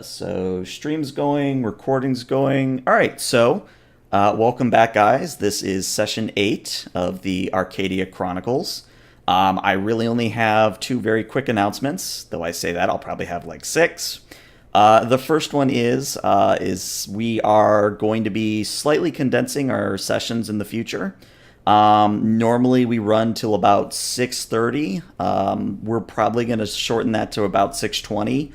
So stream's going, recording's going. All right, so welcome back, guys. This is session 8 of the Arcadia Chronicles. I really only have two very quick announcements, though I say that I'll probably have like six. The first one is we are going to be slightly condensing our sessions in the future. Normally we run till about 6:30. We're probably going to shorten that to about 6:20,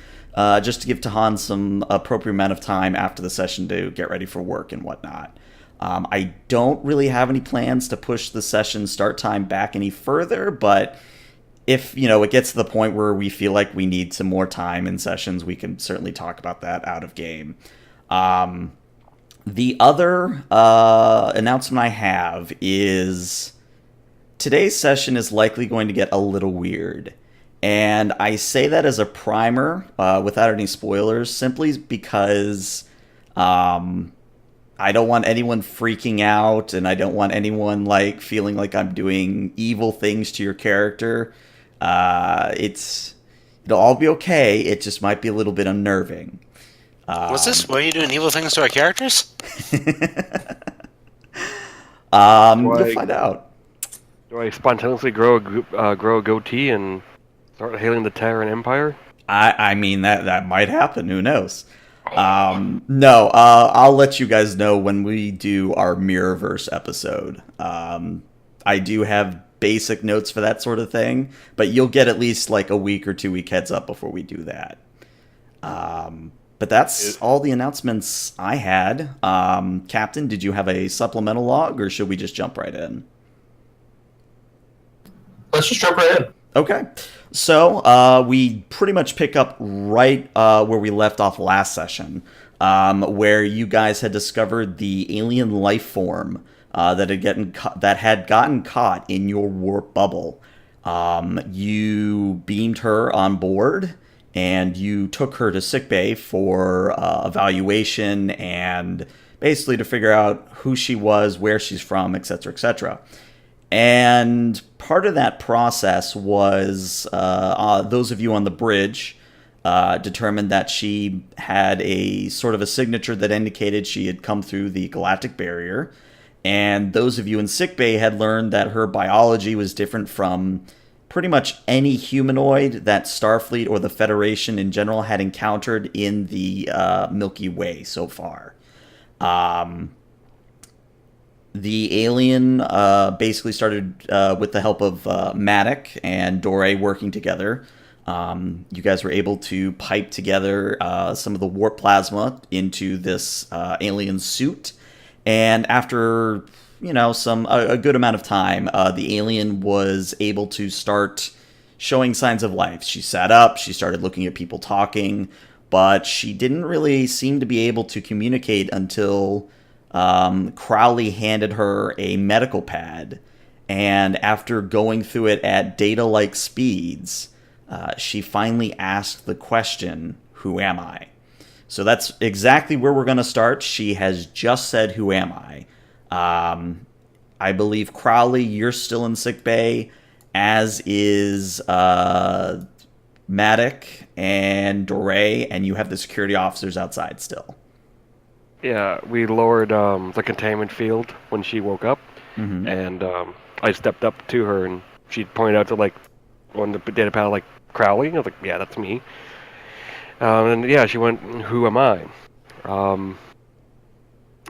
just to give Tahan some appropriate amount of time after the session to get ready for work and whatnot. I don't really have any plans to push the session start time back any further, but if it gets to the point where we feel like we need some more time in sessions, we can certainly talk about that out of game. The other announcement I have is today's session is likely going to get a little weird. And I say that as a primer, without any spoilers, simply because I don't want anyone freaking out, and I don't want anyone feeling like I'm doing evil things to your character. It'll all be okay. It just might be a little bit unnerving. What's this? Why are you doing evil things to our characters? You'll find out. Do I spontaneously grow a goatee and start hailing the Terran Empire? I mean that might happen. Who knows? No. I'll let you guys know when we do our Mirrorverse episode. I do have basic notes for that sort of thing, but you'll get at least like a week or 2 week heads up before we do that. But that's all the announcements I had. Captain, did you have a supplemental log, or should we just jump right in? Let's just jump right in. Okay. So we pretty much pick up right where we left off last session, where you guys had discovered the alien life form that had gotten caught in your warp bubble. You beamed her on board, and you took her to sickbay for evaluation and basically to figure out who she was, where she's from, etc., etc. And part of that process was those of you on the bridge determined that she had a sort of a signature that indicated she had come through the galactic barrier. And those of you in sickbay had learned that her biology was different from pretty much any humanoid that Starfleet or the Federation in general had encountered in the Milky Way so far. The alien basically started with the help of Matic and Dore working together. You guys were able to pipe together some of the warp plasma into this alien suit. And after a good amount of time, the alien was able to start showing signs of life. She sat up, she started looking at people talking, but she didn't really seem to be able to communicate until Crowley handed her a medical pad. And after going through it at data-like speeds, she finally asked the question, "Who am I?" So that's exactly where we're going to start. She has just said, "Who am I?" I believe, Crowley, you're still in sickbay, as is Matic and Dore, and you have the security officers outside still. Yeah, we lowered the containment field when she woke up, and I stepped up to her, and she pointed out to on the data pad Crowley. I was like, "Yeah, that's me." And yeah, she went, "Who am I?"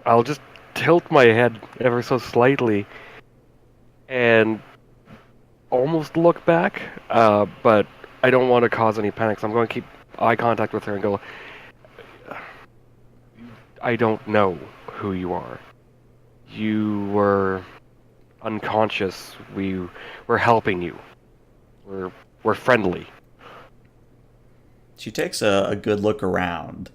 I'll just tilt my head ever so slightly and almost look back, but I don't want to cause any panic, so I'm going to keep eye contact with her and go, "I don't know who you are. You were unconscious. We're helping you. We're friendly." She takes a good look around.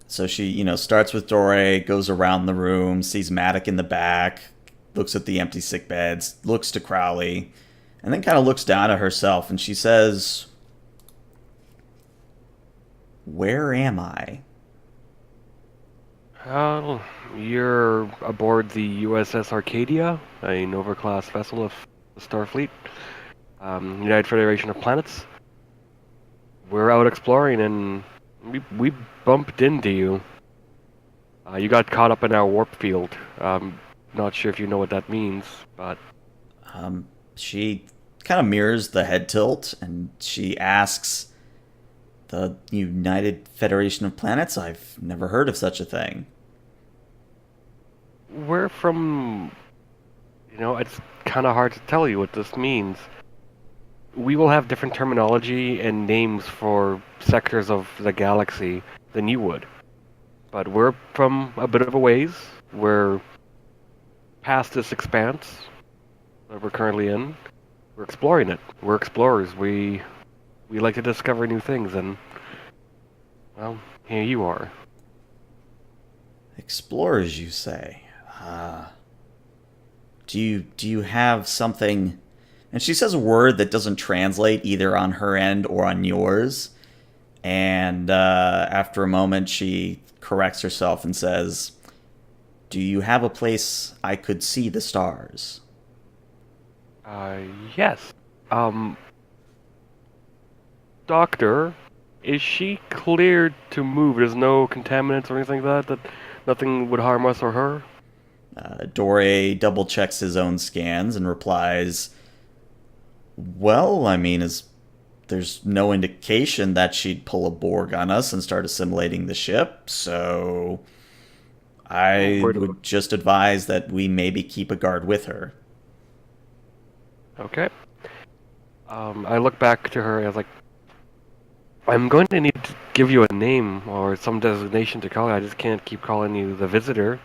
So she, starts with Dore, goes around the room, sees Matic in the back, looks at the empty sick beds, looks to Crowley, and then kind of looks down at herself, and she says, "Where am I?" You're aboard the USS Arcadia, a Nova-class vessel of the Starfleet, United Federation of Planets. We're out exploring, and We bumped into you. You got caught up in our warp field. Not sure if you know what that means, but She kind of mirrors the head tilt, and she asks, "The United Federation of Planets? I've never heard of such a thing." we're from. It's kind of hard to tell you what this means. We will have different terminology and names for sectors of the galaxy than you would. But we're from a bit of a ways. We're past this expanse that we're currently in. We're exploring it. We're explorers. We like to discover new things, and well, here you are. Explorers, you say? Do you have something? And she says a word that doesn't translate either on her end or on yours. And after a moment, she corrects herself and says, "Do you have a place I could see the stars?" Yes. Doctor, is she cleared to move? There's no contaminants or anything like that. That nothing would harm us or her. Dore double checks his own scans and replies, "Well, I mean, there's no indication that she'd pull a Borg on us and start assimilating the ship, so I would just advise that we maybe keep a guard with her." Okay. I look back to her and I was like, I'm going to need to give you a name or some designation to call you. I just can't keep calling you the visitor.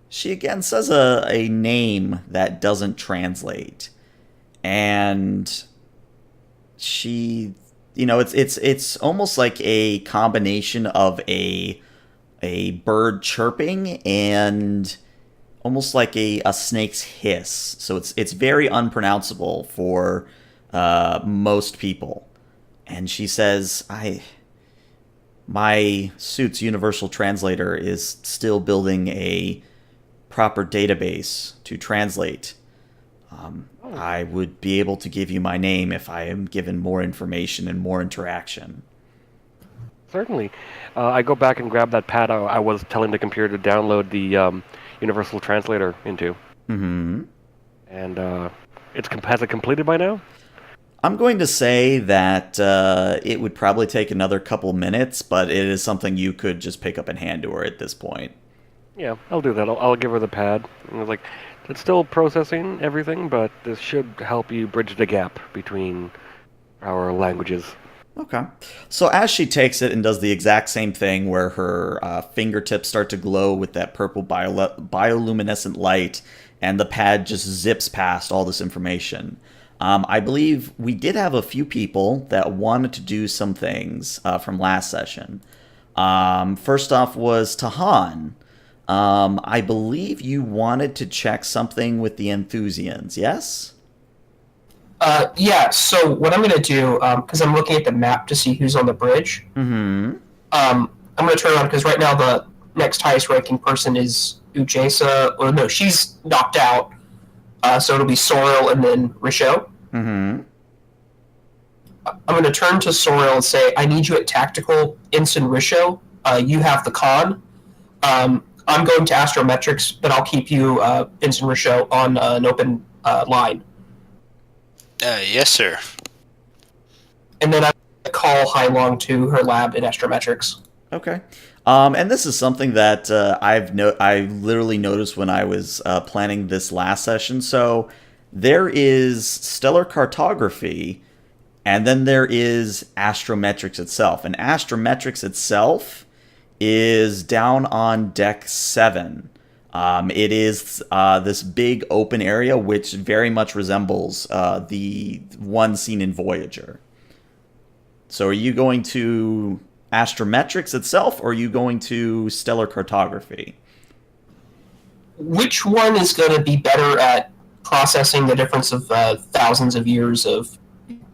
She again says a name that doesn't translate. And she, it's almost like a combination of a bird chirping and almost like a snake's hiss. So it's very unpronounceable for most people. And she says, my suit's universal translator is still building a proper database to translate. I would be able to give you my name if I am given more information and more interaction. Certainly. I go back and grab that pad I was telling the computer to download the universal translator into. Mm-hmm. And has it completed by now? I'm going to say that it would probably take another couple minutes, but it is something you could just pick up and hand to her at this point. Yeah, I'll do that. I'll give her the pad. And I was like, it's still processing everything, but this should help you bridge the gap between our languages. Okay. So as she takes it and does the exact same thing where her fingertips start to glow with that purple bioluminescent light, and the pad just zips past all this information. I believe we did have a few people that wanted to do some things from last session. First off was Tahan. I believe you wanted to check something with the Enthusians, yes? Yeah, so what I'm going to do, because I'm looking at the map to see who's on the bridge, I'm going to turn around, because right now the next highest ranking person is Ujesa, or no, she's knocked out, so it'll be Sorrel and then Risho. I'm going to turn to Sorrel and say, I need you at Tactical, Ensign Risho. You have the con. I'm going to Astrometrics, but I'll keep you, Ensign Risho, on an open line. Yes, sir. And then I call Hailong to her lab in Astrometrics. Okay. And this is something that I literally noticed when I was planning this last session. So there is stellar cartography, and then there is astrometrics itself. And astrometrics itself is down on deck 7. It is this big open area which very much resembles the one seen in Voyager. So are you going to astrometrics itself, or are you going to stellar cartography? Which one is going to be better at processing the difference of thousands of years of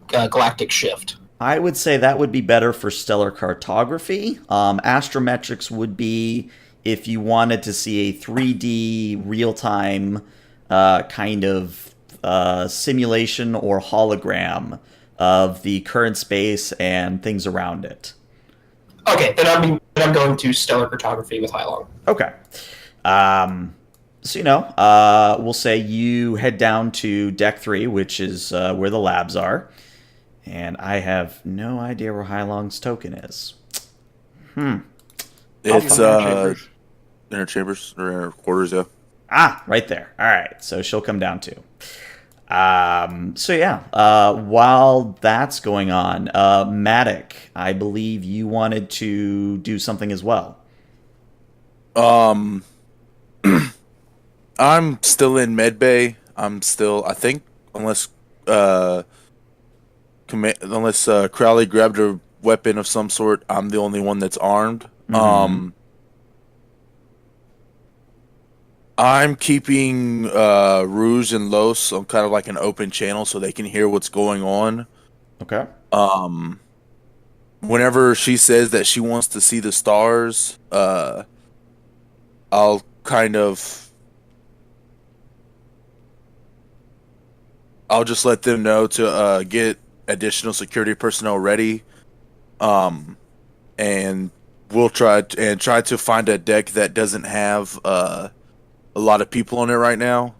galactic shift? I would say that would be better for stellar cartography. Astrometrics would be if you wanted to see a 3D real-time kind of simulation or hologram of the current space and things around it. Okay, then I'm going to stellar cartography with Hylong. Okay. So, we'll say you head down to deck 3, which is where the labs are. And I have no idea where Hylong's token is. It's Inner chambers. inner chambers or inner quarters, yeah. Ah, right there. All right. So she'll come down too. While that's going on, Matic, I believe you wanted to do something as well. Um, I'm still in medbay. I think, unless Crowley grabbed a weapon of some sort, I'm the only one that's armed. I'm keeping Rouge and Los on kind of like an open channel so they can hear what's going on. Okay. Whenever she says that she wants to see the stars, I'll just let them know to get additional security personnel ready, and we'll try to find a deck that doesn't have a lot of people on it right now,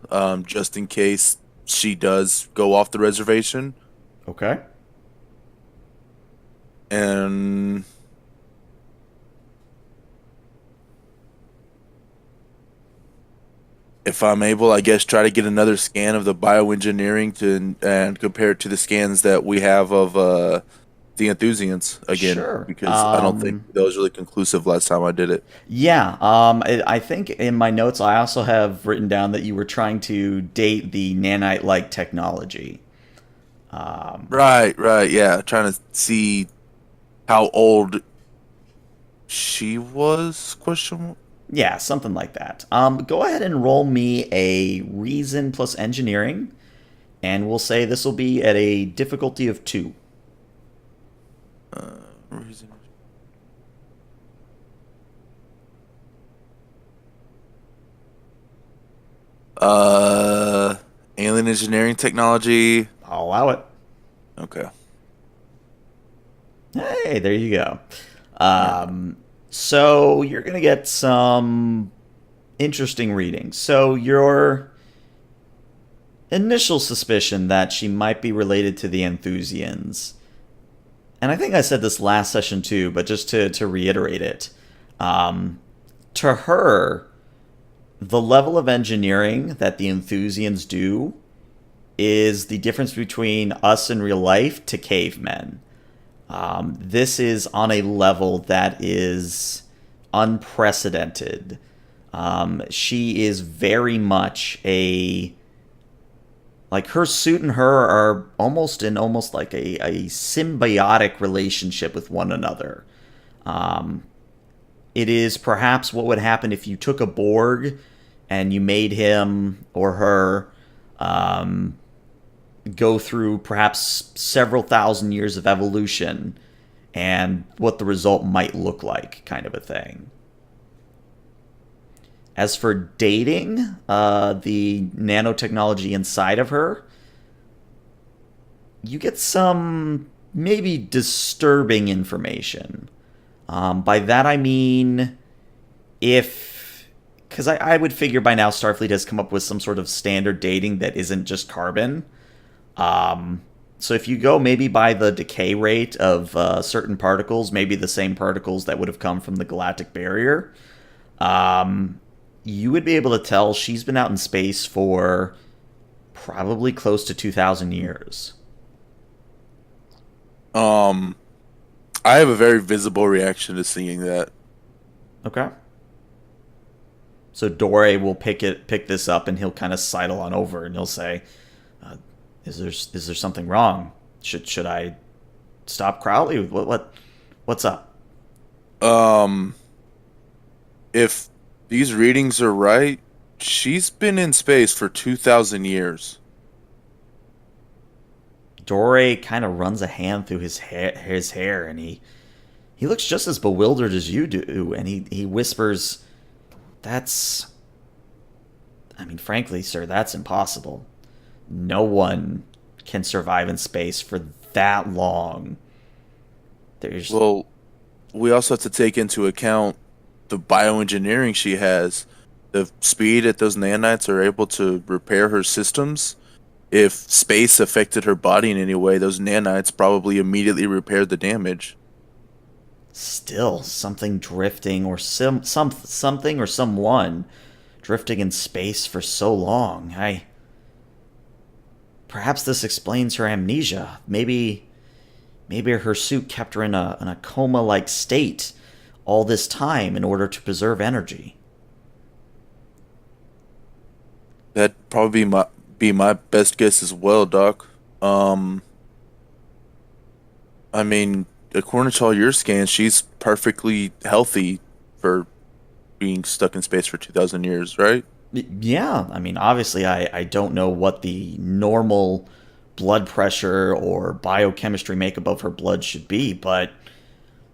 just in case she does go off the reservation. Okay. And if I'm able, I guess try to get another scan of the bioengineering and compare it to the scans that we have of the enthusiants again, Sure. because I don't think that was really conclusive last time I did it. Yeah. I think in my notes I also have written down that you were trying to date the nanite-like technology. Right, yeah, trying to see how old she was? Question mark? Yeah, something like that. Go ahead and roll me a reason plus engineering, and we'll say this will be at a difficulty of 2. Reason. Alien engineering technology. I'll allow it. Okay. Hey, there you go. So you're going to get some interesting readings. So your initial suspicion that she might be related to the Enthusians, and I think I said this last session too, but just to reiterate it, to her, the level of engineering that the Enthusians do is the difference between us in real life to cavemen. This is on a level that is unprecedented. She is very much like her suit and her are almost like a symbiotic relationship with one another. It is perhaps what would happen if you took a Borg and you made him or her go through perhaps several thousand years of evolution and what the result might look like, kind of a thing. As for dating, the nanotechnology inside of her, you get some maybe disturbing information. By that I mean, because I would figure by now Starfleet has come up with some sort of standard dating that isn't just carbon. So if you go maybe by the decay rate of certain particles, maybe the same particles that would have come from the galactic barrier, you would be able to tell she's been out in space for probably close to 2,000 years. I have a very visible reaction to seeing that. Okay. So Dore will pick this up, and he'll kind of sidle on over, and he'll say, "Is there something wrong? Should I stop Crowley? What's up?" If these readings are right, she's been in space for 2,000 years. Dore kind of runs a hand through his hair, and he looks just as bewildered as you do, and he whispers, frankly, sir, that's impossible. No one can survive in space for that long. Well, we also have to take into account the bioengineering she has, the speed that those nanites are able to repair her systems. If space affected her body in any way, those nanites probably immediately repaired the damage. Still, something drifting or something or someone drifting in space for so long. Perhaps this explains her amnesia. Maybe her suit kept her in a coma-like state all this time in order to preserve energy. That'd probably be my best guess as well, Doc. Um, I mean, according to all your scans, she's perfectly healthy for being stuck in space for 2,000 years, right? Yeah, I mean, obviously, I don't know what the normal blood pressure or biochemistry makeup of her blood should be, but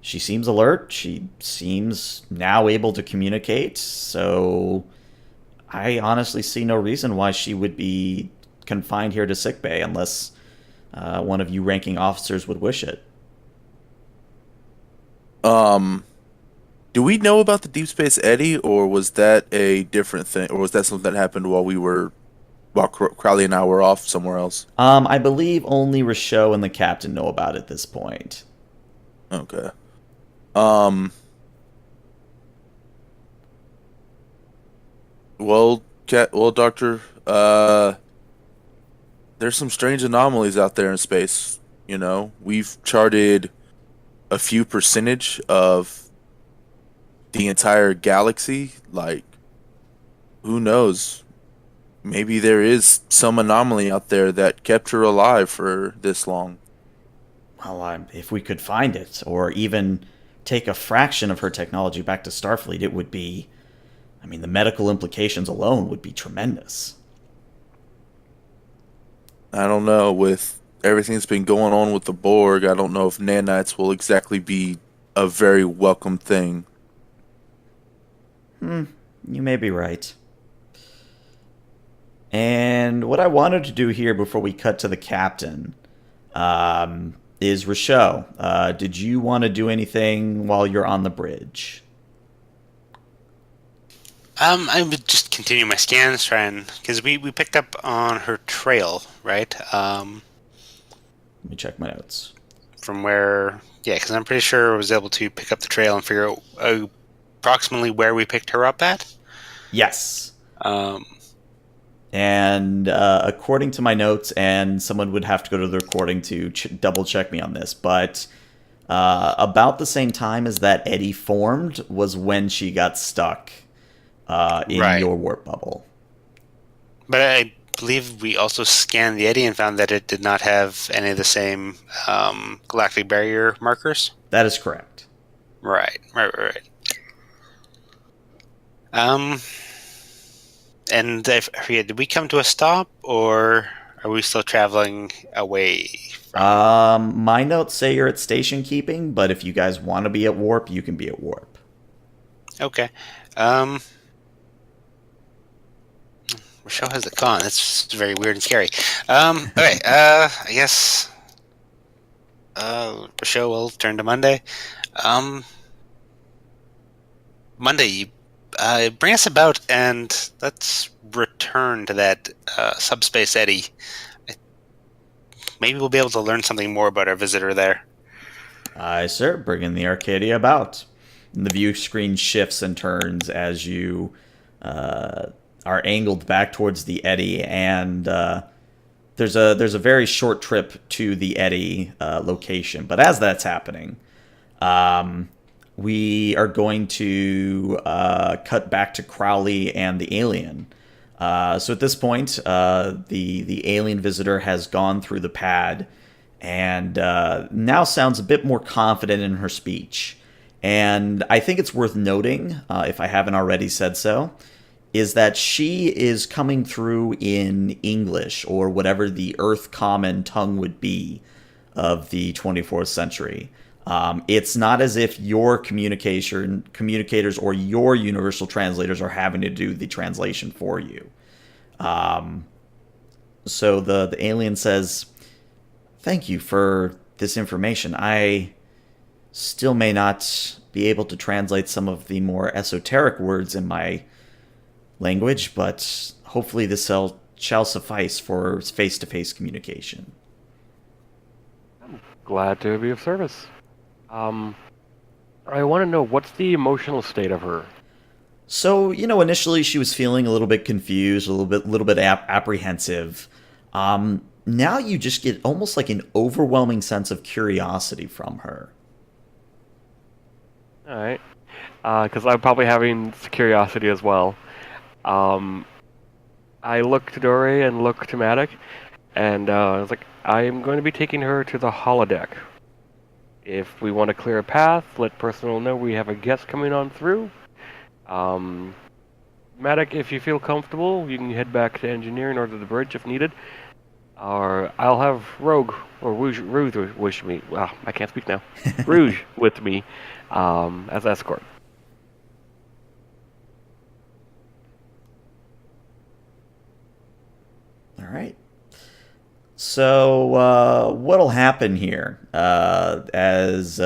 she seems alert. She seems now able to communicate, so I honestly see no reason why she would be confined here to sickbay unless one of you ranking officers would wish it. Um, do we know about the Deep Space Eddy, or was that a different thing, or was that something that happened while Crowley and I were off somewhere else? I believe only Richaud and the captain know about it at this point. Okay. Um, Doctor, there's some strange anomalies out there in space. We've charted a few percentage of the entire galaxy. Like, who knows? Maybe there is some anomaly out there that kept her alive for this long. Well, if we could find it, or even take a fraction of her technology back to Starfleet, it would be. I mean, the medical implications alone would be tremendous. I don't know. With everything that's been going on with the Borg, I don't know if nanites will exactly be a very welcome thing. You may be right. And what I wanted to do here before we cut to the captain is Richaud. Did you want to do anything while you're on the bridge? I would just continue my scans, trying because we picked up on her trail, right? Let me check my notes. From where, yeah, because I'm pretty sure I was able to pick up the trail and figure out approximately where we picked her up at. Yes. Um, And according to my notes, and someone would have to go to the recording to double check me on this, but about the same time as that eddy formed was when she got stuck in Right. your warp bubble. but I believe we also scanned the eddy and found that it did not have any of the same galactic barrier markers. That is correct. Right. And I forget, did we come to a stop, or are we still traveling away from... My notes say you're at station keeping, but if you guys want to be at warp, you can be at warp. Okay. Rochelle has the con. That's very weird and scary. Okay, I guess Rochelle will turn to Monday. Monday, bring us about, and let's return to that subspace eddy. Maybe we'll be able to learn something more about our visitor there. Aye, sir. Bringing the Arcadia about. And the view screen shifts and turns as you are angled back towards the eddy, and there's a very short trip to the eddy location. But as that's happening, we are going to cut back to Crowley and the alien. So at this point, the alien visitor has gone through the pad and now sounds a bit more confident in her speech. And I think it's worth noting, if I haven't already said so, is that she is coming through in English, or whatever the Earth Common tongue would be of the 24th century. It's not as if your communicators or your universal translators are having to do the translation for you. So the alien says, "Thank you for this information. still may not be able to translate some of the more esoteric words in my language, but hopefully this shall suffice for face-to-face communication. Glad to be of service. I want to know, what's the emotional state of her? So, initially she was feeling a little bit confused, a little bit apprehensive. Now you just get almost like an overwhelming sense of curiosity from her. All right, because I'm probably having curiosity as well. I look to Dore and look to Matic, and I was like, I am going to be taking her to the holodeck. If we want to clear a path, let personnel know we have a guest coming on through. Matic, if you feel comfortable, you can head back to engineering or to the bridge if needed. Or I'll have Rogue or Rouge with me. Wow, I can't speak now. Rouge with me as escort. All right. So what'll happen here? As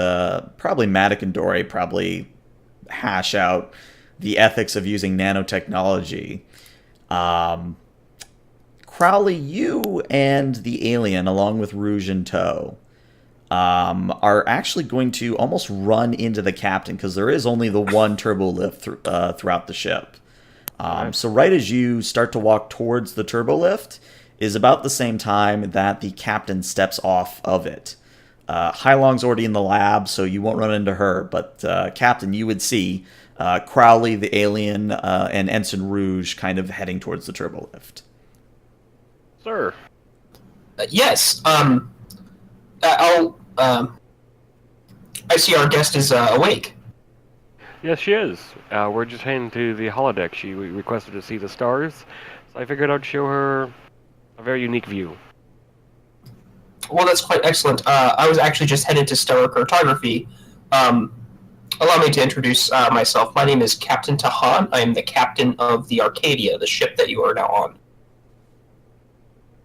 probably Matic and Dory probably hash out the ethics of using nanotechnology. Crowley, you and the alien, along with Rouge in tow, are actually going to almost run into the captain because there is only the one turbo lift throughout the ship. So right as you start to walk towards the turbo lift is about the same time that the captain steps off of it. Hailong's already in the lab, so you won't run into her, but Captain, you would see Crowley, the alien, and Ensign Rouge kind of heading towards the turbo lift. Sir. Yes. I'll. I see our guest is awake. Yes, she is. We're just heading to the holodeck. She requested to see the stars, so I figured I'd show her a very unique view. Well, that's quite excellent. I was actually just headed to stellar cartography. Allow me to introduce myself. My name is Captain Tahan. I am the captain of the Arcadia, the ship that you are now on.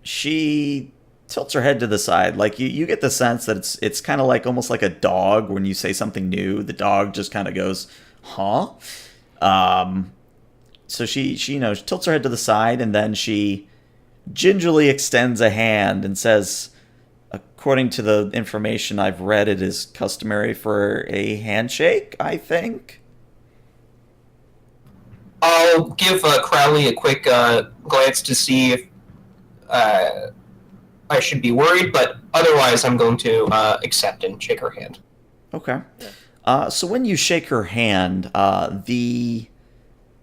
She tilts her head to the side. Like you get the sense that it's kind of like almost like a dog when you say something new. The dog just kind of goes, "Huh?" So she tilts her head to the side, and then she gingerly extends a hand and says, "According to the information I've read, it is customary for a handshake, I think." I'll give Crowley a quick glance to see if I should be worried, but otherwise I'm going to accept and shake her hand. Okay. So when you shake her hand, the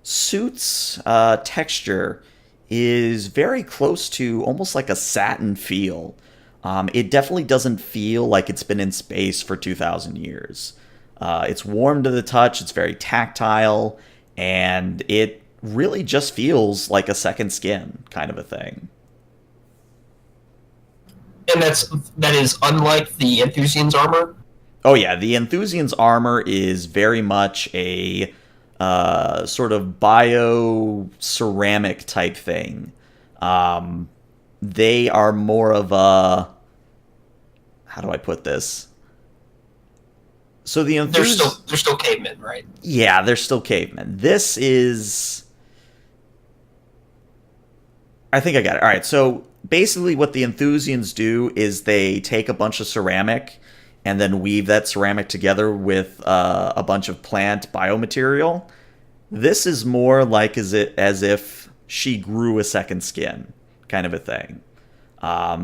suit's texture is very close to almost like a satin feel. It definitely doesn't feel like it's been in space for 2,000 years. It's warm to the touch, it's very tactile, and it really just feels like a second skin kind of a thing. And that is unlike the Enthusiast's armor? Oh yeah, the Enthusiast's armor is very much a sort of bio-ceramic type thing. They are more of a... How do I put this? So the They're still cavemen, right? Yeah, they're still cavemen. This is... I think I got it. All right, so basically what the Enthusiasts do is they take a bunch of ceramic and then weave that ceramic together with a bunch of plant biomaterial. This is more like as if she grew a second skin, kind of a thing.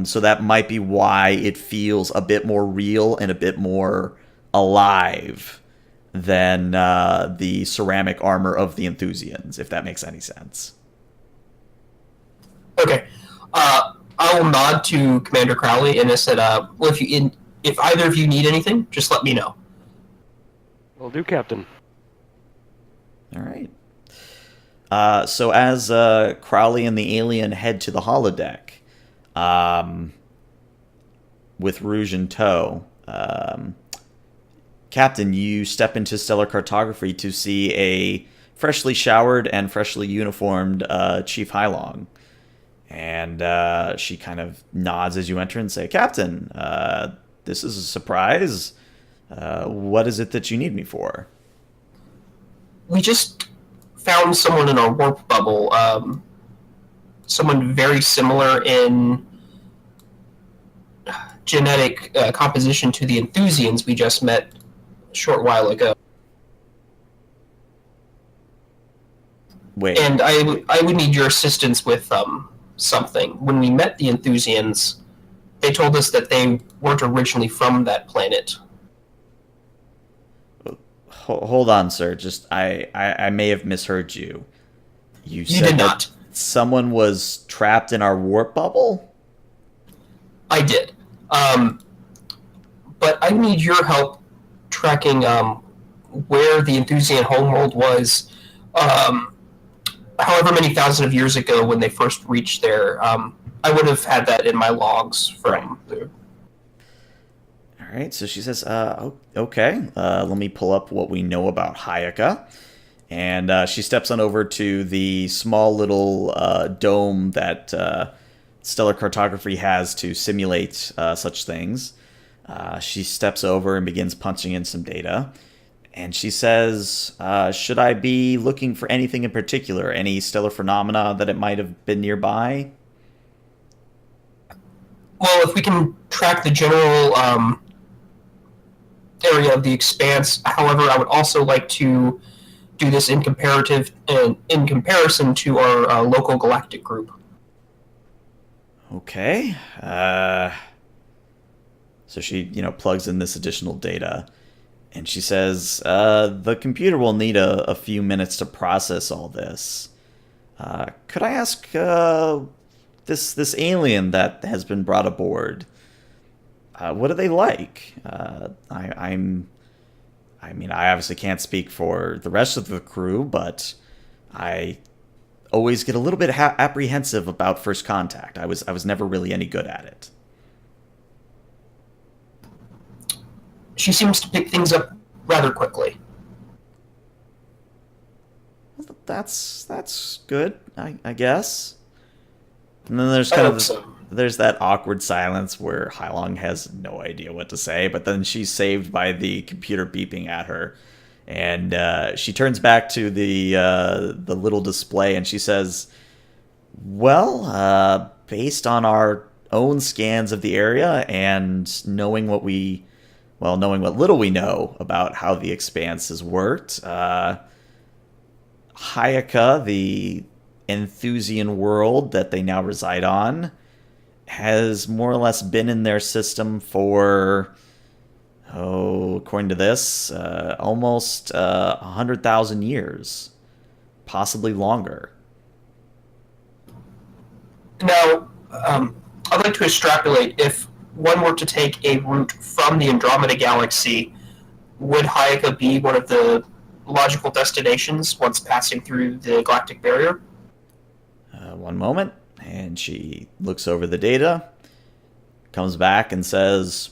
So that might be why it feels a bit more real and a bit more alive than the ceramic armor of the Enthusians, if that makes any sense. Okay. I will nod to Commander Crowley, and I said, well, if either of you need anything, just let me know. Will do, Captain. All right. So as Crowley and the alien head to the holodeck, with Rouge in tow, Captain, you step into stellar cartography to see a freshly showered and freshly uniformed Chief Hailong. And she kind of nods as you enter and say, "Captain, this is a surprise. What is it that you need me for? We just found someone in our warp bubble. Someone very similar in genetic composition to the Enthusians we just met a short while ago. Wait. And I would need your assistance with something. When we met the Enthusians, they told us that they weren't originally from that planet. Hold on, sir. Just I may have misheard you. You You said did that not. someone was trapped in our warp bubble? I did. But I need your help tracking where the Enthusian homeworld was however many thousand of years ago when they first reached there. I would have had that in my logs from the... All right, so she says, okay, let me pull up what we know about Hayaka. And she steps on over to the small little dome that stellar cartography has to simulate such things. She steps over and begins punching in some data. And she says, should I be looking for anything in particular? Any stellar phenomena that it might have been nearby? Well, if we can track the general area of the expanse, however, I would also like to do this in comparison to our local galactic group. Okay. So she, plugs in this additional data. And she says, the computer will need a few minutes to process all this. Could I ask this alien that has been brought aboard, what are they like? I obviously can't speak for the rest of the crew, but I always get a little bit apprehensive about first contact. I was never really any good at it. She seems to pick things up rather quickly. That's good, I guess. And then there's there's that awkward silence where Hailong has no idea what to say, but then she's saved by the computer beeping at her, and she turns back to the little display and she says, "Well, based on our own scans of the area and knowing what little we know about how the expanse has worked, Hayaka, the Enthusian world that they now reside on, has more or less been in their system for, according to this, almost 100,000 years, possibly longer." Now, I'd like to extrapolate. If one were to take a route from the Andromeda Galaxy, would Hayaka be one of the logical destinations once passing through the galactic barrier? One moment, and she looks over the data, comes back and says,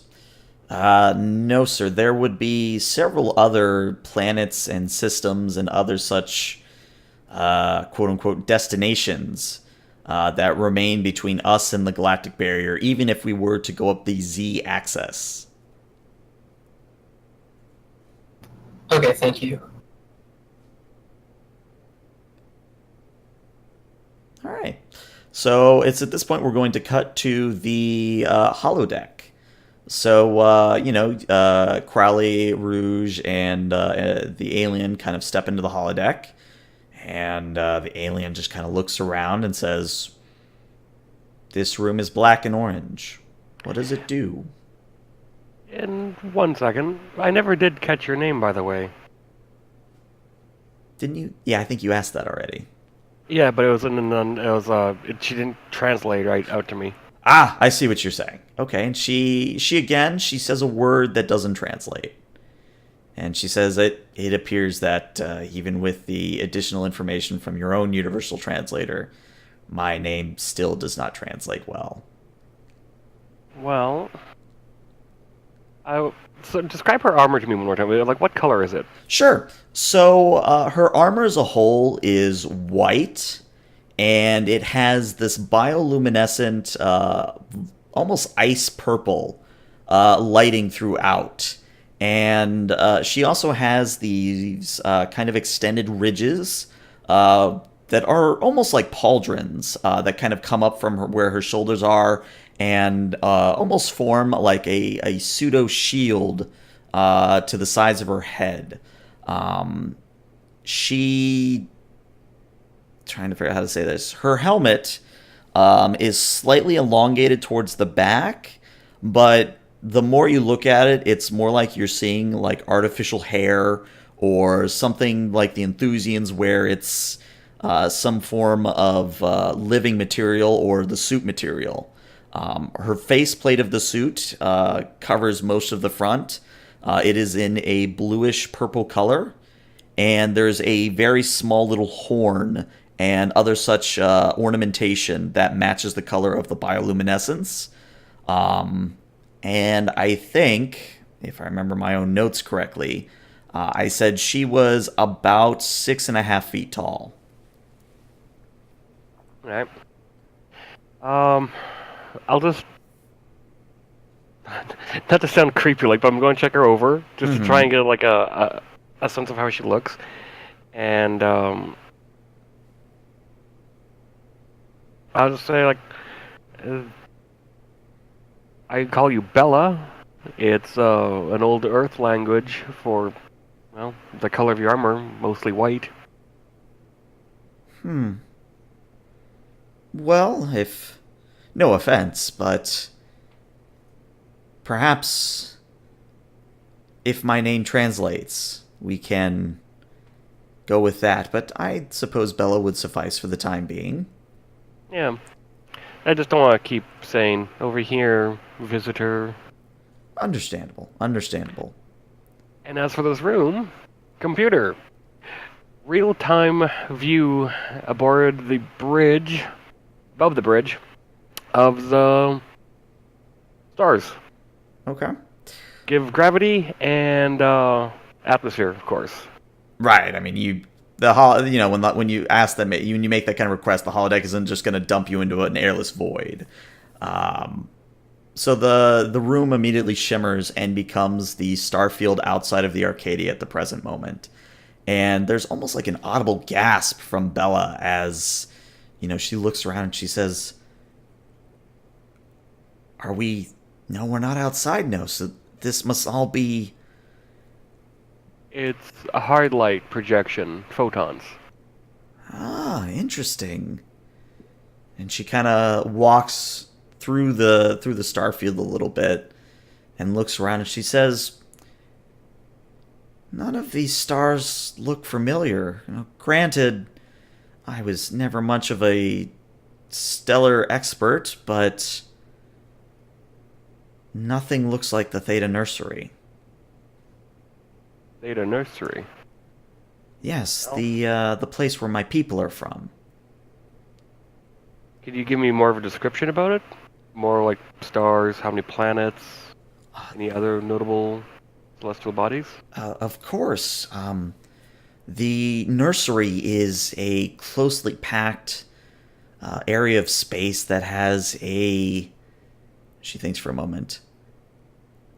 no, sir, there would be several other planets and systems and other such, quote-unquote, destinations that remain between us and the galactic barrier, even if we were to go up the Z-axis. Okay, thank you. All right. So it's at this point we're going to cut to the holodeck. So, Crowley, Rouge, and the alien kind of step into the holodeck. And the alien just kind of looks around and says, "This room is black and orange. What does it do?" In 1 second. I never did catch your name, by the way. Didn't you? Yeah, I think you asked that already. Yeah, but it was she didn't translate right out to me. Ah, I see what you're saying. Okay, and she says a word that doesn't translate. And she says that it appears that even with the additional information from your own universal translator, my name still does not translate well. Well, so describe her armor to me one more time. Like, what color is it? Sure. So her armor as a whole is white, and it has this bioluminescent, almost ice purple lighting throughout. And she also has these kind of extended ridges that are almost like pauldrons that kind of come up from where her shoulders are and almost form like a pseudo shield to the sides of her head. She trying to figure out how to say this. Her helmet is slightly elongated towards the back, but the more you look at it, it's more like you're seeing like artificial hair or something like the Enthusians, where it's some form of living material or the suit material. Her faceplate of the suit covers most of the front. It is in a bluish purple color, and there's a very small little horn and other such ornamentation that matches the color of the bioluminescence. And I think, if I remember my own notes correctly, I said she was about 6.5 feet tall. All right. I'll just not to sound creepy, like, but I'm going to check her over just to try and get like a sense of how she looks, and I'll just say like, I call you Bella. It's an old Earth language for, well, the color of your armor, mostly white. Well, if no offense, but perhaps if my name translates, we can go with that. But I suppose Bella would suffice for the time being. Yeah. I just don't want to keep saying, over here, visitor. Understandable. Understandable. And as for this room, computer. Real-time view aboard the bridge, above the bridge, of the stars. Okay. Give gravity and atmosphere, of course. Right. I mean, when you ask them, when you make that kind of request, the holodeck isn't just going to dump you into an airless void. So the room immediately shimmers and becomes the star field outside of the Arcadia at the present moment. And there's almost like an audible gasp from Bella as, she looks around and she says, "Are we? No, we're not outside now, so this must all be..." It's a hard light projection, photons. Ah, interesting. And she kind of walks through the starfield a little bit and looks around and she says, "None of these stars look familiar. Granted, I was never much of a stellar expert, but nothing looks like the Theta Nursery." Theta Nursery? Yes, the place where my people are from. Could you give me more of a description about it? More like stars, how many planets, any other notable celestial bodies? Of course. The nursery is a closely packed area of space that has she thinks for a moment,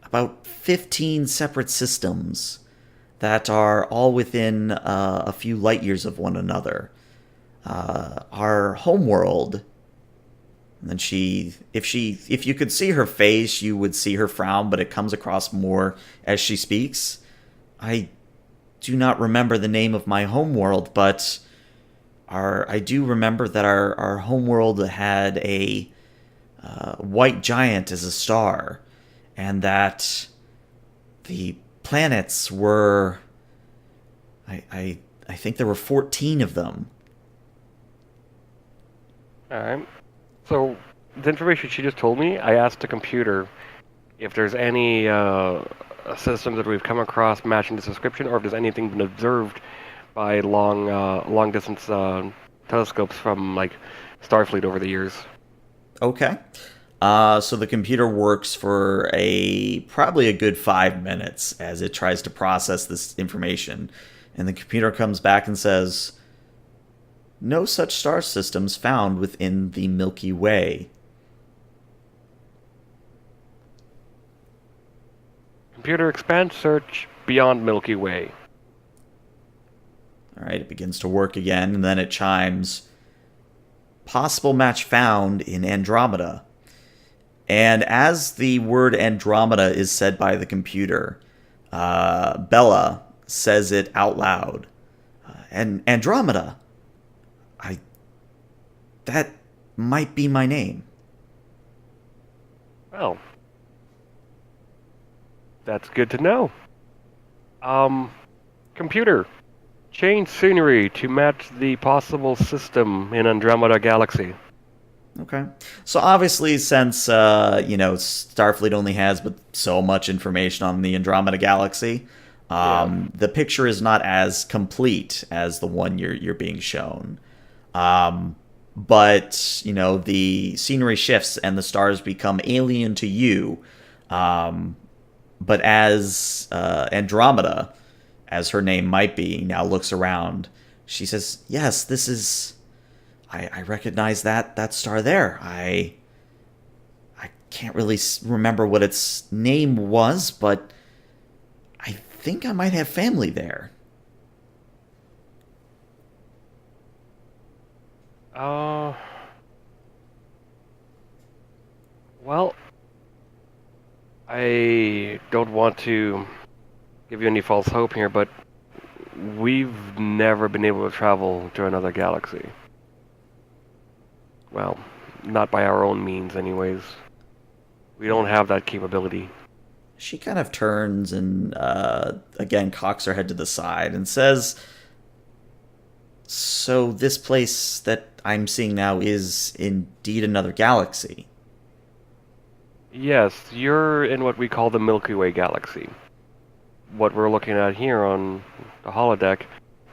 about 15 separate systems that are all within a few light years of one another. Our homeworld, and then if you could see her face, you would see her frown, but it comes across more as she speaks. "I do not remember the name of my homeworld, but I do remember that our homeworld had a white giant as a star, and that the planets were... I think there were 14 of them." Alright. So, the information she just told me, I asked the computer if there's any systems that we've come across matching this description, or if there's anything been observed by long distance telescopes from like Starfleet over the years. Okay. So the computer works for probably a good 5 minutes as it tries to process this information. And the computer comes back and says, "No such star systems found within the Milky Way." Computer, expand search beyond Milky Way. All right, it begins to work again, and then it chimes. Possible match found in Andromeda. And as the word Andromeda is said by the computer, Bella says it out loud. And Andromeda. That might be my name. Well, that's good to know. Computer, change scenery to match the possible system in Andromeda Galaxy. Okay. So obviously, since Starfleet only has but so much information on the Andromeda Galaxy, the picture is not as complete as the one you're being shown. But the scenery shifts and the stars become alien to you. But as Andromeda, as her name might be, now looks around, she says, "Yes, this is. I recognize that star there. I can't really remember what its name was, but I think I might have family there." Well, I don't want to give you any false hope here, but we've never been able to travel to another galaxy. Well, not by our own means, anyways. We don't have that capability. She kind of turns and, again, cocks her head to the side and says, "So this place that I'm seeing now is indeed another galaxy." Yes, you're in what we call the Milky Way galaxy. What we're looking at here on the holodeck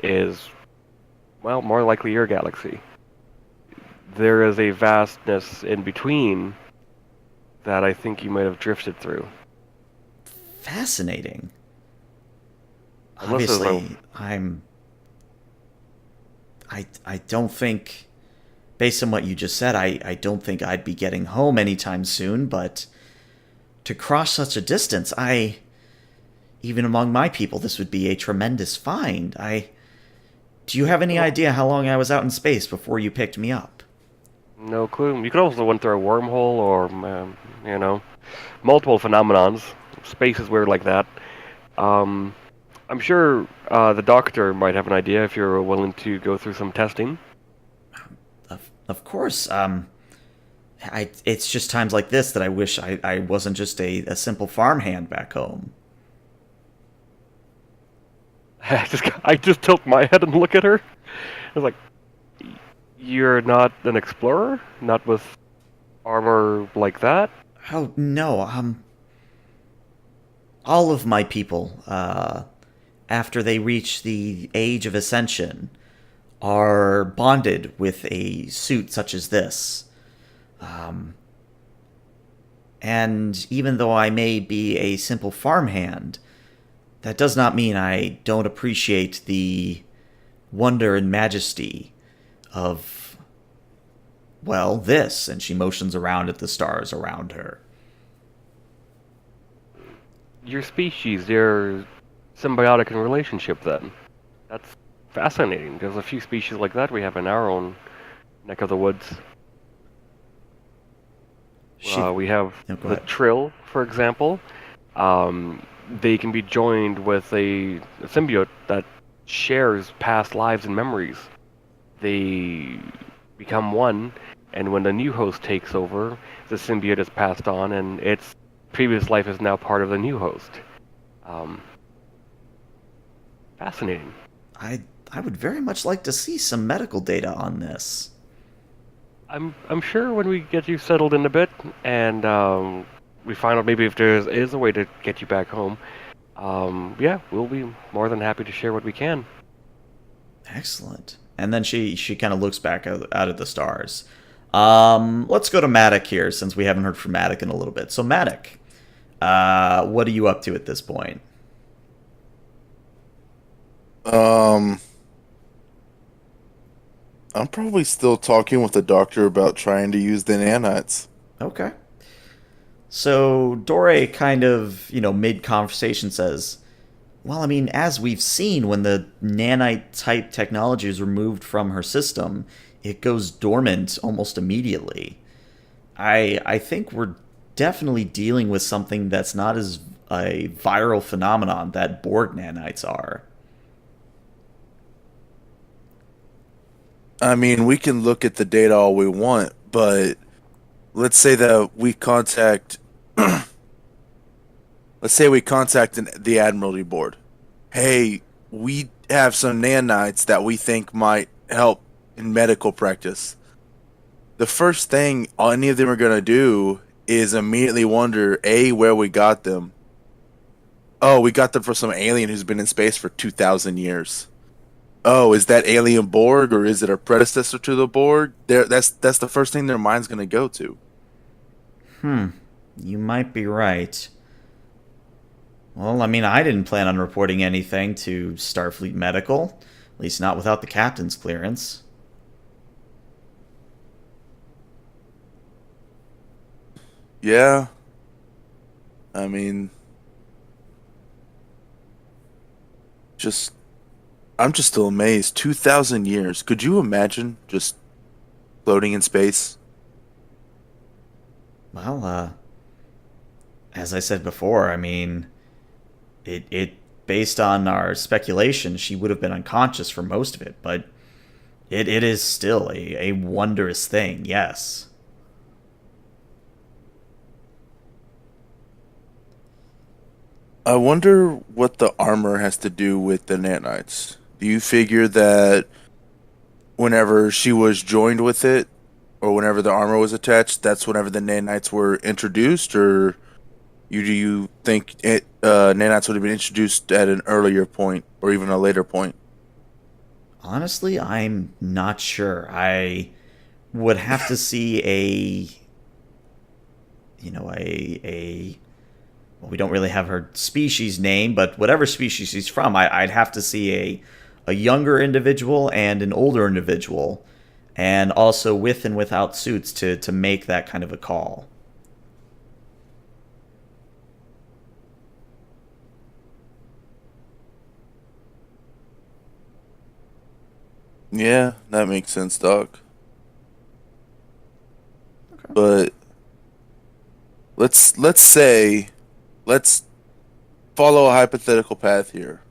is, well, more likely your galaxy. There is a vastness in between that I think you might have drifted through. Fascinating. Unless there's Obviously, I don't think, based on what you just said, I don't think I'd be getting home anytime soon, but to cross such a distance, even among my people, this would be a tremendous find. Do you have any idea how long I was out in space before you picked me up? No clue. You could also went through a wormhole or, multiple phenomenons. Space is weird like that. I'm sure the doctor might have an idea if you're willing to go through some testing. Of course. It's just times like this that I wish I wasn't just a simple farmhand back home. I just tilt my head and look at her. I was like, "You're not an explorer? Not with armor like that?" Oh, no, all of my people, after they reach the age of ascension, are bonded with a suit such as this. And even though I may be a simple farmhand, that does not mean I don't appreciate the wonder and majesty of, well, this. And she motions around at the stars around her. Your species, they're symbiotic in relationship then. That's fascinating. There's a few species like that we have in our own neck of the woods. We have the Trill, for example. They can be joined with a symbiote that shares past lives and memories. They become one, and when the new host takes over, the symbiote is passed on, and its previous life is now part of the new host. Fascinating. I would very much like to see some medical data on this. I'm sure when we get you settled in a bit, and we find out maybe if there is a way to get you back home, we'll be more than happy to share what we can. Excellent. And then she kind of looks back out at the stars. Let's go to Matic here, since we haven't heard from Matic in a little bit. So Matic, what are you up to at this point? I'm probably still talking with the doctor about trying to use the nanites. Okay. So Dore kind of, mid-conversation says, well, I mean, as we've seen, when the nanite-type technology is removed from her system, it goes dormant almost immediately. I think we're definitely dealing with something that's not as a viral phenomenon that Borg nanites are. I mean, we can look at the data all we want, but let's say that we contact let's say we contact the Admiralty Board. Hey, we have some nanites that we think might help in medical practice. The first thing any of them are going to do is immediately wonder, A, where we got them. Oh, we got them from some alien who's been in space for 2,000 years. Oh, is that alien Borg, or is it a predecessor to the Borg? That's the first thing their mind's going to go to. You might be right. Well, I mean, I didn't plan on reporting anything to Starfleet Medical, at least not without the captain's clearance. Yeah. I mean, just I'm just still amazed. 2,000 years. Could you imagine just floating in space? Well, as I said before, I mean, it based on our speculation, she would have been unconscious for most of it, but it is still a wondrous thing, yes. I wonder what the armor has to do with the nanites. Do you figure that whenever she was joined with it, or whenever the armor was attached, that's whenever the nanites were introduced, or do you think nanites would have been introduced at an earlier point, or even a later point? Honestly, I'm not sure. I would have to see well, we don't really have her species name, but whatever species she's from, I'd have to see a younger individual and an older individual, and also with and without suits to make that kind of a call. Yeah, that makes sense, Doc. But let's follow a hypothetical path here.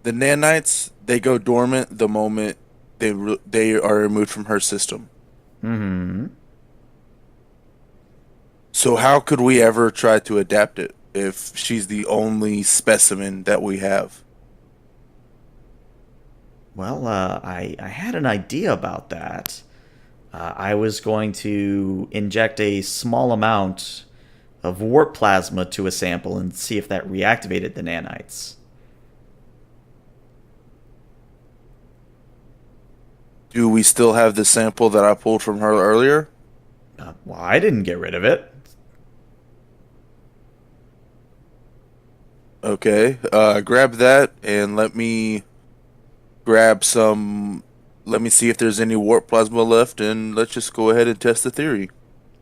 The nanites, they go dormant the moment they are removed from her system. Hmm. So how could we ever try to adapt it if she's the only specimen that we have? Well, I had an idea about that. I was going to inject a small amount of warp plasma to a sample and see if that reactivated the nanites. Do we still have the sample that I pulled from her earlier? Well, I didn't get rid of it. Okay, grab that and let me grab some. Let me see if there's any warp plasma left, and let's just go ahead and test the theory.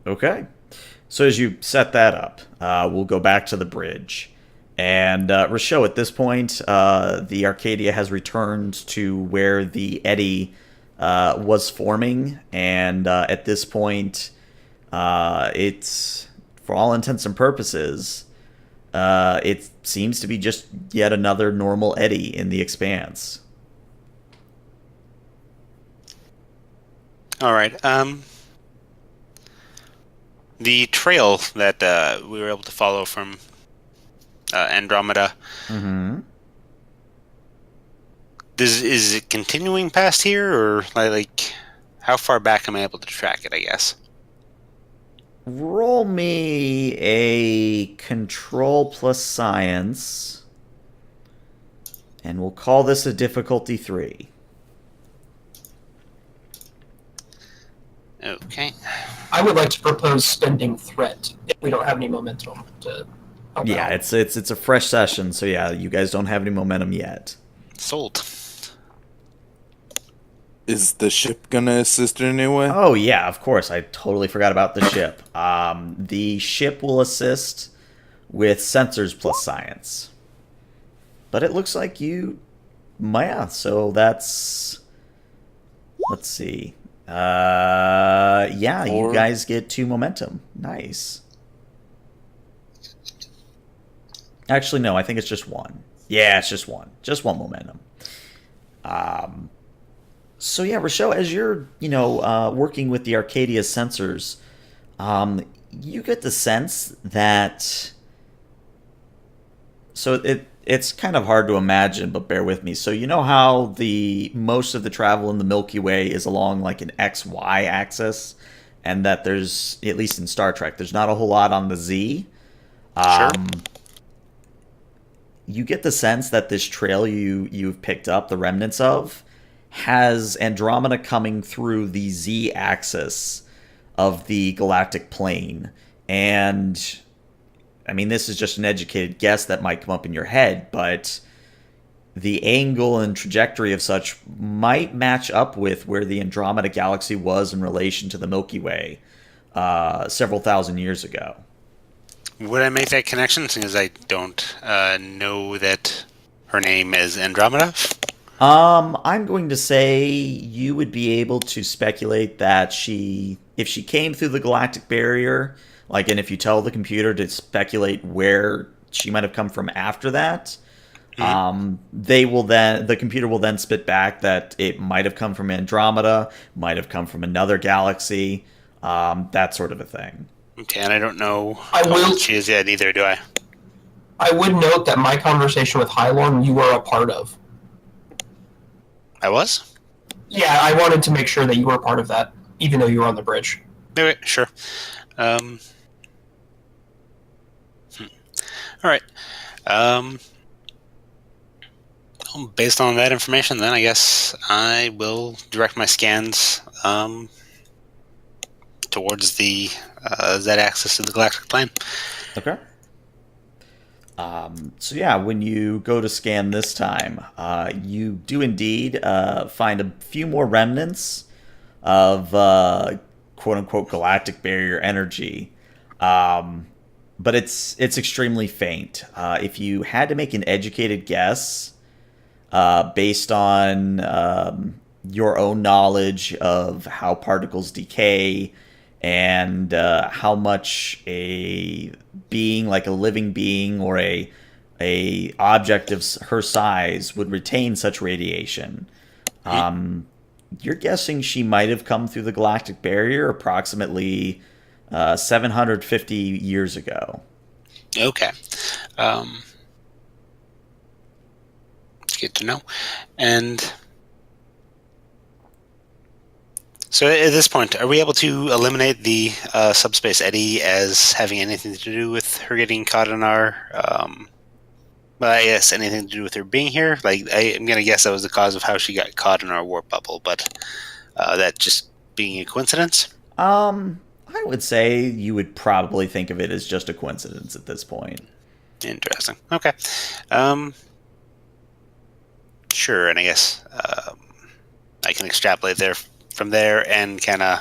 Okay. So as you set that up, we'll go back to the bridge. And Rochelle, at this point, the Arcadia has returned to where the eddy was forming. And at this point, it's, for all intents and purposes, it seems to be just yet another normal eddy in the expanse. All right. The trail that we were able to follow from Andromeda. Mm-hmm. Is it continuing past here, or like how far back am I able to track it? I guess. Roll me a control plus science, and we'll call this a difficulty 3. Okay. I would like to propose spending threat if we don't have any momentum to help Yeah, out. it's a fresh session, so yeah, you guys don't have any momentum yet. Sold. Is the ship gonna assist in any way? Oh yeah, of course. I totally forgot about the ship. The ship will assist with sensors plus science. But it looks like you, yeah. So that's, let's see. Yeah, you 4. guys get 2 momentum. Nice. Actually, no. I think it's just 1. Yeah, it's just 1. Just 1 momentum. So yeah, Rochelle, as you're, working with the Arcadia sensors, you get the sense that. So it's kind of hard to imagine, but bear with me. So you know how the most of the travel in the Milky Way is along like an XY axis, and that there's, at least in Star Trek, there's not a whole lot on the Z. Sure. You get the sense that this trail you've picked up the remnants of has Andromeda coming through the Z axis of the galactic plane. And I mean, this is just an educated guess that might come up in your head, but the angle and trajectory of such might match up with where the Andromeda galaxy was in relation to the Milky Way several thousand years ago. Would I make that connection, since I don't know that her name is Andromeda? I'm going to say you would be able to speculate that if she came through the galactic barrier, like, and if you tell the computer to speculate where she might have come from after that, the computer will then spit back that it might have come from Andromeda, might have come from another galaxy, that sort of a thing. Okay, and I don't know I how will- old she is yet either, do I? I would note that my conversation with Hylon you were a part of. I was? Yeah, I wanted to make sure that you were a part of that, even though you were on the bridge. Okay, sure. All right. Based on that information, then I guess I will direct my scans towards the Z-axis of the galactic plane. Okay. So yeah, when you go to scan this time, you do indeed find a few more remnants of quote-unquote galactic barrier energy, but it's extremely faint. If you had to make an educated guess, based on your own knowledge of how particles decay and how much a being, like a living being or a object of her size, would retain such radiation, you're guessing she might have come through the galactic barrier approximately 750 years ago. Okay. It's good to know. And so at this point, are we able to eliminate the subspace eddy as having anything to do with her getting caught in our... well, I guess anything to do with her being here? Like, I'm going to guess that was the cause of how she got caught in our warp bubble, but that just being a coincidence? I would say you would probably think of it as just a coincidence at this point. Interesting. Okay. Sure, and I guess I can extrapolate from there and kind of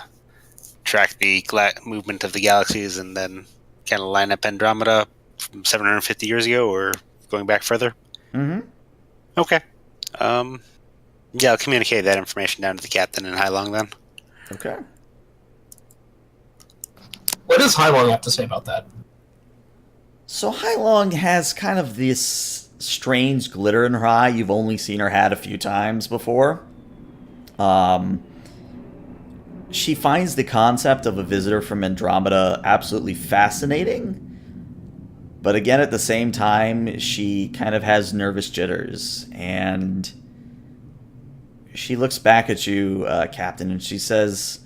track the movement of the galaxies and then kind of line up Andromeda from 750 years ago or going back further. Mm-hmm. Okay. Yeah, I'll communicate that information down to the captain in Hylong then. Okay. What does Hylon have to say about that? So Hylong has kind of this strange glitter in her eye you've only seen her had a few times before. She finds the concept of a visitor from Andromeda absolutely fascinating. But again, at the same time, she kind of has nervous jitters. And she looks back at you, Captain, and she says,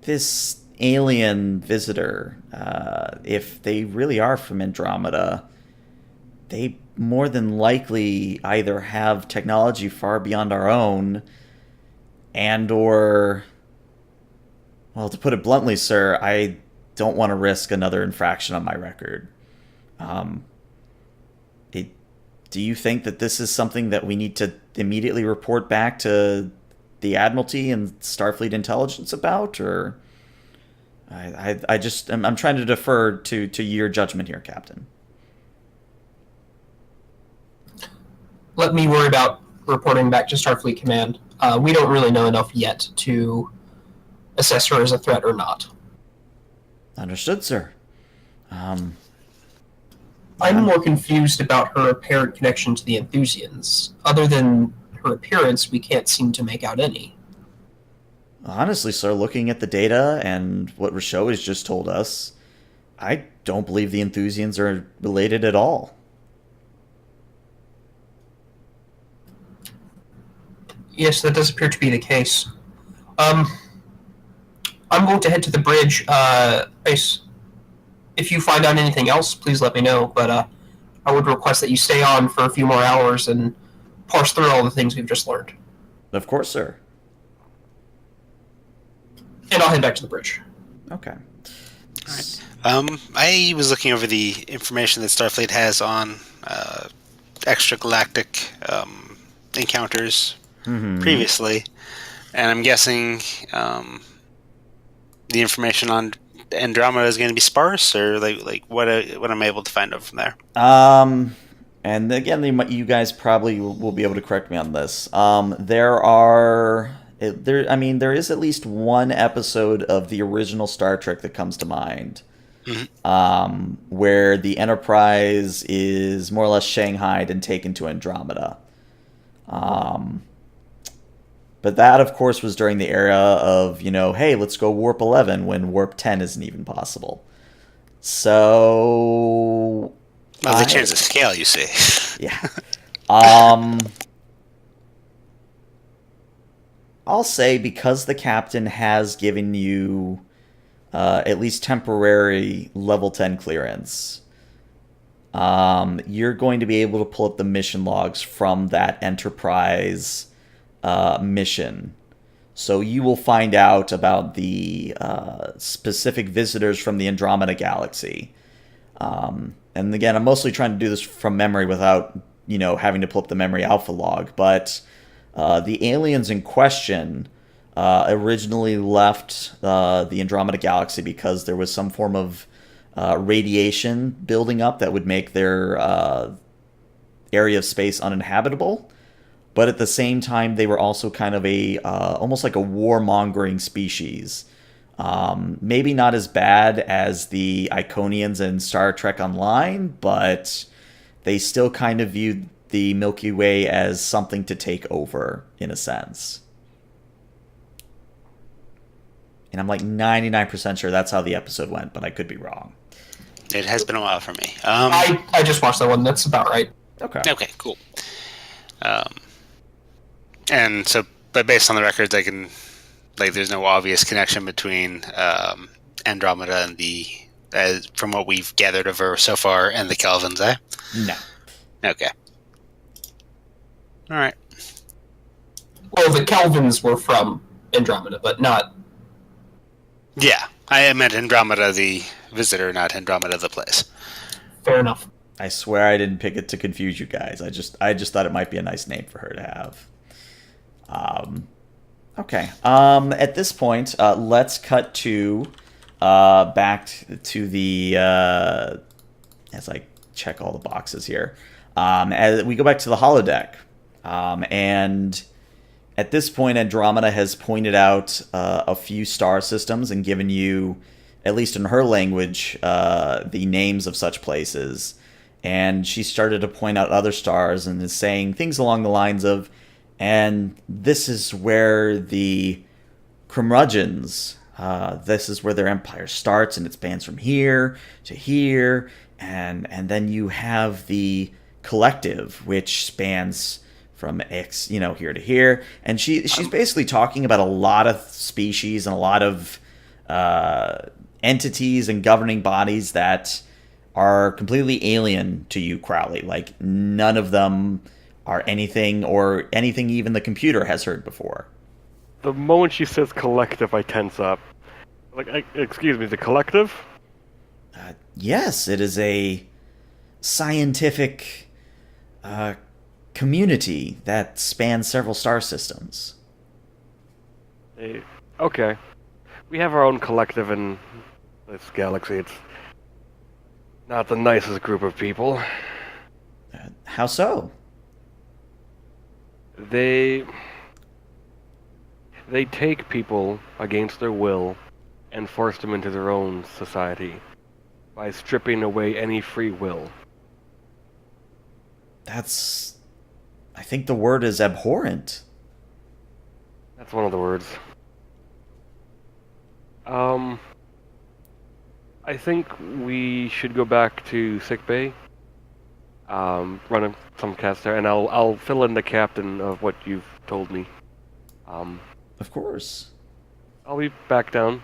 this alien visitor, if they really are from Andromeda, they more than likely either have technology far beyond our own, and or, well, to put it bluntly, sir, I don't want to risk another infraction on my record. do you think that this is something that we need to immediately report back to the Admiralty and Starfleet Intelligence about, or I'm trying to defer to your judgment here, Captain. Let me worry about reporting back to Starfleet Command. We don't really know enough yet to assess her as a threat or not. Understood, sir. I'm more confused about her apparent connection to the Enthusians. Other than her appearance, we can't seem to make out any. Honestly, sir, looking at the data and what Rochelle has just told us, I don't believe the Enthusians are related at all. Yes, that does appear to be the case. I'm going to head to the bridge. Ace, if you find out anything else, please let me know. But I would request that you stay on for a few more hours and parse through all the things we've just learned. Of course, sir. And I'll head back to the bridge. Okay. All right. I was looking over the information that Starfleet has on extragalactic encounters previously, and I'm guessing the information on Andromeda is going to be sparse, or like what I'm able to find out from there. And again, you guys probably will be able to correct me on this. There is at least one episode of the original Star Trek that comes to mind, where the Enterprise is more or less shanghaied and taken to Andromeda. But that, of course, was during the era of, hey, let's go warp 11 when warp 10 isn't even possible. So... Well, they changed the scale, you see. Yeah. I'll say, because the captain has given you at least temporary level 10 clearance, you're going to be able to pull up the mission logs from that Enterprise mission. So you will find out about the specific visitors from the Andromeda Galaxy. And again, I'm mostly trying to do this from memory without, having to pull up the memory alpha log. But the aliens in question originally left the Andromeda Galaxy because there was some form of radiation building up that would make their area of space uninhabitable. But at the same time, they were also kind of almost like a warmongering species. Maybe not as bad as the Iconians in Star Trek Online, but they still kind of viewed the Milky Way as something to take over, in a sense. And I'm like 99% sure that's how the episode went, but I could be wrong. It has been a while for me. I just watched that one. That's about right. Okay, cool. And so, but based on the records, I can, there's no obvious connection between Andromeda and from what we've gathered over so far, and the Kelvins, eh? No. Okay. All right. Well, the Kelvins were from Andromeda, but not... Yeah, I meant Andromeda the visitor, not Andromeda the place. Fair enough. I swear I didn't pick it to confuse you guys. I just thought it might be a nice name for her to have. Okay. At this point, let's cut to back to the as I check all the boxes here. As we go back to the holodeck, and at this point, Andromeda has pointed out a few star systems and given you, at least in her language, the names of such places. And she started to point out other stars and is saying things along the lines of, and this is where the curmudgeons, this is where their empire starts, and it spans from here to here, and then you have the collective, which spans from X, here to here. And she's basically talking about a lot of species and a lot of entities and governing bodies that are completely alien to you, Crowley. Like, none of them are anything even the computer has heard before. The moment she says collective, I tense up. Excuse me, the collective? Yes, it is a scientific community that spans several star systems. Okay. We have our own collective in this galaxy. It's not the nicest group of people. How so? They take people against their will and force them into their own society by stripping away any free will. That's... I think the word is abhorrent. That's one of the words. I think we should go back to sickbay. Run some cast there, and I'll fill in the captain of what you've told me. Of course. I'll be back down.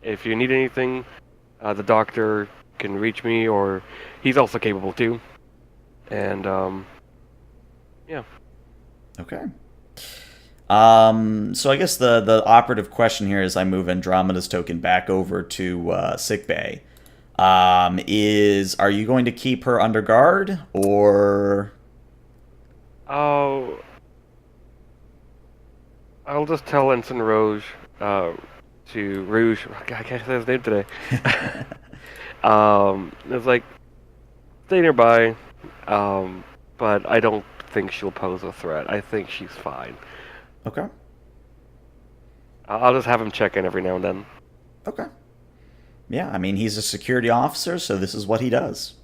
If you need anything, the doctor can reach me, or he's also capable too. And yeah. Okay. So I guess the operative question here as I move Andromeda's token back over to sickbay is, are you going to keep her under guard, or... I'll just tell Ensign Rouge to Rouge. I can't say his name today. It's like, stay nearby, but I don't think she'll pose a threat. I think she's fine. Okay. I'll just have him check in every now and then. Okay. Yeah, I mean, he's a security officer, so this is what he does.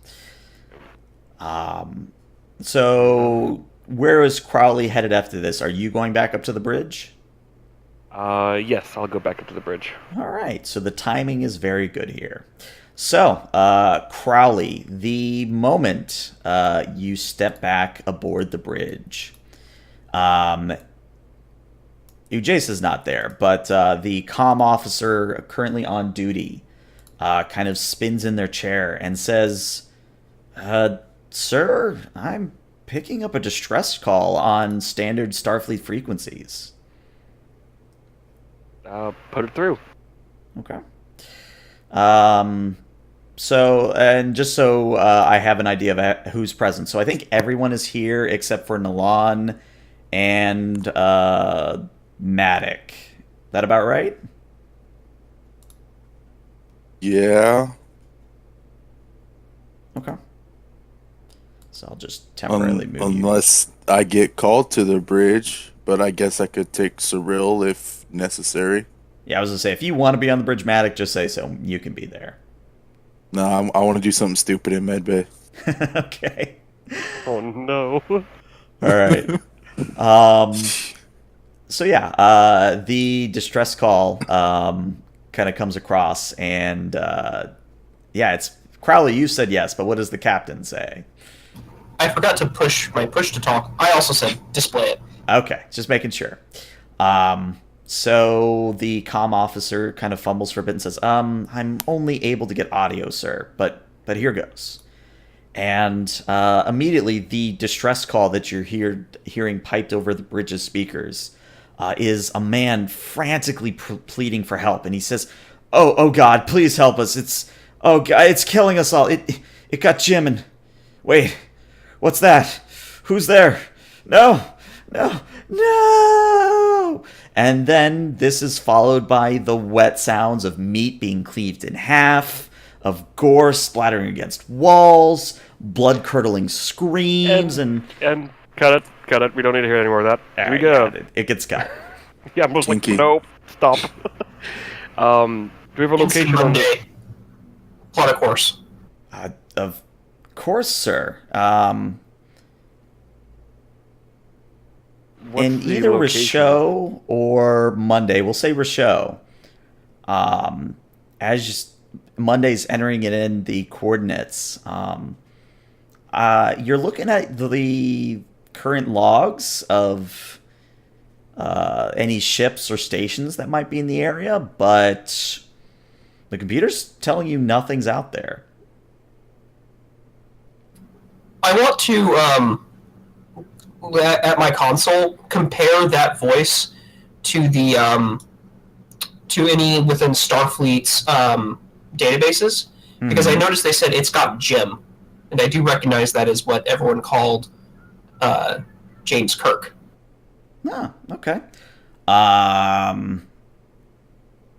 So where is Crowley headed after this? Are you going back up to the bridge? Yes, I'll go back up to the bridge. All right, so the timing is very good here. So, Crowley, the moment you step back aboard the bridge, Ujace is not there, but the comm officer currently on duty kind of spins in their chair and says, Sir, I'm picking up a distress call on standard Starfleet frequencies. Put it through. Okay. So, and just so I have an idea of who's present. So I think everyone is here except for Nalan and Matic. That about right? Yeah. Okay. So I'll just temporarily move you. Unless I get called to the bridge, but I guess I could take Cyril if necessary. Yeah, I was going to say, if you want to be on the bridge, Matic, just say so. You can be there. No, I want to do something stupid in medbay. Okay. Oh, no. All right. So yeah, the distress call kind of comes across, and yeah, it's Crowley. You said yes, but what does the captain say? I forgot to push my push to talk. I also said display it. Okay, just making sure. So the comm officer kind of fumbles for a bit and says, I'm only able to get audio, sir, but here goes. And immediately the distress call that you're hearing piped over the bridge's speakers is a man frantically pleading for help. And he says, oh God, please help us. It's killing us all. It got Jim and... Wait, what's that? Who's there? No! And then this is followed by the wet sounds of meat being cleaved in half, of gore splattering against walls, blood-curdling screams, and cut it. We don't need to hear any more of that. Here we go. It gets cut. Yeah, I'm just like, Kinky. nope, stop. Do we have a location on this? Monday. Plot a course. Of course, sir. What's In the either location? Rochelle or Monday, we'll say Rochelle. Monday's entering it in the coordinates. You're looking at the current logs of any ships or stations that might be in the area, but the computer's telling you nothing's out there. I want to at my console compare that voice to the to any within Starfleet's databases, because I noticed they said it's got Jim, and I do recognize that is what everyone called James Kirk. Ah, okay.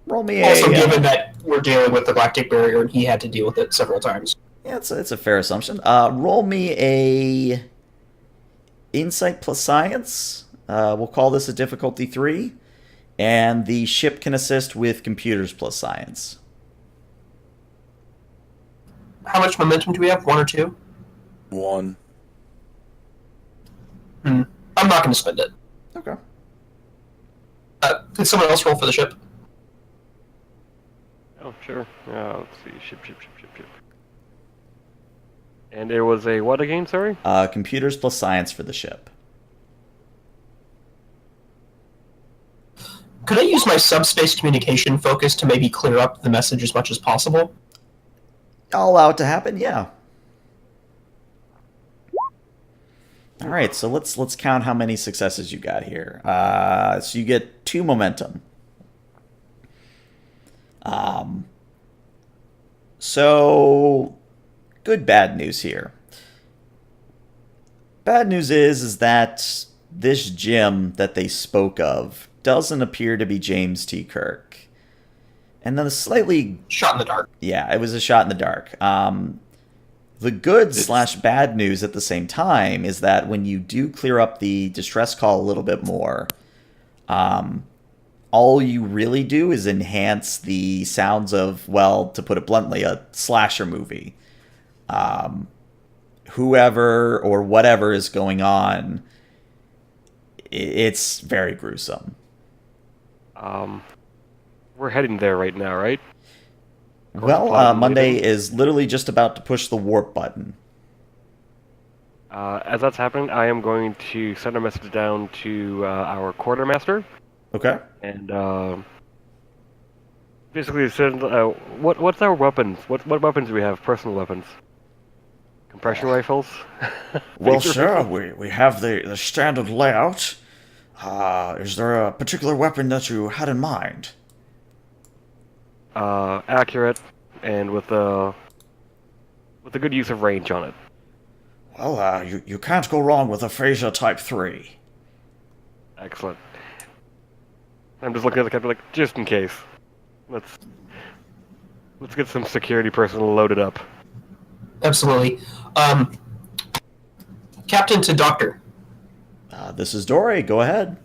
Roll me Also, a. given that we're dealing with the galactic barrier and he had to deal with it several times. Yeah, it's a fair assumption. Roll me a insight plus science. We'll call this a difficulty 3, and the ship can assist with computers plus science. How much momentum do we have? 1 or 2? 1. I'm not going to spend it. Okay. Could someone else roll for the ship? Oh, sure. Let's see. Ship. And it was a what again, sorry? Computers plus science for the ship. Could I use my subspace communication focus to maybe clear up the message as much as possible? I'll allow it to happen, yeah. All right, so let's count how many successes you got here. So you get 2 momentum. So good bad news here. Bad news is that this Jim that they spoke of doesn't appear to be James T. Kirk. And then a slightly... Shot in the dark. Yeah, it was a shot in the dark. The good / bad news at the same time is that when you do clear up the distress call a little bit more, all you really do is enhance the sounds of, well, to put it bluntly, a slasher movie. Whoever or whatever is going on, it's very gruesome. We're heading there right now, right? Well, Monday is literally just about to push the warp button. As that's happening, I am going to send a message down to our quartermaster. Okay. And basically send what's our weapons? What weapons do we have? Personal weapons. Compression rifles. Well, sir, we have the standard layout. Is there a particular weapon that you had in mind? Accurate and with a good use of range on it. Well, you can't go wrong with a phaser Type 3. Excellent. I'm just looking at the captain like, just in case. Let's get some security personnel loaded up. Absolutely. Captain to Doctor. This is Dory. Go ahead.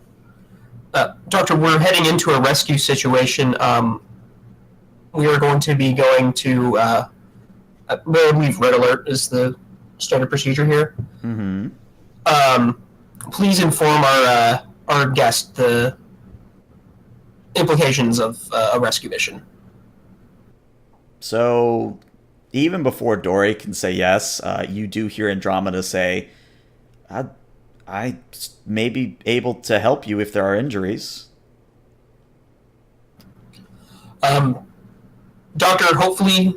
Doctor, we're heading into a rescue situation. We are going to be going to... we'll leave red alert is the standard procedure here. Mm-hmm. Please inform our guest the implications of a rescue mission. So, even before Dory can say yes, you do hear Andromeda say, I may be able to help you if there are injuries. Doctor, hopefully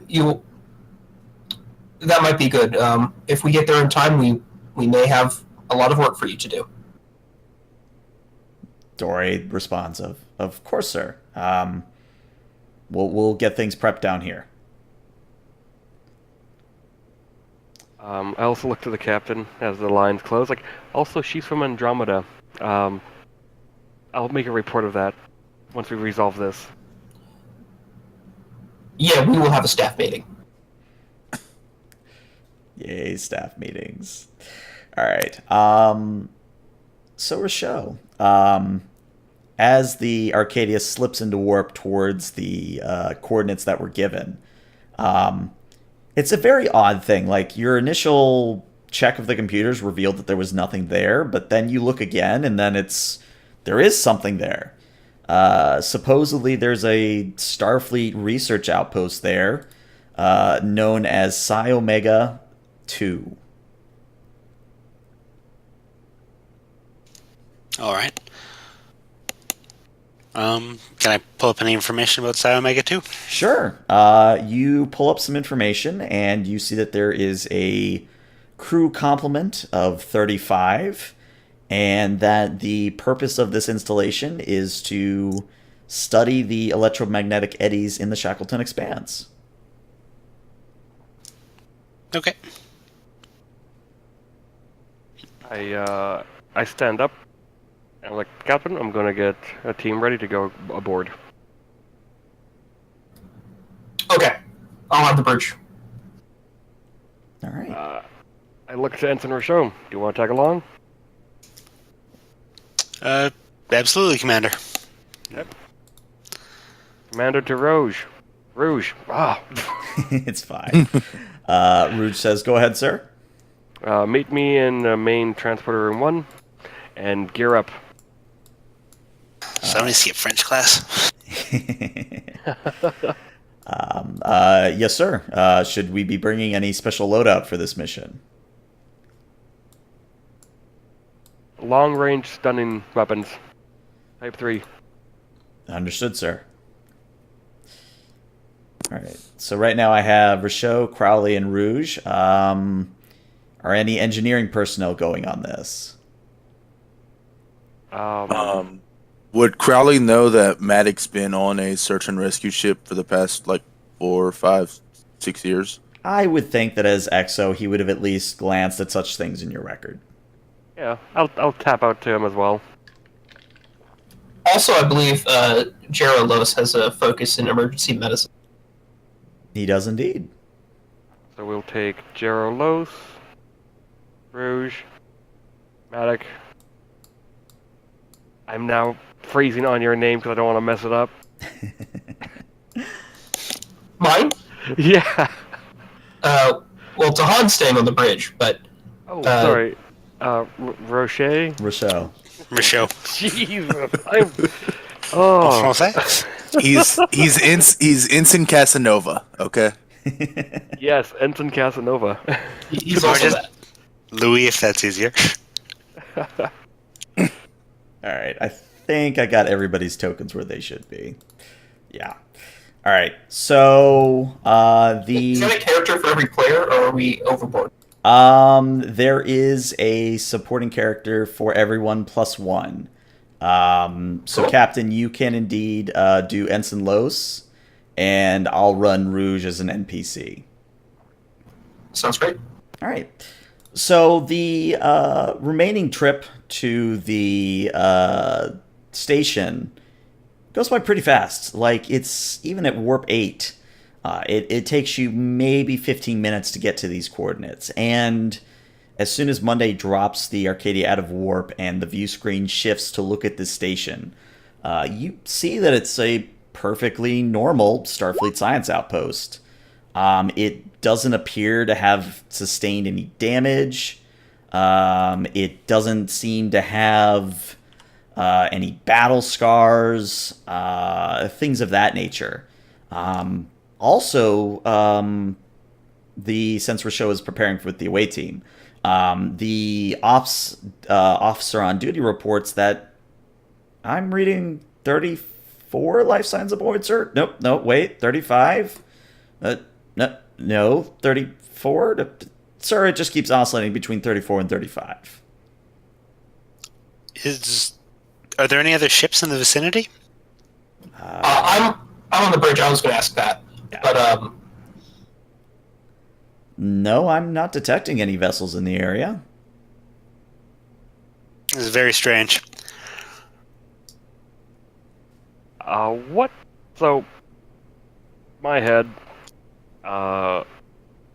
that might be good. If we get there in time, we may have a lot of work for you to do. Dory responds, of course, sir. We'll get things prepped down here. I also look to the captain as the lines close. Like, also, she's from Andromeda. I'll make a report of that once we resolve this. Yeah, we will have a staff meeting. Yay, staff meetings. All right. So Rochelle, as the Arcadia slips into warp towards the coordinates that were given, it's a very odd thing. Like, your initial check of the computers revealed that there was nothing there, but then you look again, and then there is something there. Supposedly, there's a Starfleet research outpost there, known as Psi Omega 2. All right. Can I pull up any information about Psi Omega 2? Sure. You pull up some information, and you see that there is a crew complement of 35, and that the purpose of this installation is to study the electromagnetic eddies in the Shackleton Expanse. Okay. I stand up. I'm like, Captain, I'm gonna get a team ready to go aboard. Okay, I'll have the bridge. All right. I look to Ensign Rochelle. Do you want to tag along? Absolutely, Commander. Yep. Commander to Rouge. Rouge. Ah. It's fine. Rouge says, "Go ahead, sir." Meet me in main transporter room 1 and gear up. Somebody skip French class. Yes, sir. Should we be bringing any special loadout for this mission? Long range stunning weapons. Type 3. Understood, sir. All right. So right now I have Rochelle, Crowley, and Rouge. Are any engineering personnel going on this? Would Crowley know that Maddox's been on a search and rescue ship for the past 4, 5, 6 years? I would think that as EXO, he would have at least glanced at such things in your record. Yeah, I'll tap out to him as well. Also, I believe Jera Los has a focus in emergency medicine. He does indeed. So we'll take Jero Los, Rouge, Maddox. I'm now freezing on your name because I don't want to mess it up. Mine? Yeah. Well, Tahan's staying on the bridge, but... Oh, sorry. Rocher? Rochelle. Michelle. Jesus. Oh. Français? He's Ensign Casanova, okay? Yes, Ensign Casanova. He's also just- that. Louis, if that's easier. All right. I think I got everybody's tokens where they should be. Yeah. All right. So Is that a character for every player, or are we overboard? there is a supporting character for everyone +1. So Cool. Captain, you can indeed do Ensign Los, and I'll run Rouge as an NPC. Sounds great. All right. So the remaining trip to the station goes by pretty fast. Like, it's even at warp 8. It takes you maybe 15 minutes to get to these coordinates. And as soon as Monday drops the Arcadia out of warp and the view screen shifts to look at this station, you see that it's a perfectly normal Starfleet science outpost. It doesn't appear to have sustained any damage. It doesn't seem to have any battle scars, things of that nature. Also, the Sensor Show is preparing for the away team. The officer on duty reports that I'm reading 34 life signs aboard, sir. Nope, wait, 35? No, 34? Sir, it just keeps oscillating between 34 and 35. Are there any other ships in the vicinity? I'm on the bridge. I was going to ask that, but No, I'm not detecting any vessels in the area. This is very strange. What? So, my head, from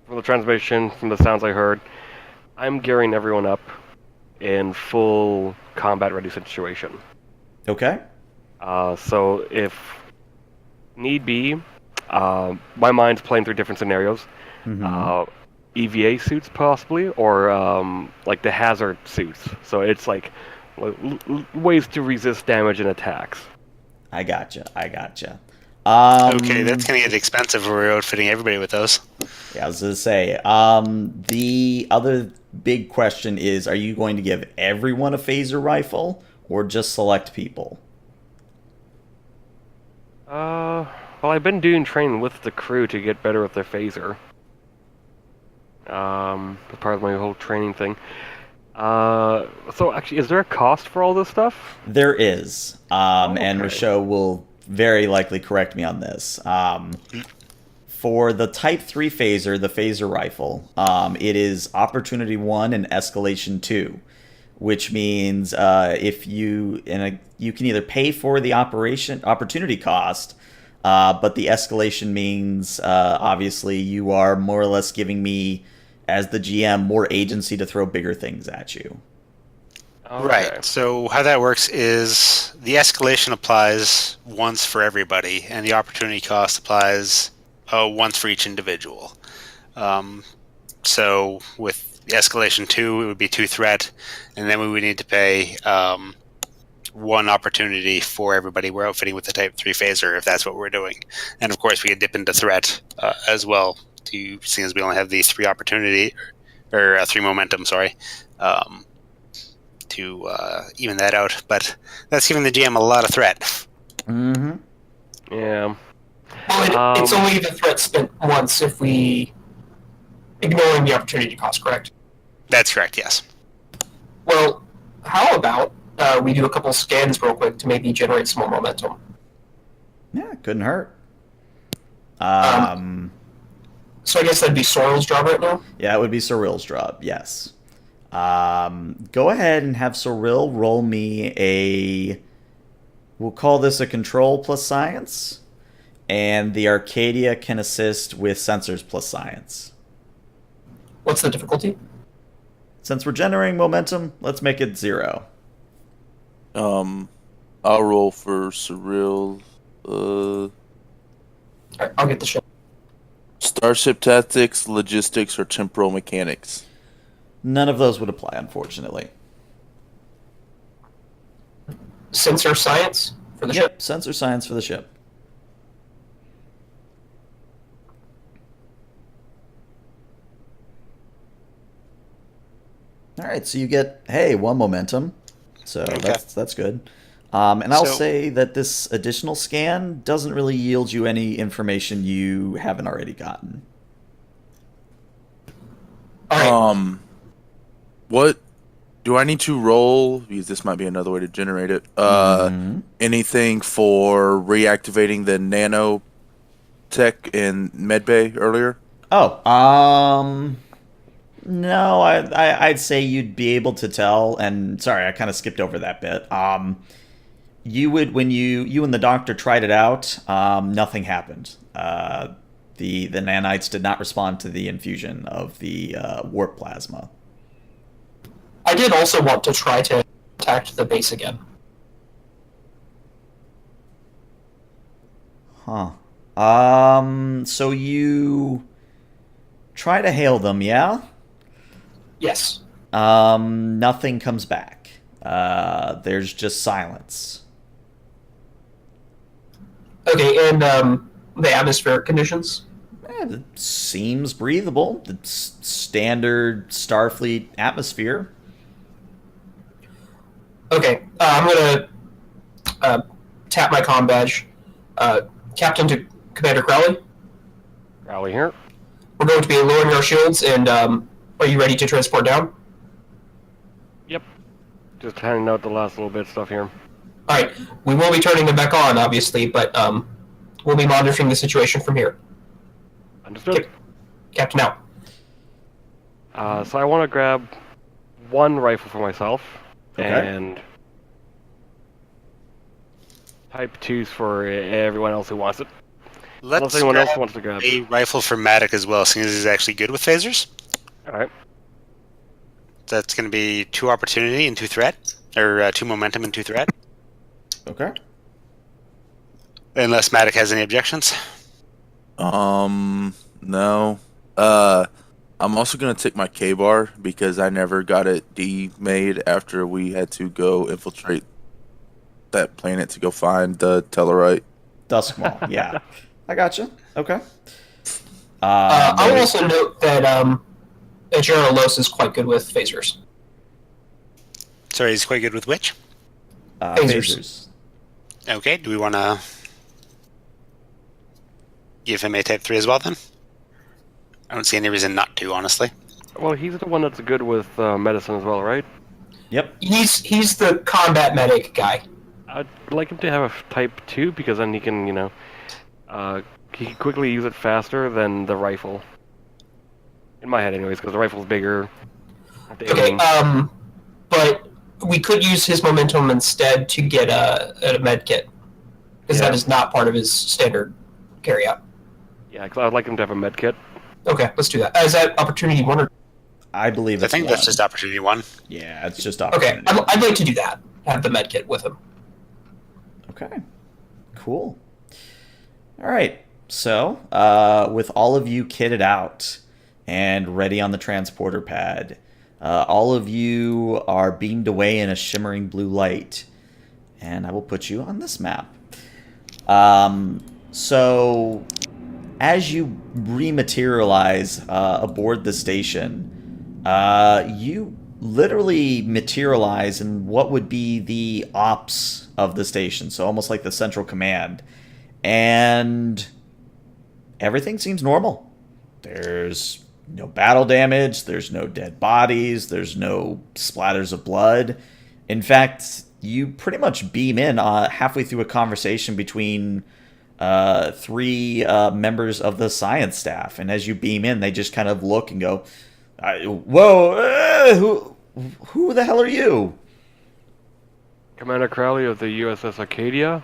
the transmission, from the sounds I heard, I'm gearing everyone up in full combat-ready situation. Okay. So if need be, my mind's playing through different scenarios. EVA suits possibly, or like the hazard suits. So it's like ways to resist damage and attacks. I gotcha. Okay, that's going to get expensive if we're outfitting everybody with those. Yeah, I was going to say, the other big question is, are you going to give everyone a phaser rifle, or just select people? Well, I've been doing training with the crew to get better with their phaser. As part of my whole training thing. So actually, is there a cost for all this stuff? There is, and okay. Rochelle will very likely correct me on this. For the Type 3 phaser, the phaser rifle, it is Opportunity 1 and Escalation 2, which means if you you can either pay for the opportunity cost, but the escalation means obviously you are more or less giving me, as the GM, more agency to throw bigger things at you. Okay. Right. So how that works is the escalation applies once for everybody, and the opportunity cost applies once for each individual. So with the escalation 2, it would be 2 threat, and then we would need to pay 1 opportunity for everybody we're outfitting with the Type 3 phaser, if that's what we're doing. And of course, we could dip into threat as well, seeing as we only have these 3 opportunity, or 3 momentum, sorry. To even that out, but that's giving the GM a lot of threat. Mm-hmm. Yeah. Well, it's only the threat spent once if we ignoring the opportunity cost, correct? That's correct, yes. Well, how about we do a couple scans real quick to maybe generate some more momentum? Yeah, couldn't hurt. So I guess that'd be Sorrel's job right now? Yeah, it would be Cyril's job, yes. Go ahead and have Cyril roll me we'll call this a control plus science, and the Arcadia can assist with sensors plus science. What's the difficulty? Since we're generating momentum, let's make it 0. I'll roll for Cyril. Alright, I'll get the ship. Starship tactics, logistics, or temporal mechanics. None of those would apply, unfortunately. Sensor science for the ship? Yep, sensor science for the ship. All right, so you get 1 momentum, so Okay. that's good. And I'll So- say that this additional scan doesn't really yield you any information you haven't already gotten. Alright. What do I need to roll? Because this might be another way to generate it. Anything for reactivating the nano tech in medbay earlier? Oh, no, I'd say you'd be able to tell. And sorry, I kind of skipped over that bit. You would, when you and the doctor tried it out, nothing happened. The nanites did not respond to the infusion of the warp plasma. I did also want to try to attack the base again. Huh. So you try to hail them, yeah? Yes. Nothing comes back. There's just silence. Okay, and the atmospheric conditions? It seems breathable. It's standard Starfleet atmosphere. Okay, I'm gonna tap my comm badge. Captain to Commander Crowley, Rally here. we're going to be lowering our shields, and are you ready to transport down? Yep. Just handing out the last little bit of stuff here. Alright, we will be turning them back on, obviously, but we'll be monitoring the situation from here. Understood. Captain out. So I want to grab 1 rifle for myself, Okay. and Type 2s for everyone else who wants it. Unless Let's anyone else grab wants to grab a it. rifle for Matic as well, seeing as he's actually good with phasers. Alright. That's going to be 2 opportunity and 2 threat, or 2 momentum and 2 threat. Okay. Unless Matic has any objections. No. I'm also gonna take my K-bar because I never got it demade after we had to go infiltrate that planet to go find the Tellarite. Duskmaul, yeah. I gotcha. Okay. I will also note that General Los is quite good with phasers. Sorry, he's quite good with which? Phasers. Phasers. Okay, do we want to give him a Type 3 as well, then? I don't see any reason not to, honestly. Well, he's the one that's good with medicine as well, right? Yep. He's the combat medic guy. I'd like him to have a Type 2 because then he can, he could quickly use it faster than the rifle. In my head, anyways, because the rifle's bigger. Okay, but we could use his momentum instead to get a med kit. Because that is not part of his standard carryout. Yeah, because I'd like him to have a med kit. Okay, let's do that. Is that opportunity 1 or... I believe it's I think one. that's just opportunity 1. Yeah, it's just Okay, opportunity. I'd like to do that. Have the med kit with him. Okay, cool. All right, so with all of you kitted out and ready on the transporter pad, all of you are beamed away in a shimmering blue light, and I will put you on this map. So as you rematerialize aboard the station, you literally materialize in what would be the ops of the station, so almost like the central command, and everything seems normal. There's no battle damage, there's no dead bodies, there's no splatters of blood. In fact, you pretty much beam in halfway through a conversation between 3 members of the science staff, and as you beam in, they just kind of look and go, "Whoa, who the hell are you?" Commander Crowley of the USS Arcadia.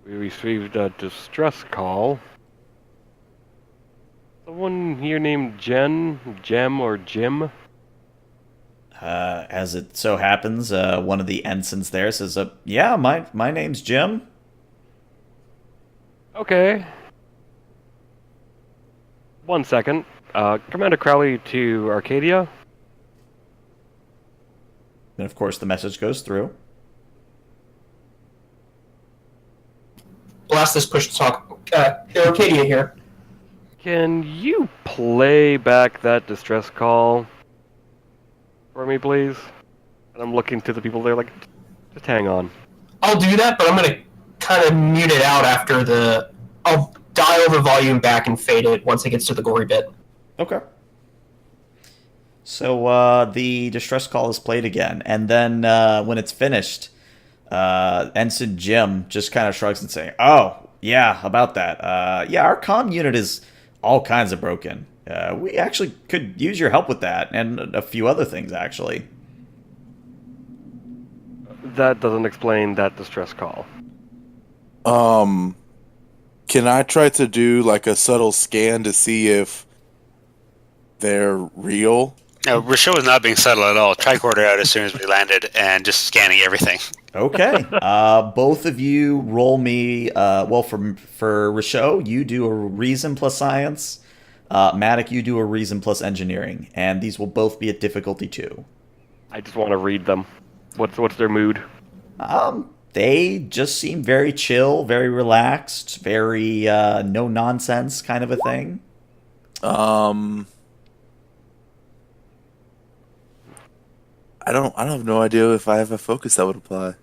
We received a distress call. Someone here named Jem, or Jim. As it so happens, one of the ensigns there says, "Yeah, my name's Jim." Okay. 1 second. Commander Crowley to Arcadia. And of course, the message goes through. Blast this push to talk. Arcadia here. Can you play back that distress call for me, please? And I'm looking to the people there like, just hang on. I'll do that, but I'm going to kind of mute it out after the... I'll dial the volume back and fade it once it gets to the gory bit. Okay. So the distress call is played again, and then when it's finished, Ensign Jim just kind of shrugs and saying, "Oh, yeah, about that. Yeah, our comm unit is all kinds of broken. We actually could use your help with that, and a few other things, actually." That doesn't explain that distress call. Can I try to do like a subtle scan to see if they're real? No, Rochelle was not being subtle at all. Tricorder out as soon as we landed and just scanning everything. Okay. Both of you roll me. Well, for Rochelle, you do a reason plus science. Matic, you do a reason plus engineering, and these will both be at difficulty 2. I just want to read them. What's their mood? They just seem very chill, very relaxed, very no nonsense kind of a thing. I have no idea if I have a focus that would apply.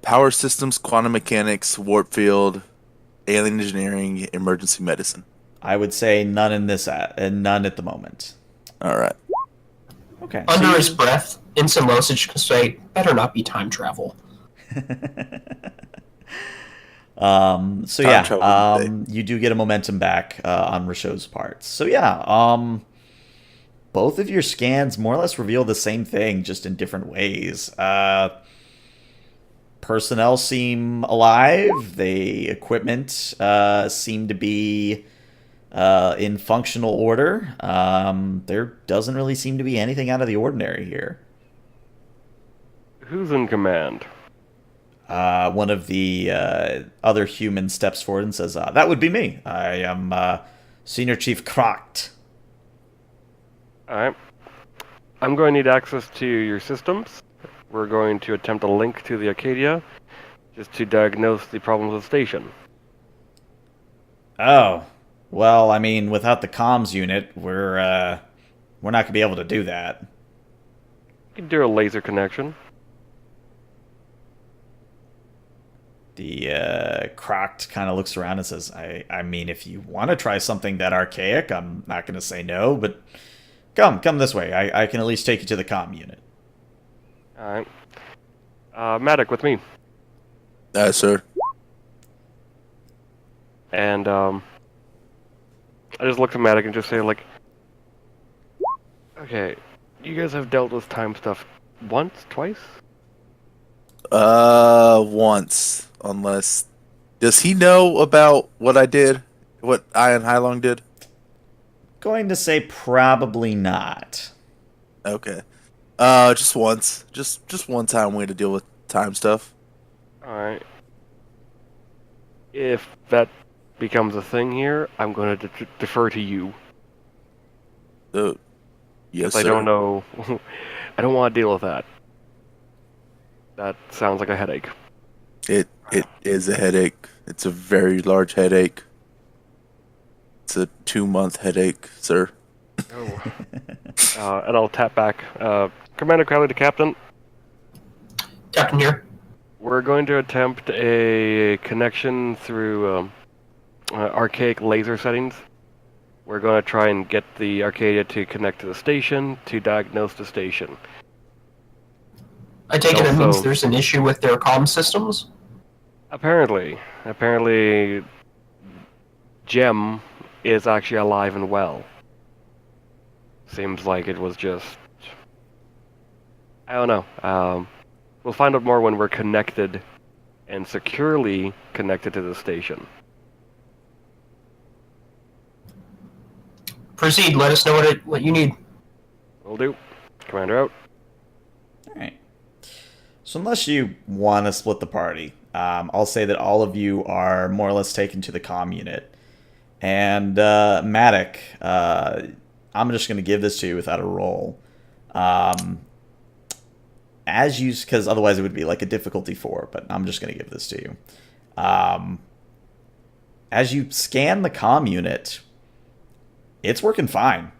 Power systems, quantum mechanics, warp field, alien engineering, emergency medicine. I would say none in this and none at the moment. All right. Okay. Under his breath, Ensign Losage can say, "Better not be time travel." So yeah, you do get a momentum back on Rochelle's parts. So yeah, both of your scans more or less reveal the same thing, just in different ways. Personnel seem alive. The equipment seem to be in functional order. There doesn't really seem to be anything out of the ordinary here. Who's in command? One of the other humans steps forward and says, "That would be me. I am Senior Chief Kracht." Alright. I'm going to need access to your systems. We're going to attempt a link to the Arcadia just to diagnose the problems of the station. Oh, well, I mean, without the comms unit, we're not going to be able to do that. You can do a laser connection. The Croct kind of looks around and says, I mean, if you want to try something that archaic, I'm not going to say no, but come this way. I can at least take you to the comm unit." Alright. Matic, with me. Sir. and I just look at Matic and just say, like, okay, you guys have dealt with time stuff once, twice? Once. Unless... Does he know about what I did? What I and Hylong did? Going to say probably not. Okay. Just once. Just one time we had to deal with time stuff. Alright. If that becomes a thing here, I'm going to defer to you. Yes, 'Cause I sir. don't know. I don't want to deal with that. That sounds like a headache. It is a headache. It's a very large headache. It's a 2-month headache, sir. Oh. And I'll tap back. Commander Crowley to Captain. Captain here. We're going to attempt a connection through archaic laser settings. We're going to try and get the Arcadia to connect to the station to diagnose the station. I take it that means Also- there's an issue with their comm systems. Apparently, Gem is actually alive and well. Seems like it was just... I don't know. We'll find out more when we're connected and securely connected to the station. Proceed. Let us know what you need. Will do. Commander out. All right. So unless you want to split the party, I'll say that all of you are more or less taken to the comm unit. And Matic, I'm just going to give this to you without a roll. As you, because otherwise it would be like a difficulty 4, but I'm just going to give this to you. As you scan the comm unit, it's working fine.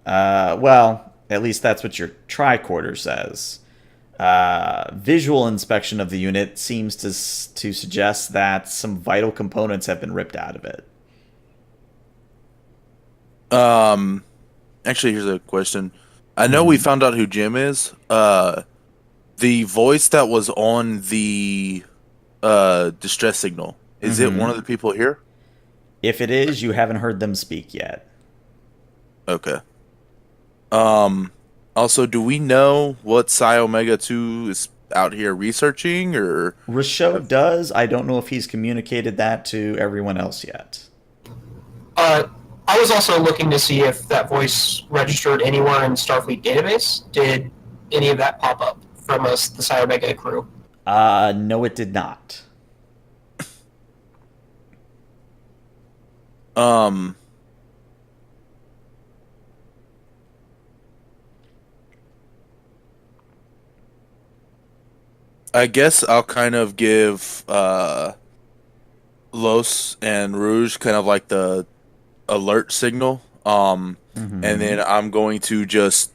Well, at least that's what your tricorder says. Visual inspection of the unit seems to suggest that some vital components have been ripped out of it. Actually, here's a question. I know we found out who Jim is. The voice that was on the distress signal, is it one of the people here? If it is, you haven't heard them speak yet. Okay. Also, do we know what Psi Omega 2 is out here researching, or... Rasho does. I don't know if he's communicated that to everyone else yet. I was also looking to see if that voice registered anywhere in Starfleet database. Did any of that pop up from us, the Psi Omega crew? No, it did not. I guess I'll kind of give Los and Rouge kind of like the alert signal. And then I'm going to just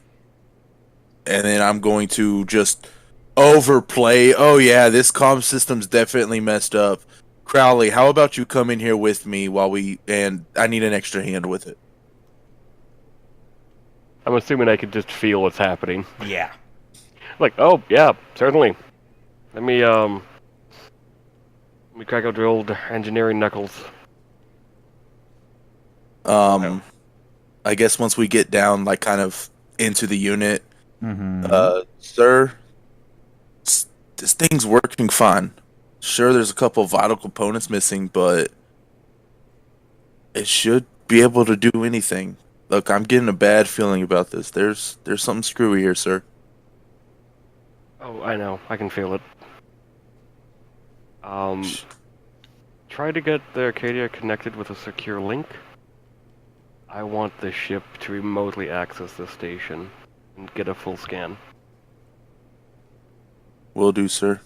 overplay. Oh yeah, this comm system's definitely messed up. Crowley, how about you come in here with me and I need an extra hand with it. I'm assuming I could just feel what's happening. Yeah. Like, oh, yeah, certainly. Let me crack out the old engineering knuckles. I guess once we get down, like, kind of into the unit, sir, this thing's working fine. Sure, there's a couple vital components missing, but it should be able to do anything. Look, I'm getting a bad feeling about this. There's something screwy here, sir. Oh, I know. I can feel it. Try to get the Arcadia connected with a secure link. I want the ship to remotely access the station and get a full scan. Will do, sir.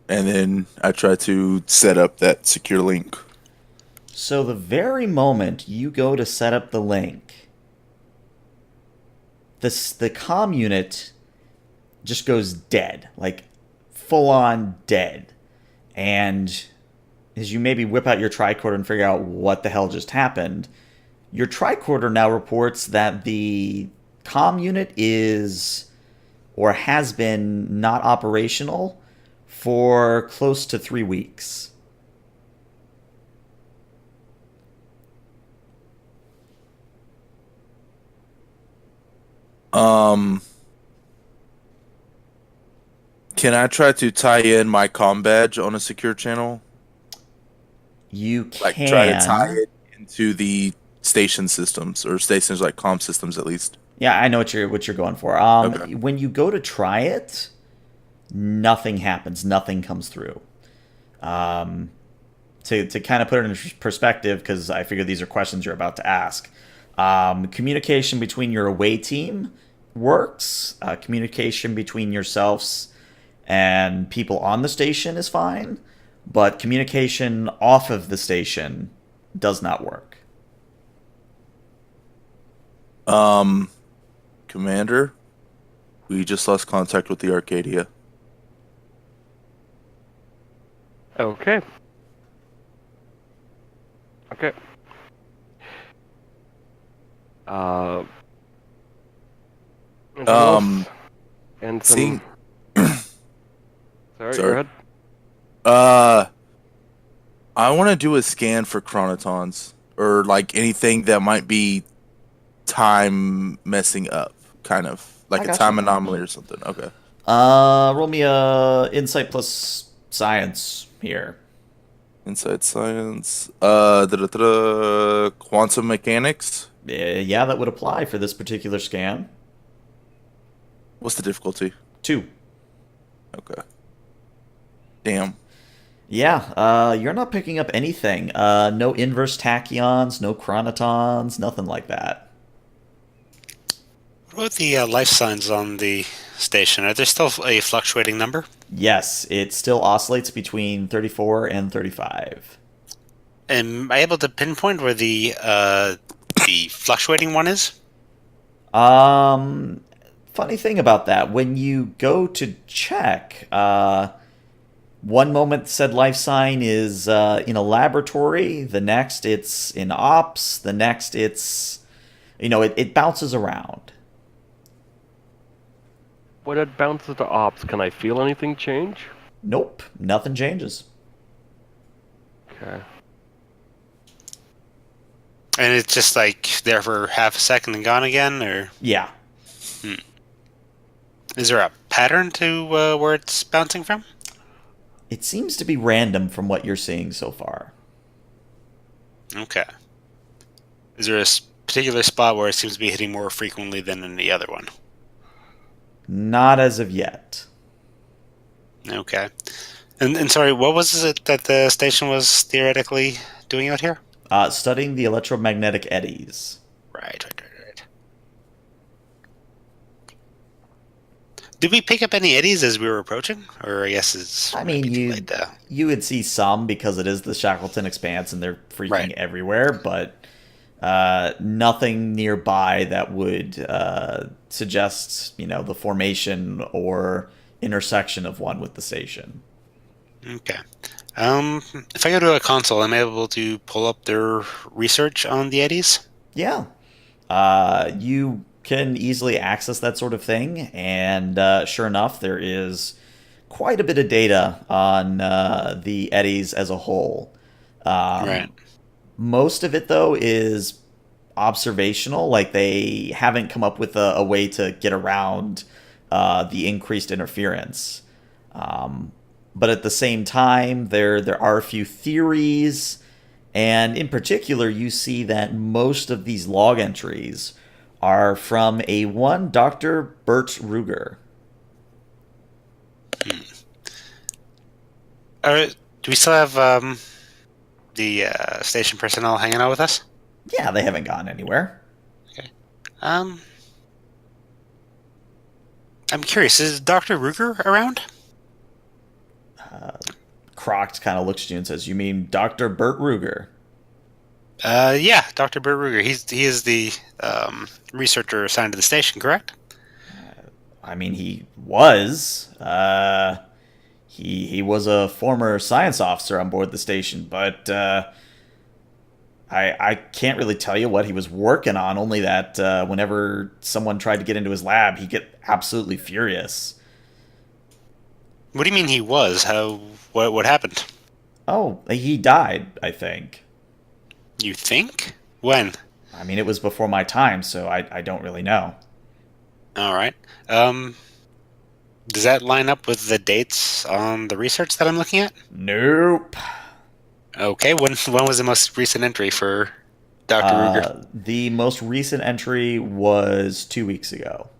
And then I try to set up that secure link. So the very moment you go to set up the link, the comm unit just goes dead, like full on dead. And as you maybe whip out your tricorder and figure out what the hell just happened, your tricorder now reports that the comm unit is or has been not operational for close to 3 weeks. Um, can I try to tie in my comm badge on a secure channel? You Like try to tie can. it into the station systems or stations like comm systems at least. Yeah, I know what you're going for. Okay. When you go to try it, nothing happens. Nothing comes through. Um, to kind of put it in perspective, because I figure these are questions you're about to ask. Communication between your away team works. Communication between yourselves and people on the station is fine, but communication off of the station does not work. Um, Commander, we just lost contact with the Arcadia. Okay. Okay. Uh. anything else? And some. Seeing, Sorry, sorry. go ahead. I want to do a scan for chronotons or like anything that might be time messing up, kind of like I a got time you. anomaly or something. Okay. Roll me a insight plus science here. Inside science. Quantum mechanics. Yeah, that would apply for this particular scan. What's the difficulty? 2. Okay. Damn. Yeah, you're not picking up anything. No inverse tachyons, no chronotons, nothing like that. What about the life signs on the station? Are there still a fluctuating number? Yes, it still oscillates between 34 and 35. Am I able to pinpoint where the fluctuating one is? Funny thing about that, when you go to check, one moment said life sign is in a laboratory, the next it's in ops, the next it's, it bounces around. When it bounces to ops, can I feel anything change? Nope, nothing changes. Okay. And it's just like there for half a second and gone again, or Yeah. is there a pattern to where it's bouncing from? It seems to be random from what you're seeing so far. Okay. Is there a particular spot where it seems to be hitting more frequently than in the other one? Not as of yet. Okay. And sorry, what was it that the station was theoretically doing out here? Studying the electromagnetic eddies. Right. Did we pick up any eddies as we were approaching? Or I guess it's I mean, maybe too late to... you would see some because it is the Shackleton Expanse and they're freaking Right. everywhere, but nothing nearby that would suggest, the formation or intersection of one with the station. Okay. If I go to a console, am I able to pull up their research on the eddies? Yeah. You can easily access that sort of thing, and sure enough, there is quite a bit of data on the eddies as a whole. Right. Most of it, though, is observational. Like, they haven't come up with a way to get around the increased interference. But at the same time, there are a few theories, and in particular, you see that most of these log entries are from a one Dr. Bert Ruger. Do we still have the station personnel hanging out with us? Yeah, they haven't gone anywhere. Okay. I'm curious, is Dr. Ruger around? Croct kind of looks at you and says, "You mean Dr. Bert Ruger?" Yeah, Dr. Bert Ruger. He is the researcher assigned to the station, correct? I mean, he was. He was a former science officer on board the station, but I can't really tell you what he was working on. Only that whenever someone tried to get into his lab, he'd get absolutely furious. What do you mean he was? What happened? Oh, he died, I think. You think? When? I mean, it was before my time, so I don't really know. All right. Does that line up with the dates on the research that I'm looking at? Nope. Okay. When was the most recent entry for Dr. Ruger? The most recent entry was 2 weeks ago.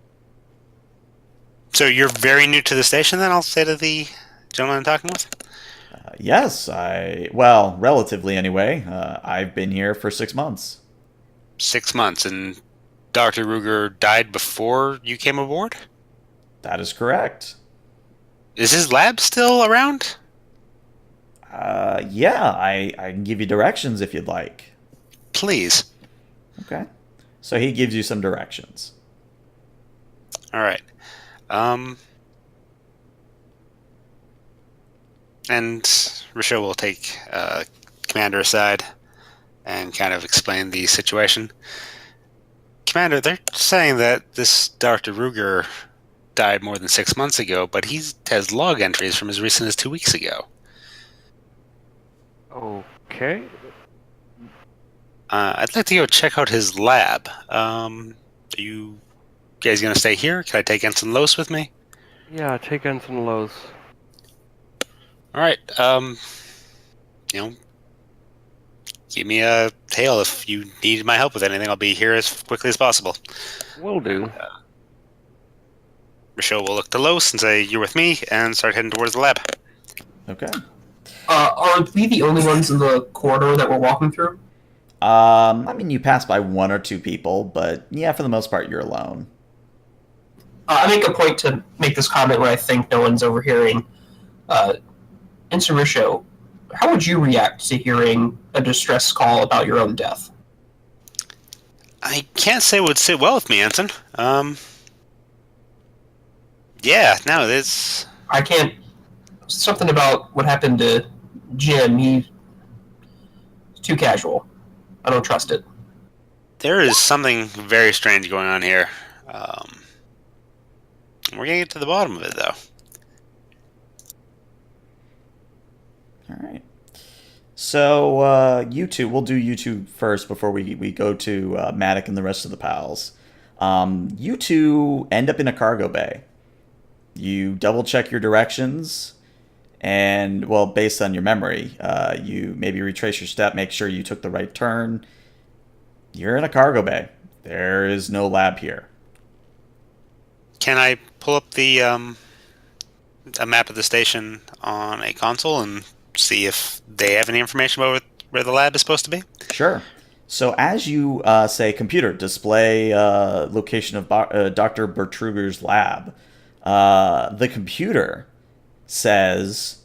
So you're very new to the station, then? I'll say to the gentleman I'm talking with. Yes, well, relatively anyway. I've been here for 6 months. 6 months, and Dr. Ruger died before you came aboard? That is correct. Is his lab still around? Yeah, I can give you directions if you'd like. Please. Okay. So he gives you some directions. All right. And Risho will take Commander aside and kind of explain the situation. Commander, they're saying that this Dr. Ruger died more than 6 months ago, but he has log entries from as recent as 2 weeks ago. Okay. I'd like to go check out his lab. Are you guys going to stay here? Can I take Ensign Los with me? Yeah, take Ensign Los. All right. Give me a tail if you need my help with anything. I'll be here as quickly as possible. Will do. Michelle will look to Los and say, "You're with me," and start heading towards the lab. Okay. Are we the only ones in the corridor that we're walking through? I mean, you pass by one or two people, but yeah, for the most part, you're alone. I make a point to make this comment when I think no one's overhearing. Ensign Risho, how would you react to hearing a distress call about your own death? I can't say it would sit well with me, Ensign. Yeah, no, this... I can't... Something about what happened to Jim, he's too casual. I don't trust it. There is something very strange going on here. We're going to get to the bottom of it, though. All right. So you two, we'll do you two first before we go to Matic and the rest of the pals. You two end up in a cargo bay. You double check your directions, and well, based on your memory, you maybe retrace your step, make sure you took the right turn. You're in a cargo bay. There is no lab here. Can I pull up the a map of the station on a console and see if they have any information about where the lab is supposed to be? Sure. So as you say, computer, display location of Dr. Bertruger's lab, the computer says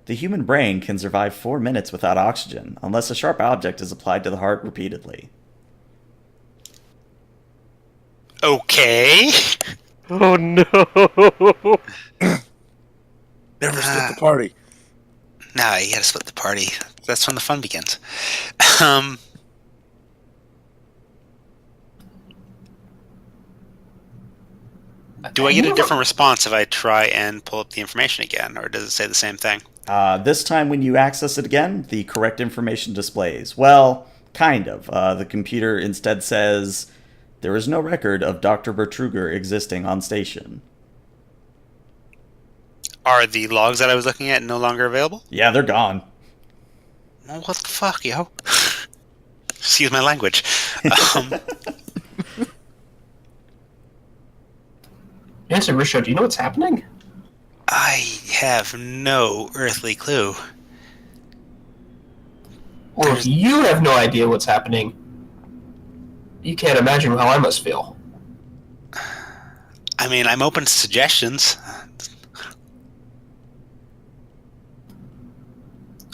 the human brain can survive 4 minutes without oxygen unless a sharp object is applied to the heart repeatedly. Okay. Oh no! Never split the party. Nah, you gotta split the party. That's when the fun begins. Do I get a different response if I try and pull up the information again, or does it say the same thing? This time when you access it again, the correct information displays. Well, kind of. The computer instead says there is no record of Dr. Bertruger existing on station. Are the logs that I was looking at no longer available? Yeah, they're gone. Well, what the fuck, yo? Excuse my language. Ensign Risho, do you know what's happening? I have no earthly clue. Well, if you have no idea what's happening, you can't imagine how I must feel. I mean, I'm open to suggestions.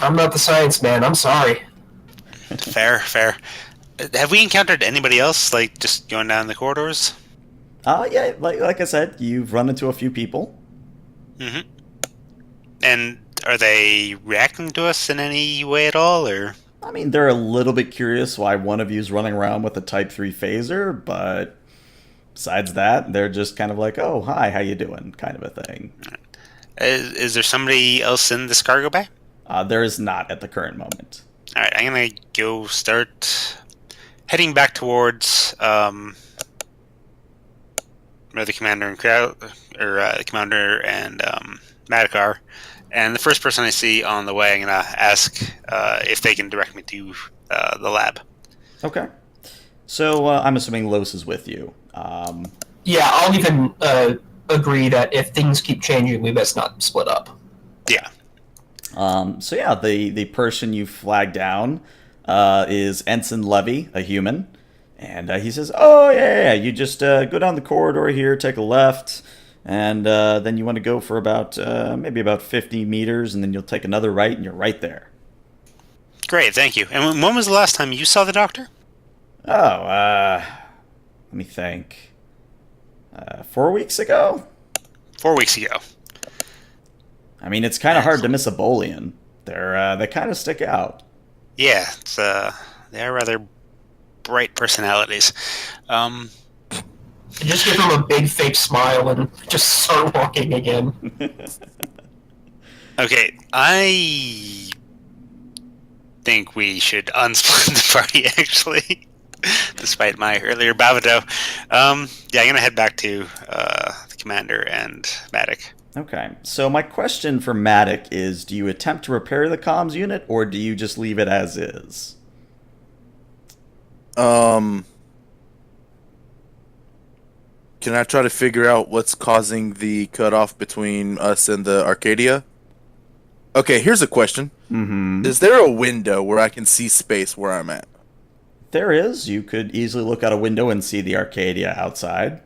I'm not the science man, I'm sorry. Fair. Have we encountered anybody else, like, just going down the corridors? Yeah, like I said, you've run into a few people. Mm-hmm. And are they reacting to us in any way at all, or? I mean, they're a little bit curious why one of you's running around with a Type 3 phaser, but besides that, they're just kind of like, oh, hi, how you doing, kind of a thing. Is there somebody else in this cargo bay? There is not at the current moment. All right, I'm going to go start heading back towards where the commander and the commander and Madakar. And the first person I see on the way, I'm gonna ask if they can direct me to the lab. Okay. So I'm assuming Los is with you. Yeah, I'll even agree that if things keep changing, we best not split up. Yeah. So yeah, the person you flag down is Ensign Levy, a human, and he says, "Oh yeah, you just go down the corridor here, take a left, and then you want to go for about maybe about 50 meters, and then you'll take another right, and you're right there." Great, thank you. And when was the last time you saw the doctor? Oh, let me think. 4 weeks ago. 4 weeks ago. I mean, it's kind of hard to miss a Bolian. They kind of stick out. Yeah, it's they are rather bright personalities. Just give him a big fake smile and just start walking again. Okay, I think we should unsplit the party, actually, despite my earlier bravado. Yeah, I'm going to head back to the commander and Matic. Okay, so my question for Matic is, do you attempt to repair the comms unit, or do you just leave it as is? Can I try to figure out what's causing the cutoff between us and the Arcadia? Okay, here's a question. Mm-hmm. Is there a window where I can see space where I'm at? There is. You could easily look out a window and see the Arcadia outside.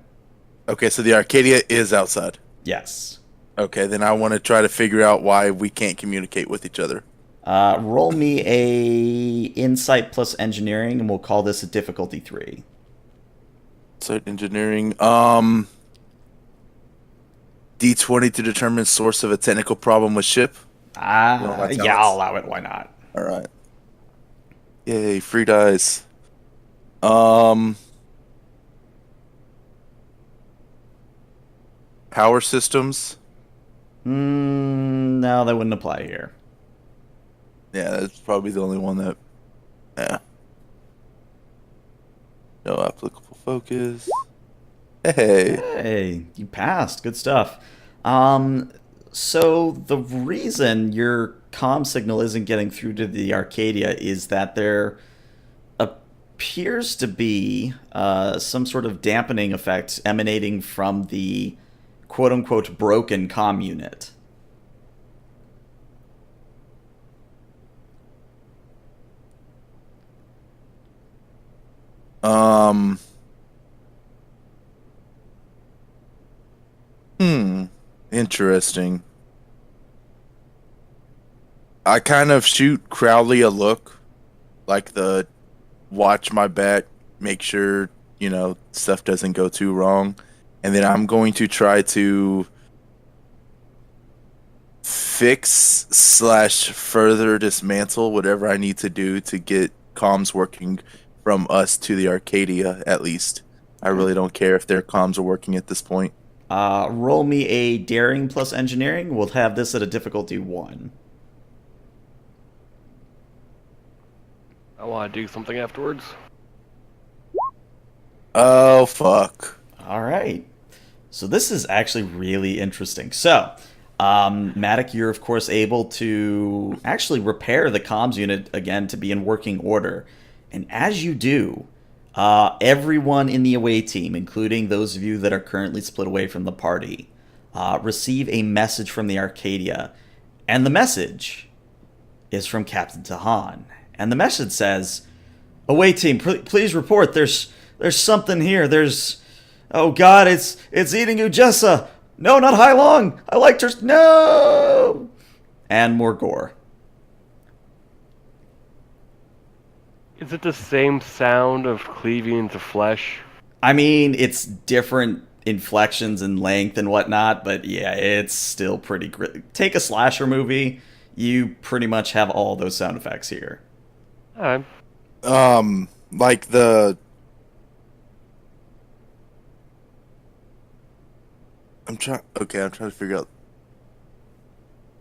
Okay, so the Arcadia is outside. Yes. Okay, then I want to try to figure out why we can't communicate with each other. Roll me a insight plus engineering, and we'll call this a difficulty 3. Site engineering. D20 to determine source of a technical problem with ship. Yeah, I'll allow it. Why not? All right. Yay, free dice. Power systems. No, that wouldn't apply here. Yeah, that's probably the only one that. Yeah. No applicable focus. Hey, you passed. Good stuff. So the reason your comm signal isn't getting through to the Arcadia is that there appears to be some sort of dampening effect emanating from the quote-unquote broken comm unit. Interesting. I kind of shoot Crowley a look, like the watch my back, make sure, stuff doesn't go too wrong. And then I'm going to try to fix/further dismantle whatever I need to do to get comms working from us to the Arcadia, at least. I really don't care if their comms are working at this point. Roll me a daring plus engineering. We'll have this at a difficulty 1. I want to do something afterwards. Oh, fuck. All right. So this is actually really interesting. So, Matic, you're of course able to actually repair the comms unit again to be in working order. And as you do, everyone in the away team, including those of you that are currently split away from the party, receive a message from the Arcadia. And the message is from Captain Tahan. And the message says, "Away team, please report. There's something here. Oh God, it's eating Ujessa. No, not Hai Long. I liked her. No!" And more gore. Is it the same sound of cleaving into flesh? I mean, it's different inflections and length and whatnot, but yeah, it's still pretty great. Take a slasher movie, you pretty much have all those sound effects here. Alright. Like the... I'm trying to figure out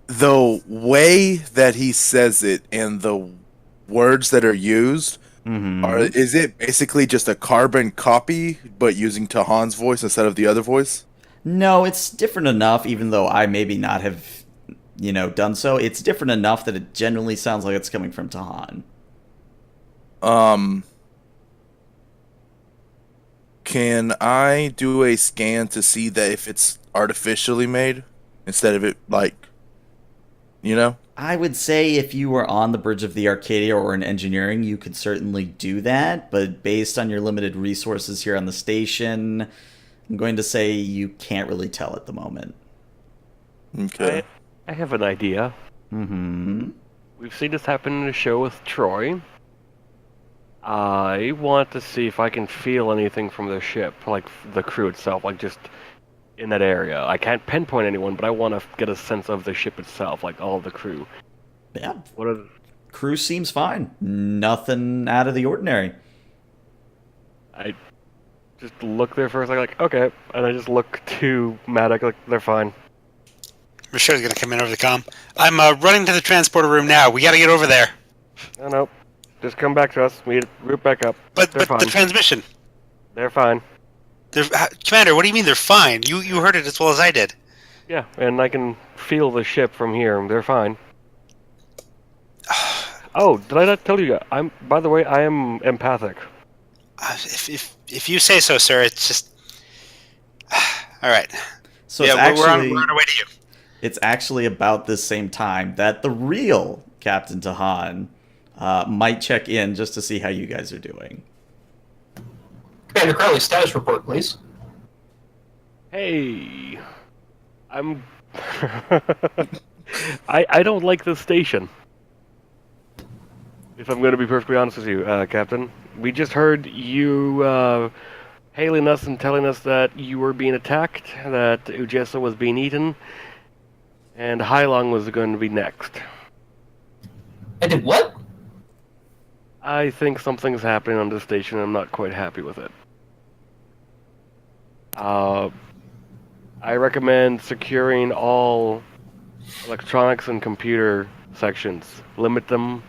the way that he says it and the words that are used Is it basically just a carbon copy, but using Tahan's voice instead of the other voice? No, it's different enough, even though I maybe not have, done so. It's different enough that it genuinely sounds like it's coming from Tahan. Can I do a scan to see that if it's artificially made instead of it I would say if you were on the bridge of the Arcadia or in engineering, you could certainly do that, but based on your limited resources here on the station, I'm going to say you can't really tell at the moment. Okay. I have an idea. We've seen this happen in a show with Troy. I want to see if I can feel anything from the ship, like the crew itself, like just in that area. I can't pinpoint anyone, but I want to get a sense of the ship itself, like all of the crew. Yeah, What are crew seems fine. Nothing out of the ordinary. I just look there first, like okay, and I just look to Maddox, like they're fine. Rocio's gonna come in over the comm. I'm running to the transporter room now. We gotta get over there. No, just come back to us. We root back up. But They're the fine. transmission. They're fine. Commander, what do you mean they're fine? You heard it as well as I did. Yeah, and I can feel the ship from here. They're fine. Oh, did I not tell you? By the way, I am empathic. If you say so, sir. It's just all right. So yeah, it's we're actually on our way to you. it's actually about this same time that the real Captain Tahan might check in just to see how you guys are doing. Commander Crowley, status report, please. Hey, I'm. I don't like this station. If I'm going to be perfectly honest with you, Captain, we just heard you hailing us and telling us that you were being attacked, that Ujessa was being eaten, and Hailong was going to be next. I did what? I think something's happening on this station. I'm not quite happy with it. I recommend securing all electronics and computer sections. Limit them.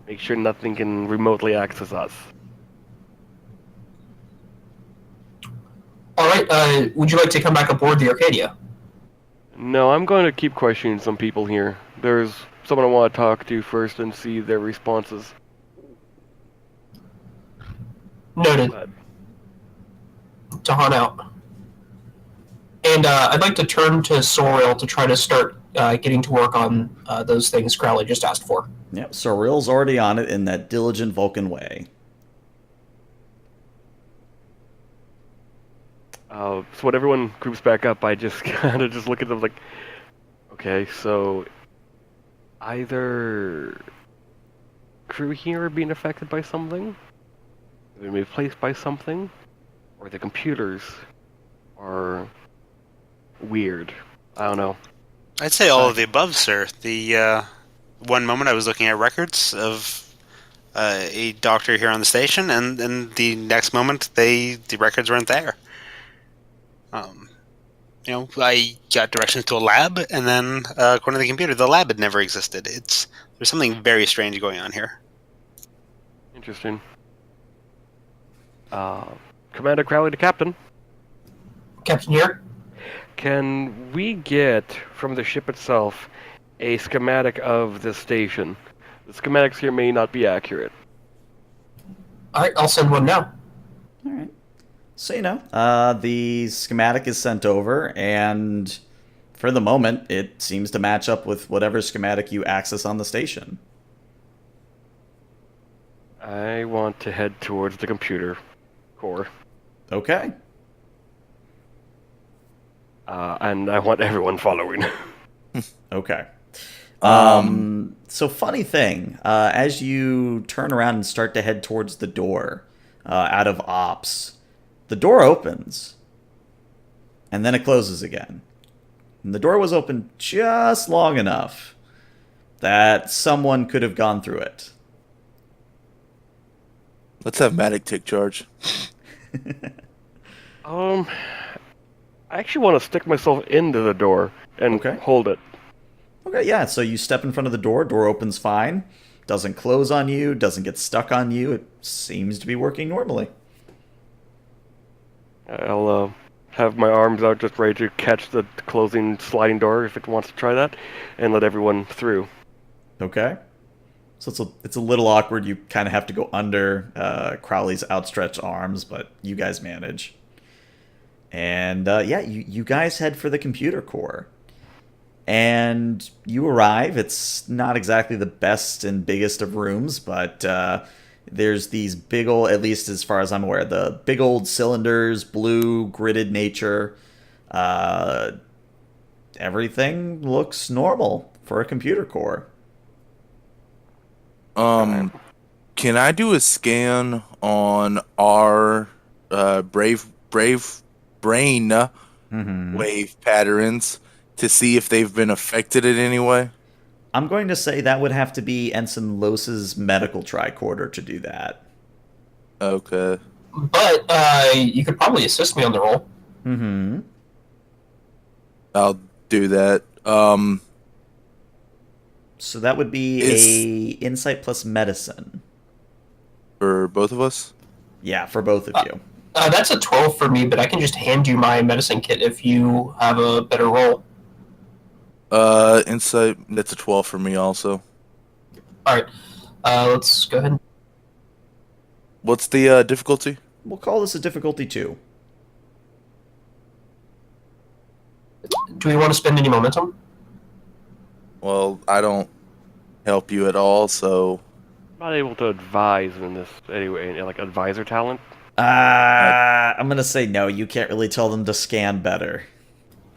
Make sure nothing can remotely access us. All right. Would you like to come back aboard the Arcadia? No, I'm going to keep questioning some people here. There's someone I want to talk to first and see their responses. Noted. But Tahan out. And I'd like to turn to Soriel to try to start getting to work on those things Crowley just asked for. Yep, so Ril's already on it in that diligent Vulcan way. so when everyone groups back up, I just kind of just look at them like, okay, so either crew here are being affected by something, they're being replaced by something, or the computers are weird. I don't know. I'd say all of the above, sir. The one moment I was looking at records of a doctor here on the station, and the next moment the records weren't there. I got directions to a lab, and then according to the computer, the lab had never existed. There's something very strange going on here. Interesting. Commander Crowley to Captain. Captain here? Can we get from the ship itself a schematic of the station? The schematics here may not be accurate. All right, I'll send one now. All right. So, the schematic is sent over, and for the moment, it seems to match up with whatever schematic you access on the station. I want to head towards the computer core. Okay. And I want everyone following. Okay. So funny thing, as you turn around and start to head towards the door out of ops, the door opens, and then it closes again. And the door was open just long enough that someone could have gone through it. Let's have Matic take charge. I actually want to stick myself into the door and Okay. hold it. Okay, yeah, so you step in front of the door opens fine. Doesn't close on you, doesn't get stuck on you. It seems to be working normally. I'll have my arms out just ready to catch the closing sliding door if it wants to try that, and let everyone through. Okay. So it's a little awkward. You kind of have to go under Crowley's outstretched arms, but you guys manage. And yeah, you guys head for the computer core. And you arrive. It's not exactly the best and biggest of rooms, but there's these big old, at least as far as I'm aware, the big old cylinders, blue, gridded nature. Everything looks normal for a computer core. Can I do a scan on our brave brain wave patterns to see if they've been affected in any way? I'm going to say that would have to be Ensign Los's medical tricorder to do that. Okay. But you could probably assist me on the roll. Mm-hmm. I'll do that. So that would be a insight plus medicine. For both of us? Yeah, for both of you. That's a 12 for me, but I can just hand you my medicine kit if you have a better roll. Insight, that's a 12 for me also. Alright, let's go ahead. What's the difficulty? We'll call this a difficulty 2. Do we want to spend any momentum? Well, I don't help you at all, so... Not able to advise in this anyway, like advisor talent. I'm going to say no. You can't really tell them to scan better.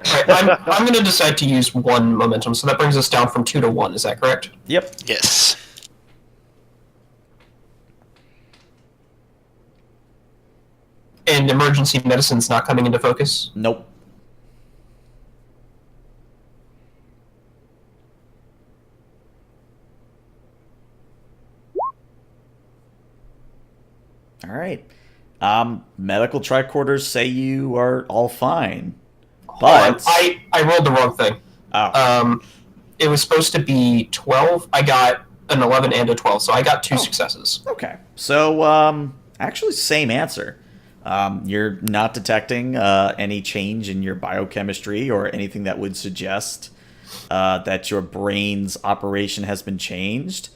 Alright, I'm going to decide to use 1 momentum, so that brings us down from 2 to 1, is that correct? Yep. Yes. And emergency medicine's not coming into focus? Nope. All right. Medical tricorders say you are all fine. But I rolled the wrong thing. Oh. It was supposed to be 12. I got an 11 and a 12, so I got 2 successes. Okay. So, actually, same answer. You're not detecting any change in your biochemistry or anything that would suggest that your brain's operation has been changed.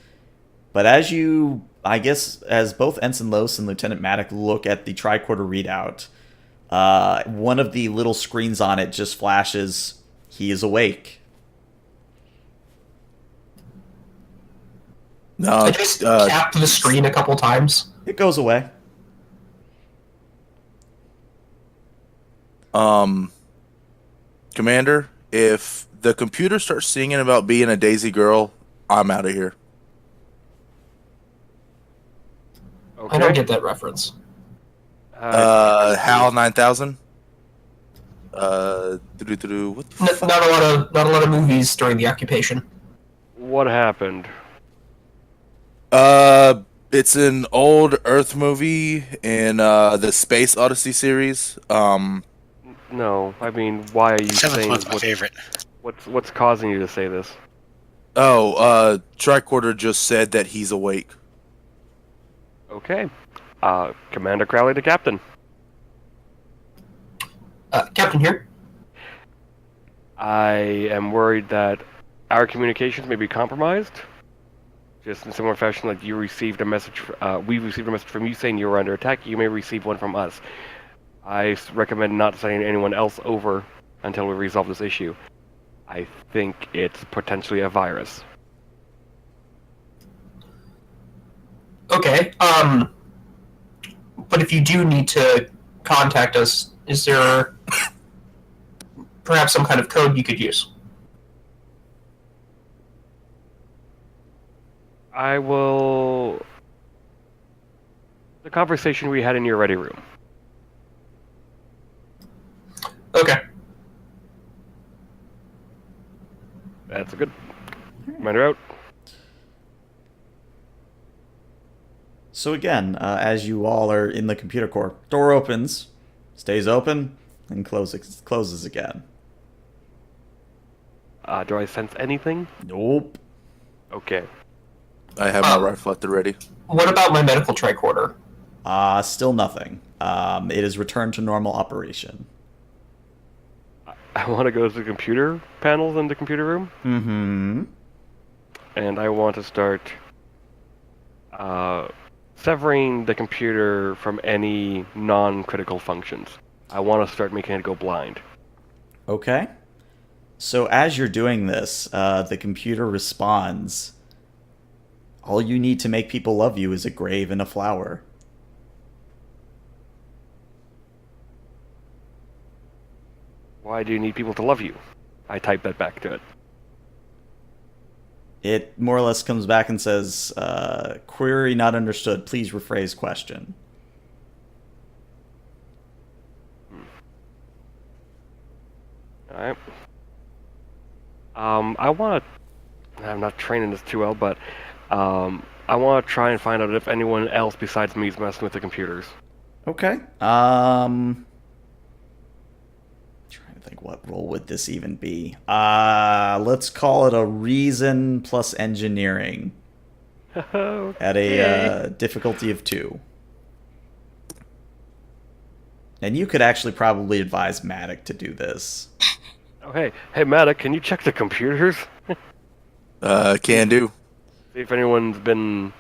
But as you, I guess, as both Ensign Los and Lieutenant Maddock look at the tricorder readout, one of the little screens on it just flashes, he is awake. No, I just tapped the screen a couple times. It goes away. Commander, if the computer starts singing about being a Daisy girl, I'm out of here. Okay. I don't get that reference. HAL 9000? What the fuck? Not a lot of movies during the occupation. What happened? It's an old Earth movie in the Space Odyssey series. No, I mean, why are you Seventh saying one's my favorite. What's causing you to say this? Tricorder just said that he's awake. Okay. Commander Crowley to Captain. Captain here. I am worried that our communications may be compromised. Just in similar fashion, like you received a message, we received a message from you saying you were under attack. You may receive one from us. I recommend not sending anyone else over until we resolve this issue. I think it's potentially a virus. Okay. But if you do need to contact us, is there perhaps some kind of code you could use? I will... The conversation we had in your ready room. Okay. That's a good... Commander out. So again, as you all are in the computer core, door opens, stays open, and closes again. Do I sense anything? Nope. Okay. I have my rifle at the ready. What about my medical tricorder? Still nothing. It is returned to normal operation. I want to go to the computer panels in the computer room. Mm-hmm. And I want to start severing the computer from any non-critical functions. I want to start making it go blind. Okay. So as you're doing this, the computer responds. All you need to make people love you is a grave and a flower. Why do you need people to love you? I type that back to it. It more or less comes back and says, query not understood. Please rephrase question. Alright. I want to... I'm not training this too well, but I want to try and find out if anyone else besides me is messing with the computers. Okay. Trying to think, what role would this even be? Let's call it a reason plus engineering at a difficulty of 2. And you could actually probably advise Matic to do this. Oh, hey, Matic, can you check the computers? Can do. See if anyone's been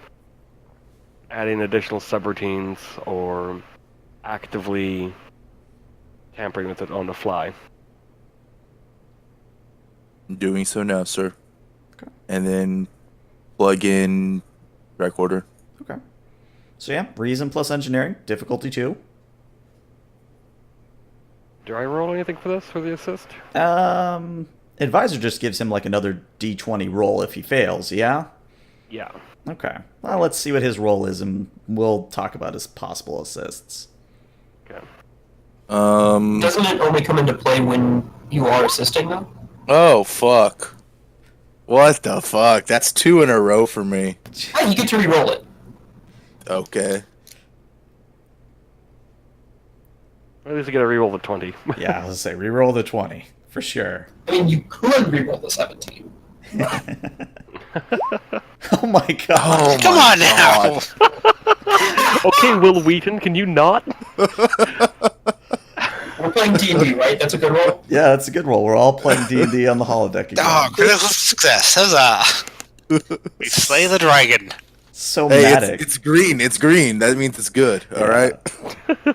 adding additional subroutines or actively tampering with it on the fly. Doing so now, sir. Okay. And then plug in recorder. Okay. So yeah, reason plus engineering, difficulty 2. Do I roll anything for this, for the assist? Advisor just gives him like another D20 roll if he fails, yeah? Yeah. Okay. Well, let's see what his roll is, and we'll talk about his possible assists. Okay. Doesn't it only come into play when you are assisting, though? Oh, fuck. What the fuck? That's 2 in a row for me. Ah, you get to re-roll it. Okay. At least I get a reroll the 20. Yeah, I was gonna say, reroll the 20, for sure. I mean, you could re-roll the 17. Oh my god. Oh Come my on now! God. Okay, Will Wheaton, can you not? We're playing D&D, right? That's a good roll? Yeah, that's a good roll. We're all playing D&D on the holodeck again. Oh, critical success. Huzzah! We slay the dragon. So Hey, Matic. it's green. It's green. That means it's good. All right.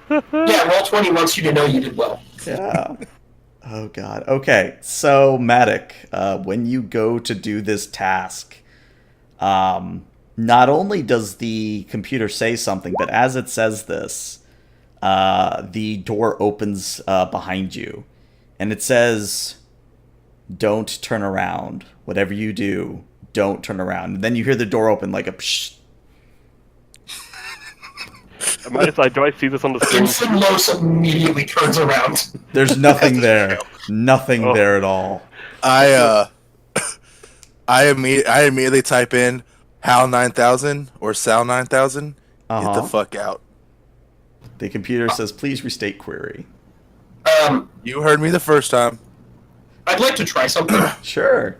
Yeah, roll 20 wants you to know you did well. Yeah. Oh god. Okay, so Matic, when you go to do this task, not only does the computer say something, but as it says this, the door opens behind you, and it says, "Don't turn around. Whatever you do, don't turn around." And then you hear the door open like a psh. Do I see this on the screen? Instant Los immediately turns around. There's nothing there. Nothing there at all. I immediately type in HAL 9000 or SAL 9000. Get the fuck out. The computer says, "Please restate query." You heard me the first time. I'd like to try something. Sure.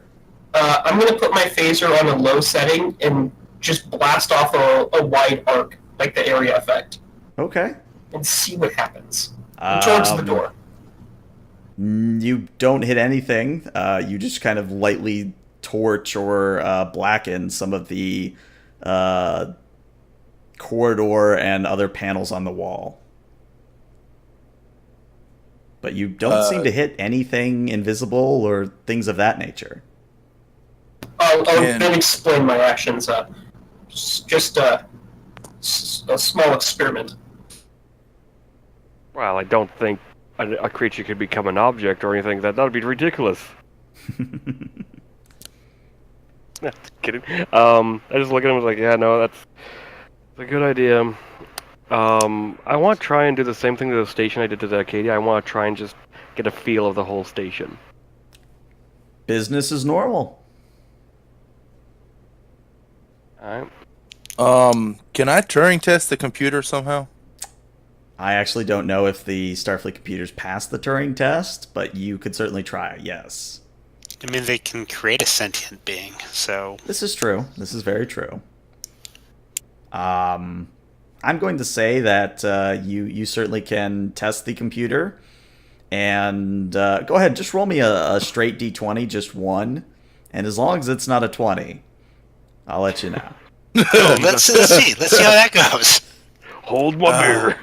I'm going to put my phaser on a low setting and just blast off a wide arc, like the area effect, Okay. and see what happens. Towards the door. You don't hit anything. You just kind of lightly torch or blacken some of the corridor and other panels on the wall. But you don't seem to hit anything invisible or things of that nature. I'll then explain my actions. Just a small experiment. Well, I don't think a creature could become an object or anything. That would be ridiculous. Just kidding. I just look at him and was like, yeah, no, that's a good idea. I want to try and do the same thing to the station I did to the Arcadia. I want to try and just get a feel of the whole station. Business is normal. Alright. Can I Turing test the computer somehow? I actually don't know if the Starfleet computers passed the Turing test, but you could certainly try, yes. I mean, they can create a sentient being, so... This is true. This is very true. I'm going to say that you certainly can test the computer. And go ahead, just roll me a straight d20, just one. And as long as it's not a 20, I'll let you know. Oh, let's see. Let's see how that goes. Hold my beer.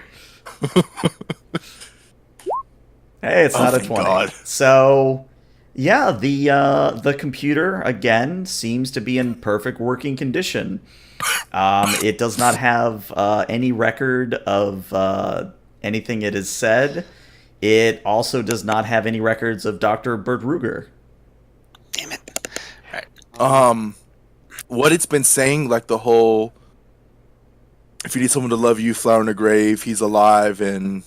Hey, it's not a thank 20. God. So, yeah, the computer, again, seems to be in perfect working condition. It does not have any record of anything it has said. It also does not have any records of Dr. Bert Ruger. Damn it. All right. What it's been saying, like the whole, if you need someone to love you, flower in a grave, he's alive, and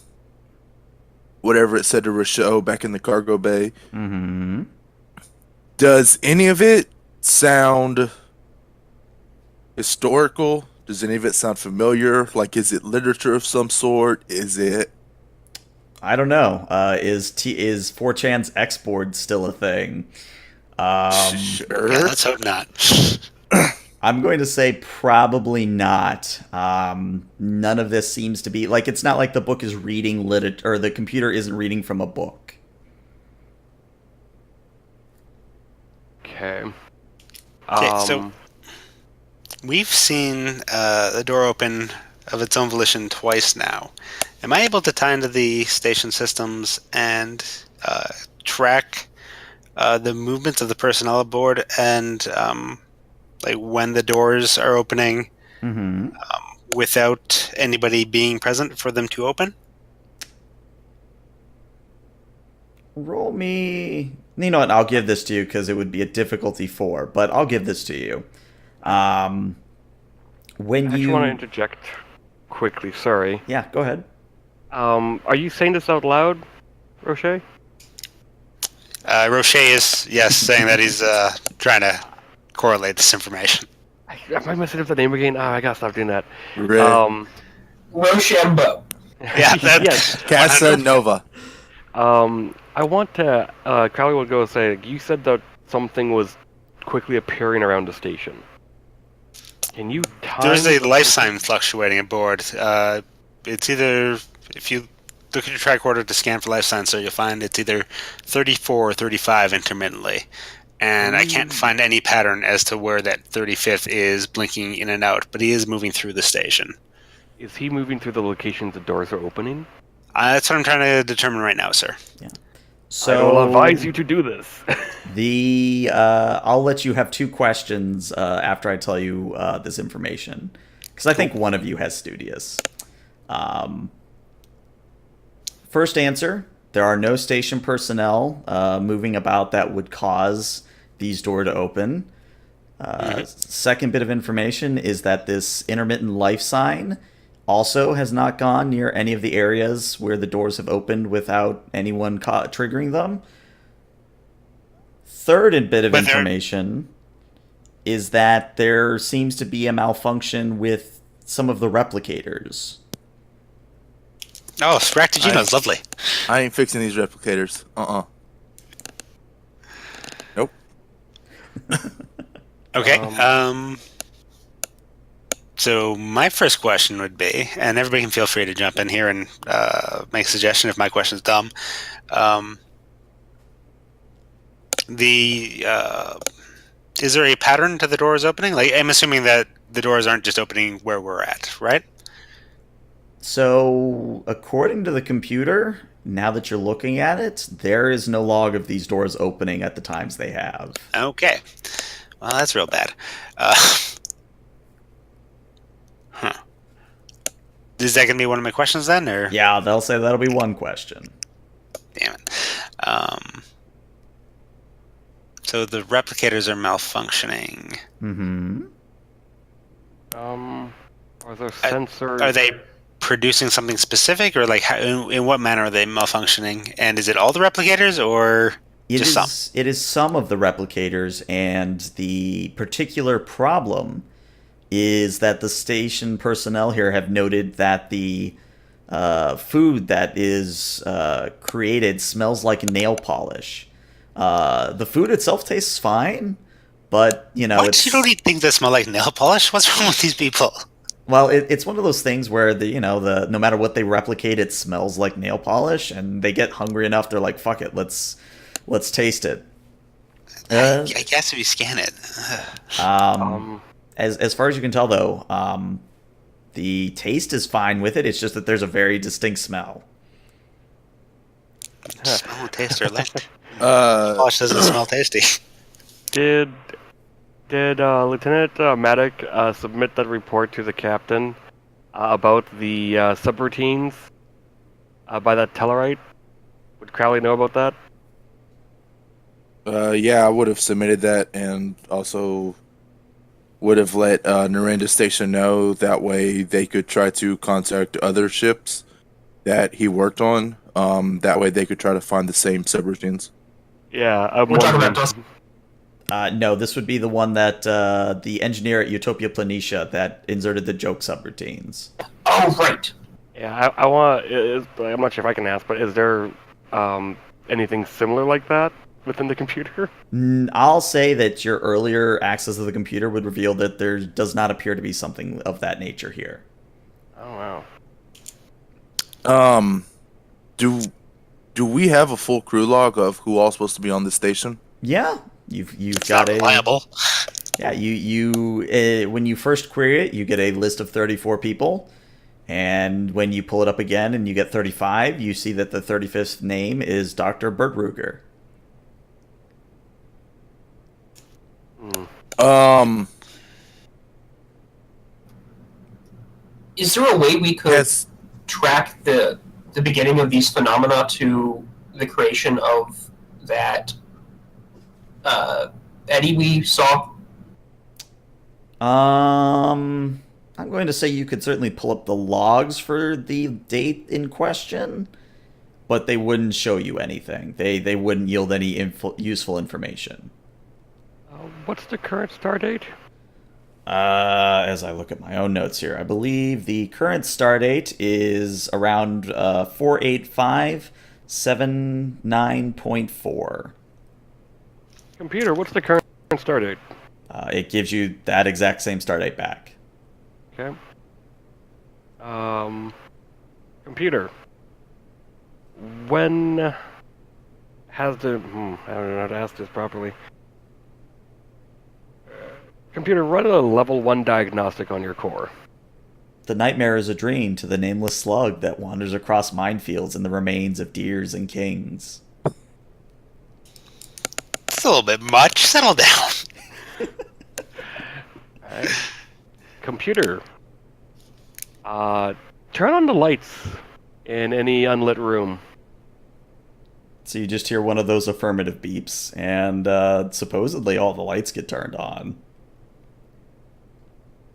whatever it said to Rochelle back in the cargo bay. Mm-hmm. Does any of it sound historical? Does any of it sound familiar? Like, is it literature of some sort? Is it... I don't know. Is 4chan's X-board still a thing? Sure. Yeah, let's hope not. I'm going to say probably not. None of this seems to be like, it's not like the book is reading or the computer isn't reading from a book. Okay. Okay, so we've seen the door open of its own volition twice now. Am I able to tie into the station systems and track the movements of the personnel aboard and like when the doors are opening without anybody being present for them to open? Roll me... You know what? I'll give this to you because it would be a difficulty 4, but I'll give this to you. When I you just want to interject quickly. Sorry. Yeah, go ahead. Are you saying this out loud, Roche? Roche is, yes, saying that he's trying to correlate this information. Am I messing up the name again? I gotta stop doing that. Red. Rochambeau. Yeah, that's Yes. Casanova. I want to. Crowley will go say. You said that something was quickly appearing around the station. Can you time? There's a life sign fluctuating aboard. It's either, if you look at your tricorder to scan for life signs, so you'll find it's either 34 or 35 intermittently. And I can't find any pattern as to where that 35th is blinking in and out, but he is moving through the station. Is he moving through the locations the doors are opening? That's what I'm trying to determine right now, sir. Yeah. I will advise you to do this. I'll let you have 2 questions after I tell you this information, because I think one of you has Studious. First answer: there are no station personnel moving about that would cause these doors to open. Second bit of information is that this intermittent life sign also has not gone near any of the areas where the doors have opened without anyone triggering them. Third bit of information is that there seems to be a malfunction with some of the replicators. Oh, Spractigino's lovely. I ain't fixing these replicators. Nope. Okay. So my first question would be, and everybody can feel free to jump in here and make a suggestion if my question is dumb. Is there a pattern to the doors opening? Like, I'm assuming that the doors aren't just opening where we're at, right? So, according to the computer, now that you're looking at it, there is no log of these doors opening at the times they have. Okay. Well, that's real bad. Is that going to be one of my questions then, or? Yeah, they'll say that'll be one question. Damn it. So the replicators are malfunctioning. Are there sensors? Are they producing something specific, or like in what manner are they malfunctioning? And is it all the replicators, or just some? It is some of the replicators, and the particular problem is that the station personnel here have noted that the food that is created smells like nail polish. The food itself tastes fine, but Why it's do you don't eat things that smell like nail polish? What's wrong with these people? well, it's one of those things where the no matter what they replicate, it smells like nail polish, and they get hungry enough, they're like, "Fuck it, let's taste it." I guess if you scan it. As far as you can tell, though, the taste is fine with it. It's just that there's a very distinct smell. Smell and taste are linked. Uh, Polish doesn't smell tasty. Did Lieutenant Maddock submit that report to the captain about the subroutines by that Tellarite? Would Crowley know about that? yeah, I would have submitted that, and also would have let Narenda Station know. That way, they could try to contact other ships that he worked on. That way, they could try to find the same subroutines. Yeah, I'm We're talking wondering. about Dust. No, this would be the one that the engineer at Utopia Planitia that inserted the joke subroutines. Oh, right. Yeah, I want. I'm not sure if I can ask, but is there anything similar like that within the computer? I'll say that your earlier access to the computer would reveal that there does not appear to be something of that nature here. Oh wow. Do we have a full crew log of who all supposed to be on this station? Yeah, you've It's got not reliable. Yeah, you when you first query it, you get a list of 34 people, and when you pull it up again and you get 35, you see that the 35th name is Dr. Bertruger. Is there a way we could Yes. track the beginning of these phenomena to the creation of that Eddie we saw? I'm going to say you could certainly pull up the logs for the date in question, but they wouldn't show you anything. They wouldn't yield any useful information. What's the current star date? As I look at my own notes here, I believe the current star date is around 48579.4. Computer, what's the current star date? It gives you that exact same start date back. Okay. Computer. When has the... I don't know how to ask this properly. Computer, run a level 1 diagnostic on your core. The nightmare is a dream to the nameless slug that wanders across minefields in the remains of deers and kings. It's a little bit much. Settle down. Computer. Turn on the lights in any unlit room. So you just hear one of those affirmative beeps, and supposedly all the lights get turned on.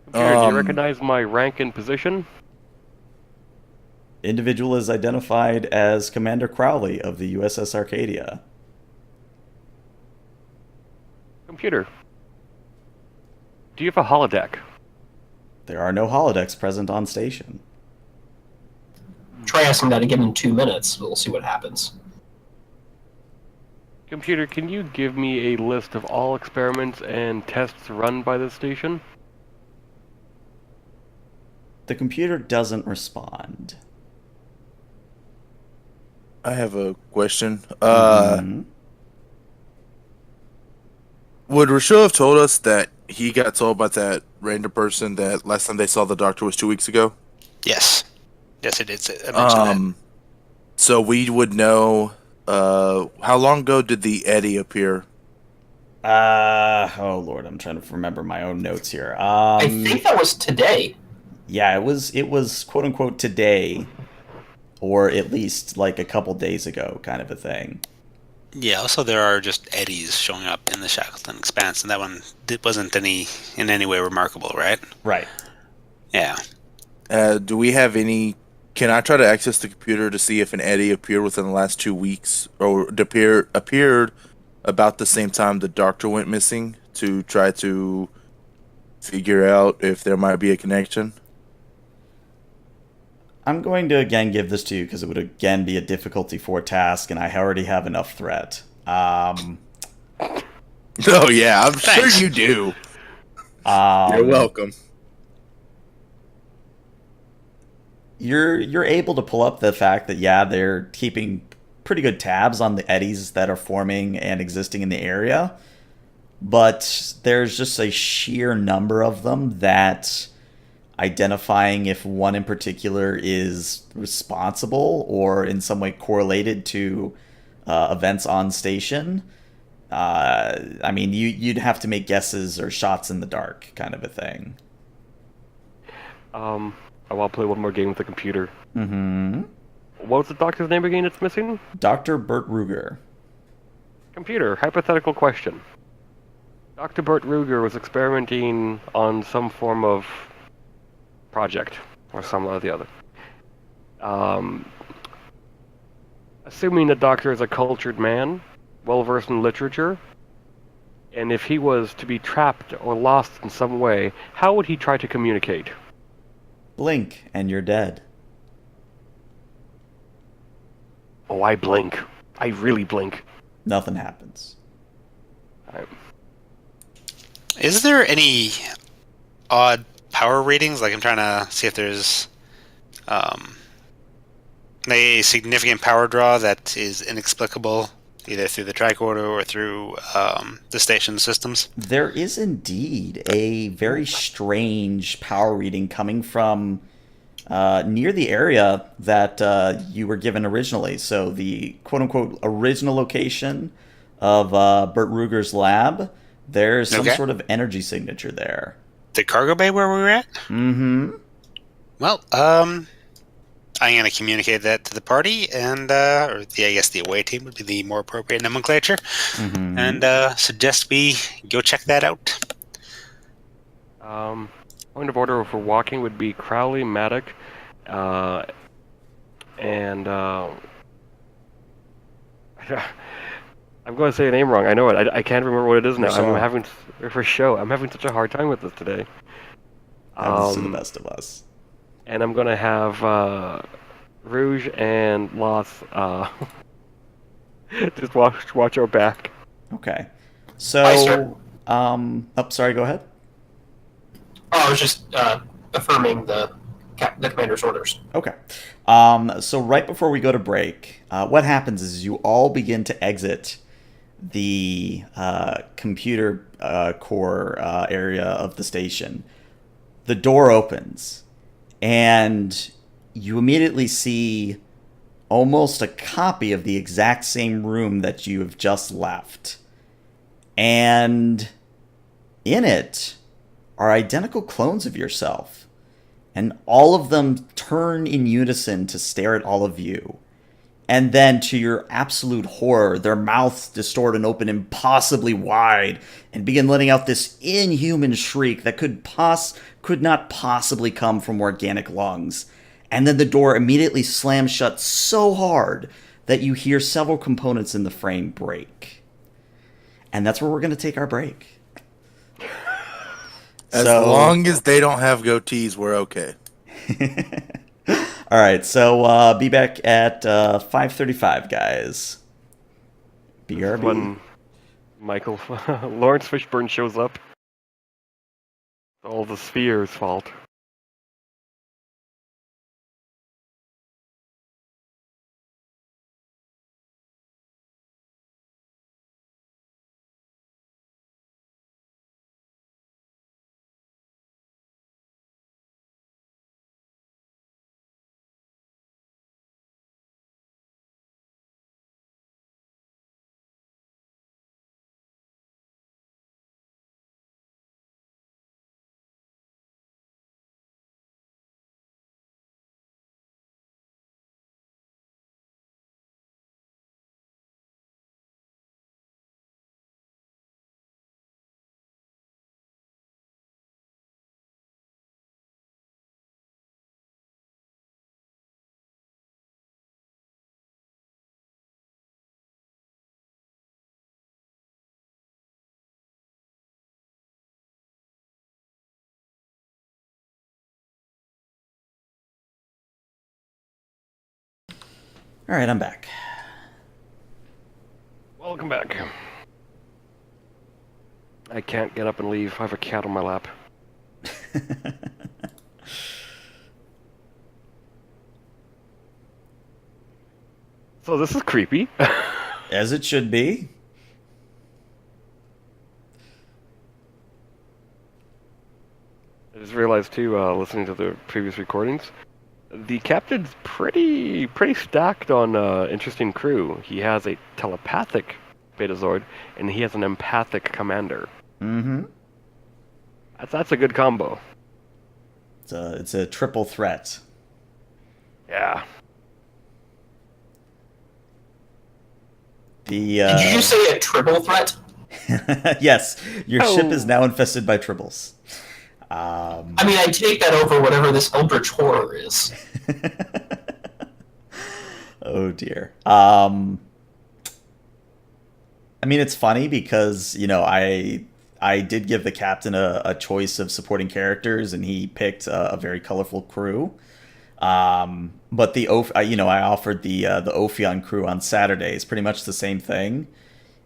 Computer, do you recognize my rank and position? Individual is identified as Commander Crowley of the USS Arcadia. Computer. Do you have a holodeck? There are no holodecks present on station. Try asking that again in 2 minutes. We'll see what happens. Computer, can you give me a list of all experiments and tests run by this station? The computer doesn't respond. I have a question. Mhm. Would Rochelle have told us that he got told by that random person that last time they saw the doctor was 2 weeks ago? Yes. Yes, it did. I mentioned So we would know. How long ago did the Eddie appear? Oh Lord, I'm trying to remember my own notes here. I think that was today. Yeah, it was quote unquote today, or at least like a couple days ago, kind of a thing. that. Yeah, also there are just eddies showing up in the Shackleton Expanse, and that one wasn't in any way remarkable, right? Right. Yeah. Do we have any? Can I try to access the computer to see if an Eddie appeared within the last 2 weeks, or appeared about the same time the doctor went missing, to try to figure out if there might be a connection? I'm going to again give this to you because it would again be a difficulty 4 task, and I already have enough threat. Um, Oh yeah, I'm Thanks. sure you do. um, You're welcome. you're able to pull up the fact that yeah, they're keeping pretty good tabs on the eddies that are forming and existing in the area, but there's just a sheer number of them that identifying if one in particular is responsible or in some way correlated to events on station. I mean, you'd have to make guesses or shots in the dark, kind of a thing. I want to play one more game with the computer. Mm-hmm. What was the doctor's name again that's missing? Dr. Bert Ruger. Computer, hypothetical question. Dr. Bert Ruger was experimenting on some form of project, or some or the other. Assuming the doctor is a cultured man, well-versed in literature, and if he was to be trapped or lost in some way, how would he try to communicate? Blink, and you're dead. Oh, I blink. I really blink. Nothing happens. Alright. Is there any odd power ratings? Like, I'm trying to see if there's a significant power draw that is inexplicable, either through the tricorder or through the station systems. There is indeed a very strange power reading coming from near the area that you were given originally. So the quote-unquote original location of Bert Ruger's lab, there's some Okay. sort of energy signature there. The cargo bay where we were at? Mm-hmm. Well, I'm going to communicate that to the party, and or I guess the away team would be the more appropriate nomenclature, Mm-hmm. and suggest we go check that out. Point of order for walking would be Crowley, Maddock, and I'm going to say a name wrong. I know it. I can't remember what it is now. Rousseau. I'm having such a hard time with this today. Happens to the best of us. And I'm gonna have Rouge and Lots just watch our back. Okay. Hi, So, sir. sorry, go ahead. Oh, I was just affirming the commander's orders. Okay. So right before we go to break, what happens is you all begin to exit the computer core area of the station. The door opens, and you immediately see almost a copy of the exact same room that you have just left. And in it are identical clones of yourself. And all of them turn in unison to stare at all of you. And then, to your absolute horror, their mouths distort and open impossibly wide and begin letting out this inhuman shriek that could not possibly come from organic lungs. And then the door immediately slams shut so hard that you hear several components in the frame break. And that's where we're going to take our break. As long as they don't have goatees, we're okay. All right, so be back at 5:35, guys. BRB. When Michael Lawrence Fishburne shows up, all the sphere's fault. All right, I'm back. Welcome back. I can't get up and leave. I have a cat on my lap. So this is creepy. As it should be. I just realized too, listening to the previous recordings, the captain's pretty stacked on interesting crew. He has a telepathic Betazord, and he has an empathic commander. Mm-hmm. That's a good combo. It's a triple threat. Yeah. The Did you just say a triple threat? yes, your ship Oh. is now infested by tribbles. I mean, I take that over whatever this Eldritch Horror is. Oh dear. I mean, it's funny because I did give the captain a choice of supporting characters, and he picked a very colorful crew. But I offered the Ophion crew on Saturdays, pretty much the same thing.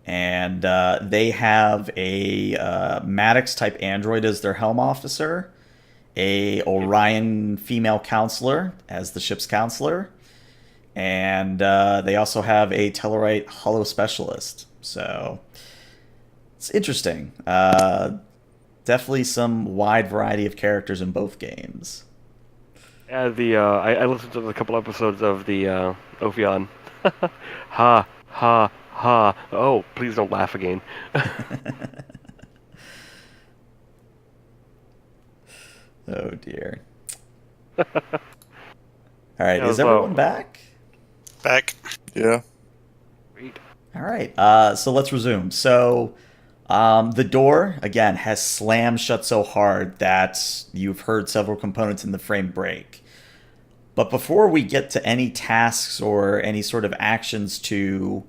And they have a Maddox type android as their helm officer, a Orion female counselor as the ship's counselor, and they also have a Tellarite holo specialist. So it's interesting. Definitely some wide variety of characters in both games. Yeah, I listened to a couple episodes of the Ophion. Ha ha ha! Oh, please don't laugh again. Oh dear. All right, Yeah, is so- everyone back? Back. Yeah. Great. All right, so let's resume. So, the door, again, has slammed shut so hard that you've heard several components in the frame break. But before we get to any tasks or any sort of actions to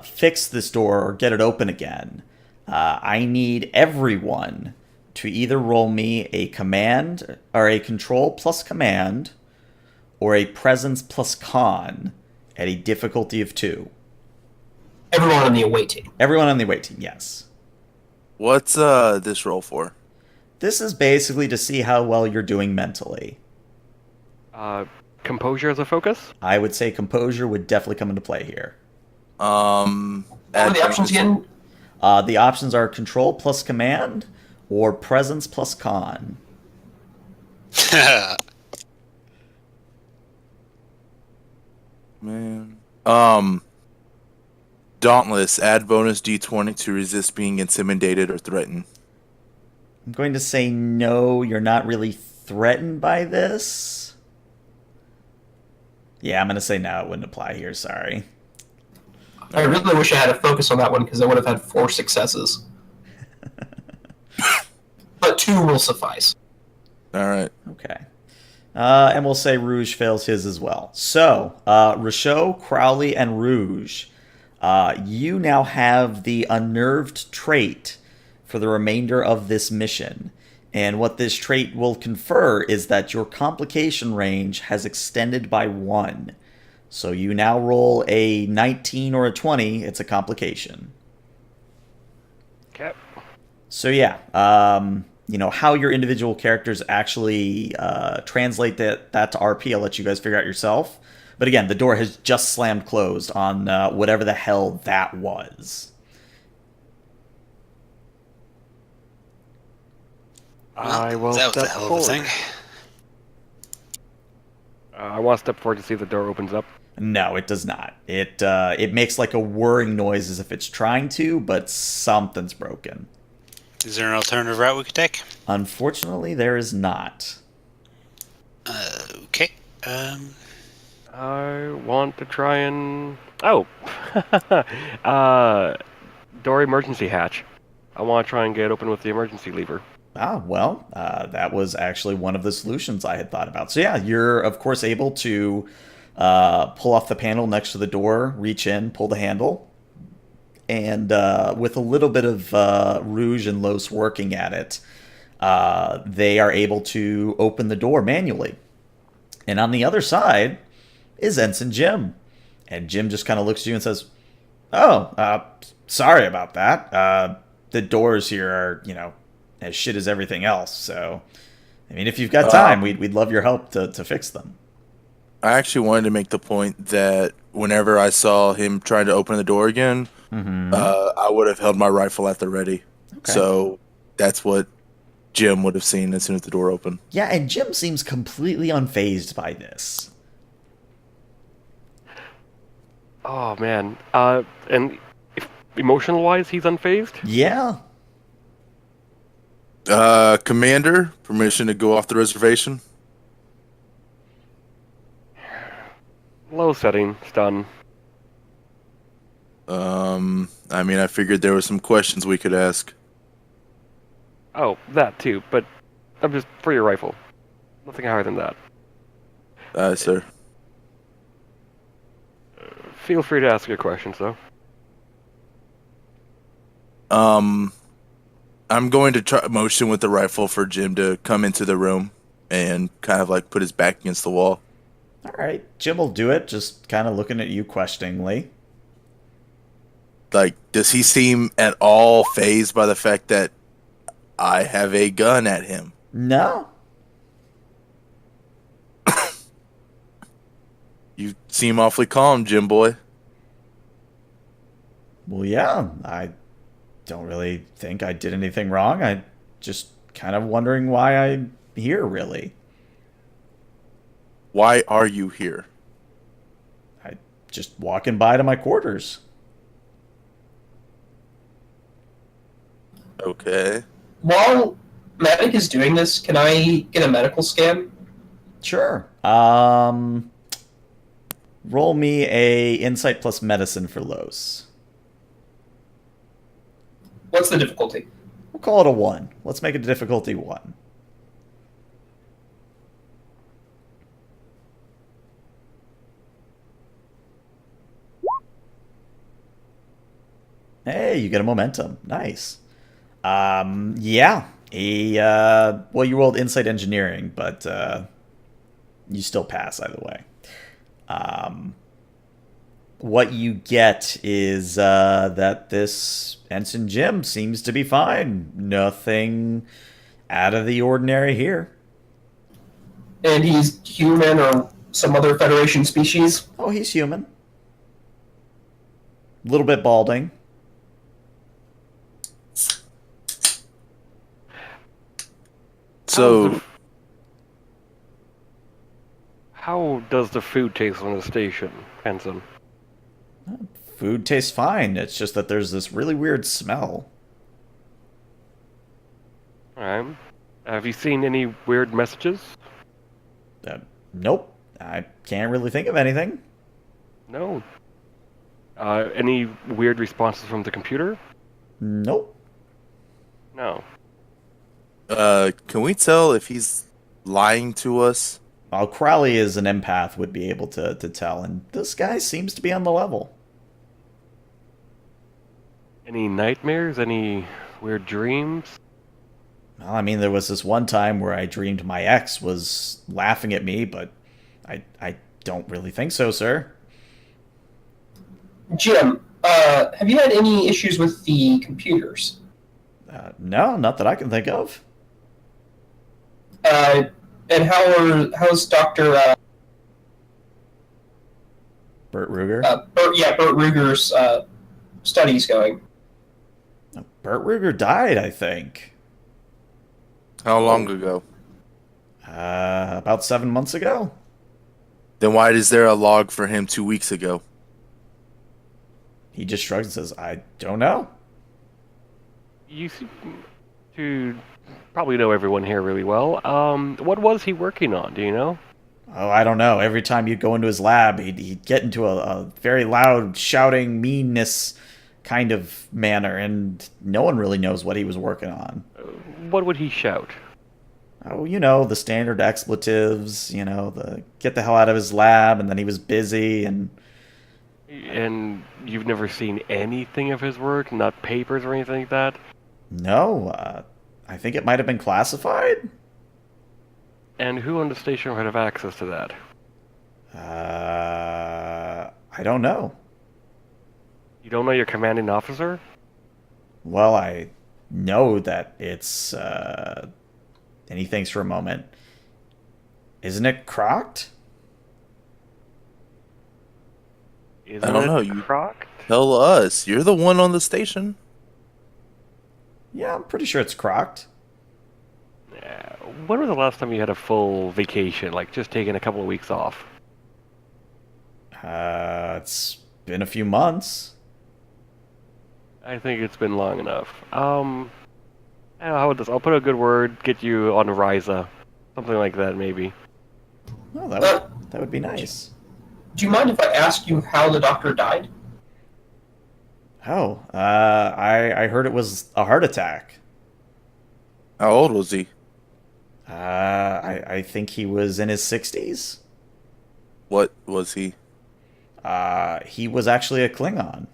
fix this door or get it open again, I need everyone to either roll me a command or a control plus command or a presence plus con at a difficulty of 2. Everyone on the away team. Everyone on the away team, yes. What's this roll for? This is basically to see how well you're doing mentally. Composure as a focus? I would say composure would definitely come into play here. What are the options again? The options are control plus command or presence plus con. Man. Dauntless. Add bonus D20 to resist being intimidated or threatened. I'm going to say no, you're not really threatened by this. Yeah, I'm going to say no, it wouldn't apply here, sorry. I really wish I had a focus on that one because I would have had 4 successes. But 2 will suffice. All right. Okay. And we'll say Rouge fails his as well. So, Rochelle, Crowley, and Rouge, you now have the unnerved trait for the remainder of this mission. And what this trait will confer is that your complication range has extended by 1. So you now roll a 19 or a 20, it's a complication. Okay. So yeah, how your individual characters actually translate that to RP, I'll let you guys figure out yourself. But again, the door has just slammed closed on whatever the hell that was. I will That was a step hell of a forward. thing. I want to step forward to see if the door opens up. No, it does not. It makes like a whirring noise as if it's trying to, but something's broken. Is there an alternative route we could take? Unfortunately, there is not. Okay. I want to try and... Oh! Door emergency hatch. I want to try and get open with the emergency lever. Well, that was actually one of the solutions I had thought about. So yeah, you're of course able to pull off the panel next to the door, reach in, pull the handle, and with a little bit of Rouge and Los working at it, they are able to open the door manually. And on the other side is Ensign Jim. And Jim just kind of looks at you and says, Oh, sorry about that. The doors here are, as shit as everything else. So, I mean, if you've got time, Um, we'd love your help to fix them. I actually wanted to make the point that whenever I saw him trying to open the door again, Mm-hmm. I would have held my rifle at the ready. Okay. So that's what Jim would have seen as soon as the door opened. Yeah, and Jim seems completely unfazed by this. Oh man. And if emotional wise, he's unfazed. Yeah. Commander, permission to go off the reservation? Low setting, stun. I mean, I figured there were some questions we could ask. Oh, that too. But I'm just for your rifle. Nothing higher than that. Sir. Feel free to ask your questions though. Um, I'm going to try motion with the rifle for Jim to come into the room and kind of like put his back against the wall. All right. Jim will do it, just kind of looking at you questioningly. Like, does he seem at all fazed by the fact that I have a gun at him? No. You seem awfully calm, Jim boy. Well, yeah. I don't really think I did anything wrong. I just kind of wondering why I'm here, really. Why are you here? I just walking by to my quarters. Okay. While Medic is doing this, can I get a medical scan? Sure. Roll me a insight plus medicine for Los. What's the difficulty? We'll call it a 1. Let's make it a difficulty 1. Hey, you get a momentum. Nice. Yeah. Well, you rolled insight engineering, but you still pass either way. What you get is that this Ensign Jim seems to be fine. Nothing out of the ordinary here. And he's human or some other Federation species? Oh, he's human. A little bit balding. So, How does the food taste on the station, Hanson? Food tastes fine. It's just that there's this really weird smell. Alright. Have you seen any weird messages? Nope. I can't really think of anything. No. Any weird responses from the computer? Nope. No. can we tell if he's lying to us? Well, Crowley is an empath, would be able to tell, and this guy seems to be on the level. Any nightmares? Any weird dreams? Well, I mean, there was this one time where I dreamed my ex was laughing at me, but I don't really think so, sir. Jim, have you had any issues with the computers? No, not that I can think of. And how's Doctor Bert Ruger? Bert Ruger's studies going? Bert Ruger died, I think. How long ago? About 7 months ago. Then why is there a log for him 2 weeks ago? He just shrugs and says, I don't know. You seem to probably know everyone here really well. What was he working on? Do you know? Oh, I don't know. Every time you'd go into his lab, he'd get into a very loud, shouting, meanness kind of manner, and no one really knows what he was working on. What would he shout? Oh, the standard expletives, the get the hell out of his lab, and then he was busy, and... And you've never seen anything of his work? Not papers or anything like that? No, I think it might have been classified? And who on the station would have access to that? I don't know. You don't know your commanding officer? Well, I know that it's. And he thinks for a moment. Isn't it Crocked? Isn't I don't it know. You Croc? tell us. You're the one on the station. Yeah, I'm pretty sure it's Crocked. When was the last time you had a full vacation, like just taking a couple of weeks off? It's been a few months. I think it's been long enough. How about this? I'll put a good word, get you on Ryza. Something like that, maybe. Oh, Uh, that would be nice. Do you mind if I ask you how the doctor died? Oh, I heard it was a heart attack. How old was he? I think he was in his 60s. What was he? He was actually a Klingon.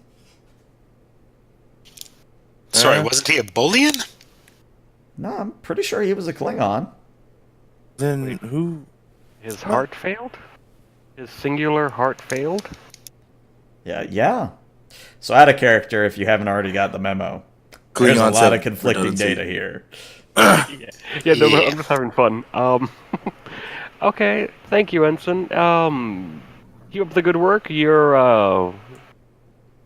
Sorry, wasn't he a Boolean? No, I'm pretty sure he was a Klingon. Then who? His heart failed? His singular heart failed? Yeah. So add a character if you haven't already got the memo. There's a Klingons lot have of conflicting redundancy. data here. Yeah, no, I'm just having fun. Okay, thank you, Ensign. Keep up the good work. You're a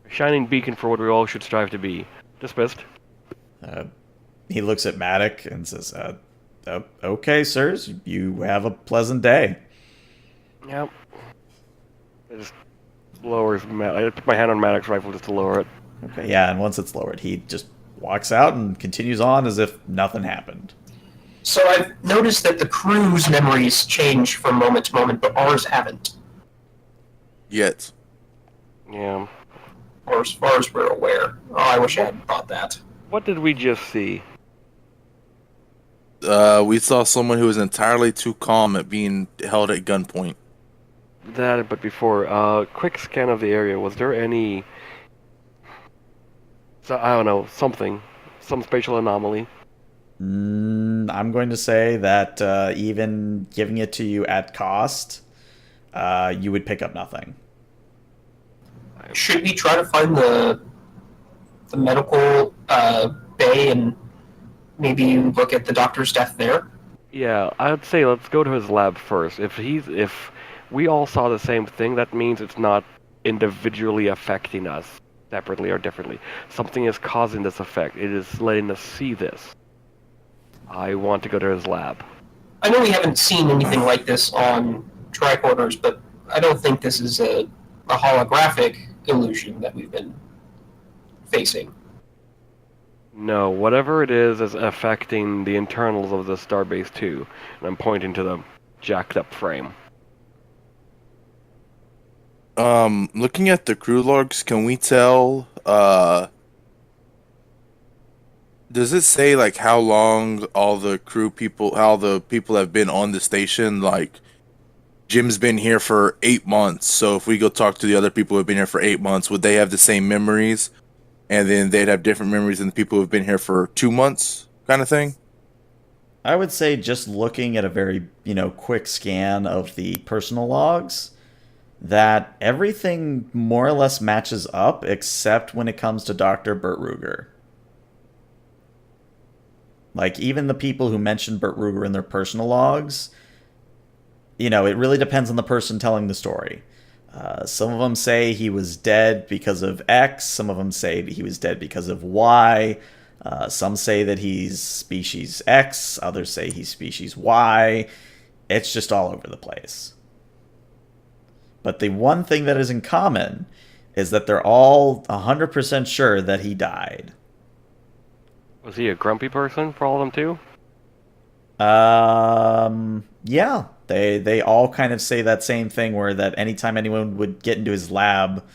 shining beacon for what we all should strive to be. Dismissed. He looks at Maddox and says, okay, sirs, you have a pleasant day. Yep. I just lowers. I put my hand on Maddox's rifle just to lower it. Okay, yeah, and once it's lowered, he just walks out and continues on as if nothing happened. So I've noticed that the crew's memories change from moment to moment, but ours haven't, Yet. Yeah. or as far as we're aware. Oh, I wish I hadn't thought that. What did we just see? We saw someone who was entirely too calm at being held at gunpoint. That, but before, quick scan of the area. Was there any? So I don't know, some spatial anomaly. I'm going to say that even giving it to you at cost, you would pick up nothing. Should we try to find the medical bay and maybe look at the doctor's death there? Yeah, I'd say let's go to his lab first. If we all saw the same thing, that means it's not individually affecting us separately or differently. Something is causing this effect. It is letting us see this. I want to go to his lab. I know we haven't seen anything like this on tricorders, but I don't think this is a holographic illusion that we've been facing. No, whatever it is affecting the internals of the starbase too. And I'm pointing to the jacked up frame. Looking at the crew logs, can we tell, does it say, like, how long all the how the people have been on the station? Like, Jim's been here for 8 months, so if we go talk to the other people who have been here for 8 months, would they have the same memories? And then they'd have different memories than the people who have been here for 2 months, kind of thing? I would say just looking at a very, quick scan of the personal logs, that everything more or less matches up, except when it comes to Dr. Burt Ruger. Like, even the people who mentioned Burt Ruger in their personal logs, it really depends on the person telling the story. Some of them say he was dead because of X. Some of them say that he was dead because of Y. Some say that he's species X. Others say he's species Y. It's just all over the place. But the one thing that is in common is that they're all 100% sure that he died. Was he a grumpy person for all of them too? Yeah. They all kind of say that same thing, where that anytime anyone would get into his lab,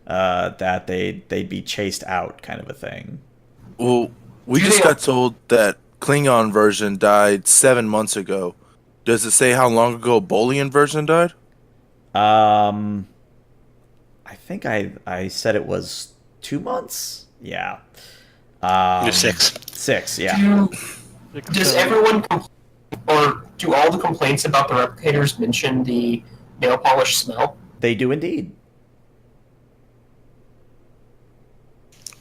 that they'd be chased out, kind of a thing. Well, we just got told that Klingon version died 7 months ago. Does it say how long ago Bolian version died? I think I said it was 2 months. Yeah. 6. 6. Yeah. Does everyone or do all the complaints about the replicators mention the nail polish smell? They do indeed.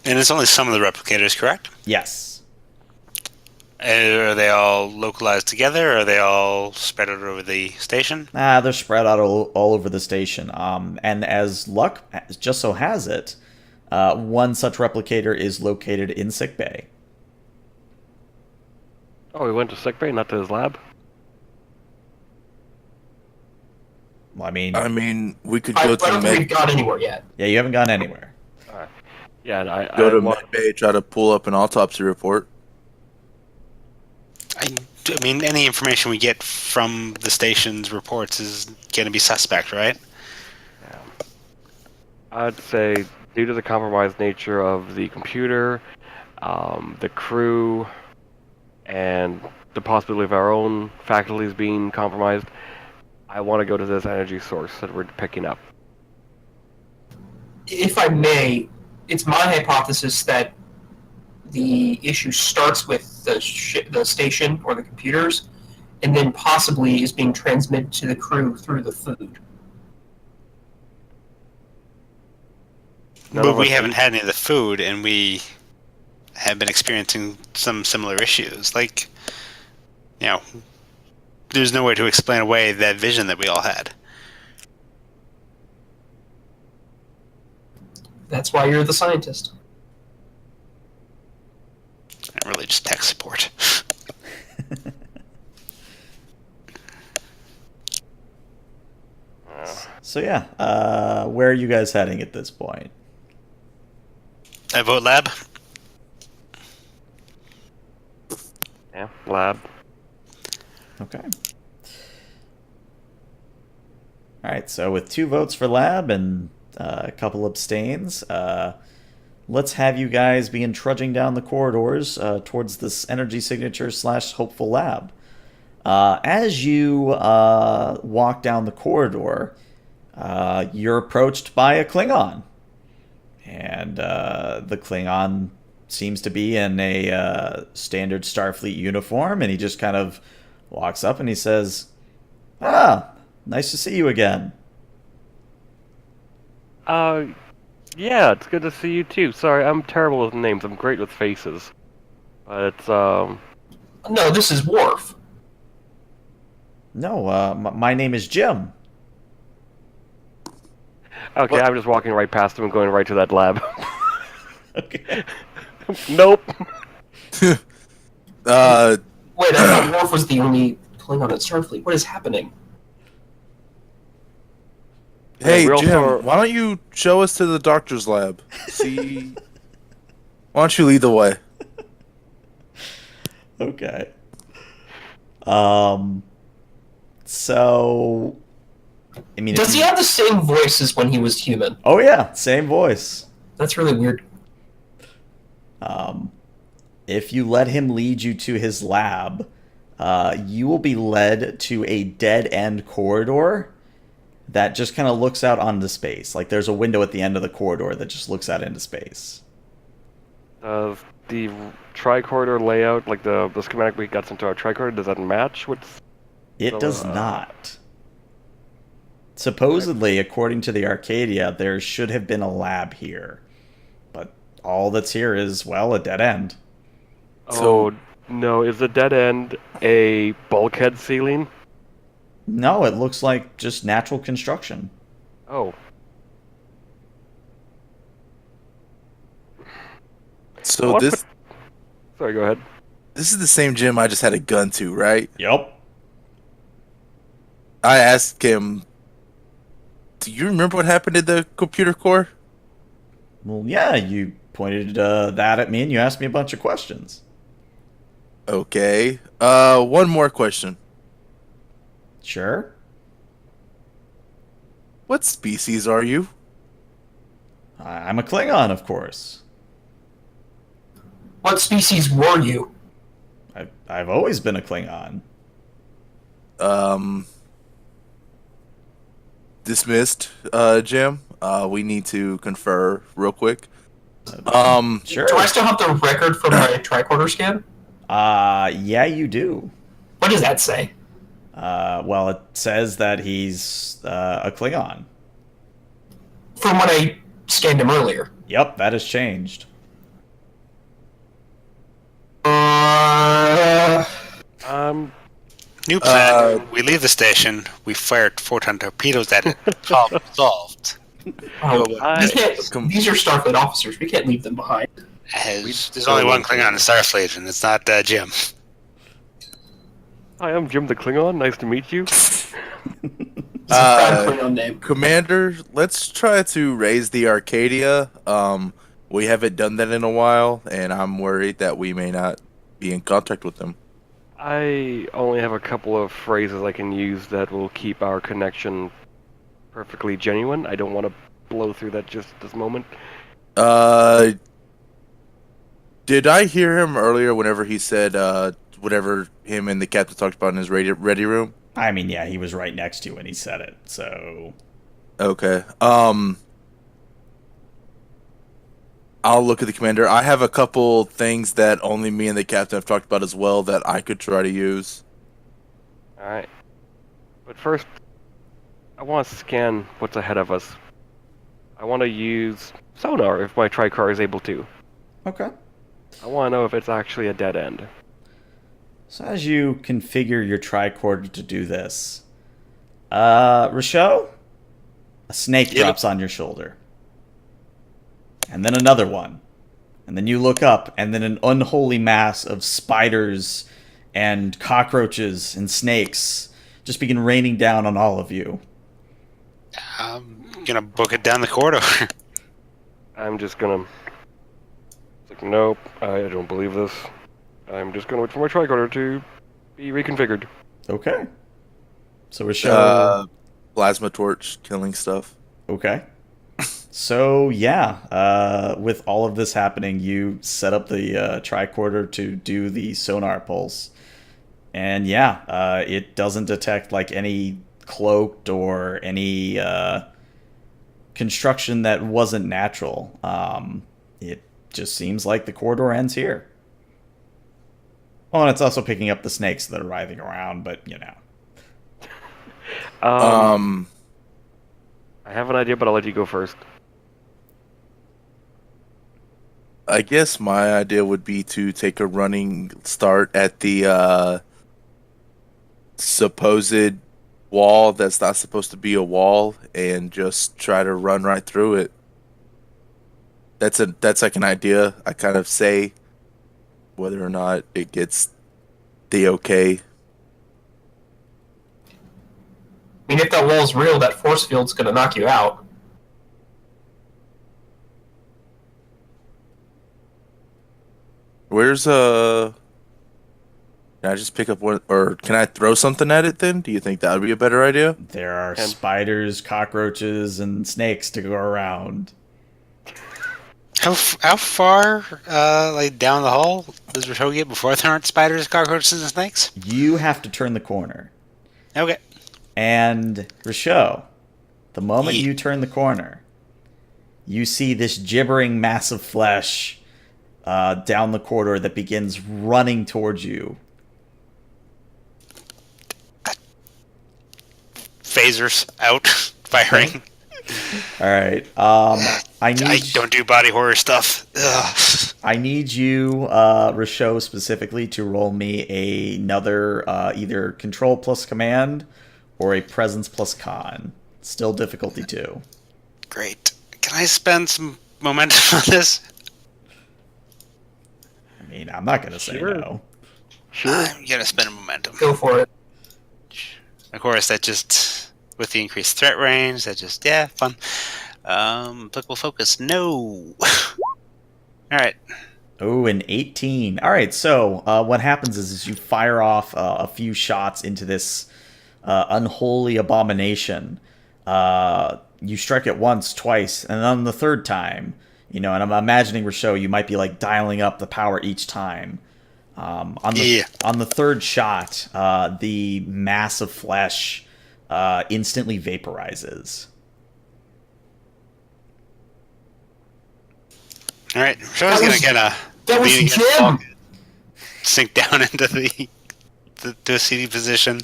And it's only some of the replicators, correct? Yes. Are they all localized together, or are they all spread out over the station? They're spread out all over the station. And as luck just so has it, one such replicator is located in sickbay. Oh, he went to sickbay, not to his lab? Well, I mean, we could I go don't to think we've got anywhere yet. yeah, you haven't gone anywhere. Alright. Yeah, and I go to want... med bay, try to pull up an autopsy report. I mean, any information we get from the station's reports is going to be suspect, right? I'd say, due to the compromised nature of the computer, the crew, and the possibility of our own faculties being compromised, I want to go to this energy source that we're picking up. If I may, it's my hypothesis that the issue starts with the station or the computers, and then possibly is being transmitted to the crew through the food. But we haven't had any of the food, and we have been experiencing some similar issues. Like, you know, there's no way to explain away that vision that we all had. That's why you're the scientist. I'm really just tech support. So yeah, where are you guys heading at this point? I vote lab. Yeah, lab. Okay. All right, so with 2 votes for lab and a couple abstains, let's have you guys begin trudging down the corridors towards this energy signature / hopeful lab. As you walk down the corridor, you're approached by a Klingon. And the Klingon seems to be in a standard Starfleet uniform, and he just kind of walks up and he says, "Ah, nice to see you again." Yeah, it's good to see you too. Sorry, I'm terrible with names. I'm great with faces. But it's, No, this is Worf. No, my name is Jim. Okay, What? I'm just walking right past him and going right to that lab. Okay. Nope. Wait, I thought Worf was the only Klingon at Starfleet. What is happening? Hey, we also Jim, are- why don't you show us to the doctor's lab? See, why don't you lead the way? Okay. So, I mean, Does he have the same voice as when he was human? Oh yeah, same voice. That's really weird. If you let him lead you to his lab, you will be led to a dead-end corridor that just kind of looks out onto space. Like there's a window at the end of the corridor that just looks out into space. The tricorder layout, like the schematic we got sent to our tricorder, does that match what's... It does not. Supposedly, according to the Arcadia, there should have been a lab here. But all that's here is, well, a dead end. Oh, no, is the dead end a bulkhead ceiling? No, it looks like just natural construction. Oh. So What? this Sorry, go ahead. this is the same gym I just had a gun to, right? Yep. I asked him, "Do you remember what happened in the computer core?" Well, yeah, you pointed that at me and you asked me a bunch of questions. Okay. One more question. Sure. What species are you? I'm a Klingon, of course. What species were you? I've always been a Klingon. Dismissed, Jim. We need to confer real quick. Sure. Do I still have the record from my tricorder scan? Yeah, you do. What does that say? Well, it says that he's a Klingon. From when I scanned him earlier. Yep, that has changed. New plan. We leave the station. We fire 4-ton torpedoes at it. Problem solved. Oh, Well, we can't. These are Starfleet officers. We can't leave them behind. There's only one Klingon in Starfleet, and it's not Jim. Hi, I'm Jim the Klingon. Nice to meet you. It's a proud Klingon name. Commander, let's try to raise the Arcadia. We haven't done that in a while, and I'm worried that we may not be in contact with them. I only have a couple of phrases I can use that will keep our connection perfectly genuine. I don't want to blow through that just this moment. Did I hear him earlier whenever he said whatever him and the captain talked about in his ready room? I mean, yeah, he was right next to you when he said it, so... Okay. I'll look at the commander. I have a couple things that only me and the captain have talked about as well that I could try to use. Alright. But first, I want to scan what's ahead of us. I want to use sonar if my tricar is able to. Okay. I want to know if it's actually a dead end. So as you configure your tricorder to do this, Rochelle, a snake drops on your shoulder. And then another one. And then you look up, and then an unholy mass of spiders and cockroaches and snakes just begin raining down on all of you. I'm gonna book it down the corridor. I'm just gonna... It's like, nope, I don't believe this. I'm just gonna wait for my tricorder to be reconfigured. Okay. So Rochelle... Plasma torch killing stuff. Okay. So, yeah, with all of this happening, you set up the tricorder to do the sonar pulse. And, yeah, it doesn't detect, like, any cloaked or any construction that wasn't natural. It just seems like the corridor ends here. Oh, and it's also picking up the snakes that are writhing around, but, you know. I have an idea, but I'll let you go first. I guess my idea would be to take a running start at the supposed wall that's not supposed to be a wall and just try to run right through it. That's like an idea. I kind of say whether or not it gets the okay. I mean, if that wall's real, that force field's gonna knock you out. Where's Can I just pick up one, or can I throw something at it then? Do you think that would be a better idea? There are spiders, cockroaches, and snakes to go around. How far, like, down the hall does Rochelle get before there aren't spiders, cockroaches, and snakes? You have to turn the corner. Okay. And Rochelle, the moment you turn the corner, you see this gibbering mass of flesh down the corridor that begins running towards you. Phasers out, firing. All right. I don't do body horror stuff. Ugh. I need you, Rochelle, specifically to roll me another either control plus command or a presence plus con. Still difficulty 2. Great. Can I spend some momentum on this? I mean, I'm not going to say no. Sure. I'm going to spend a momentum. Go for it. Of course, that just, with the increased threat range, that just, yeah, fun. Applicable focus, no. Alright. Oh, an 18. All right, so what happens is you fire off a few shots into this unholy abomination. You strike it once, twice, and on the third time, you know, and I'm imagining, Rochelle, you might be like dialing up the power each time. On the third shot, the mass of flesh instantly vaporizes. All right, Rochelle's gonna kind of That was Jim. Sink down into the seating position.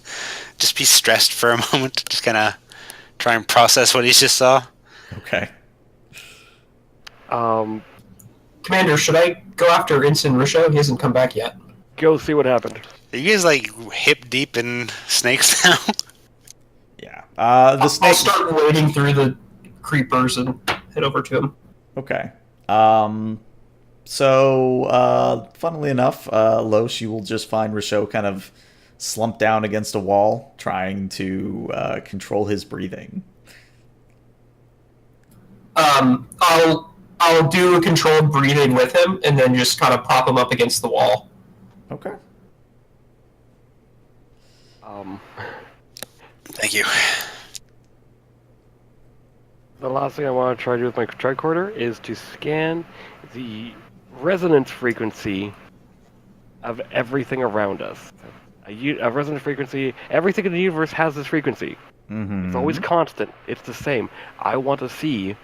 Just be stressed for a moment. Just kind of try and process what he just saw. Okay. Commander, should I go after Ensign Rochelle? He hasn't come back yet. go see what happened. Are you guys like hip deep in snakes now? Yeah. The I'll snake. start wading through the creepers and head over to him. Okay. So, funnily enough, Loesch, you will just find Richaud kind of slumped down against a wall, trying to control his breathing. I'll do a controlled breathing with him, and then just kind of prop him up against the wall. Okay. Thank you. The last thing I want to try to do with my tricorder is to scan the resonance frequency of everything around us. A resonance frequency, everything in the universe has this frequency. Mm-hmm. It's always constant. It's the same. I want to see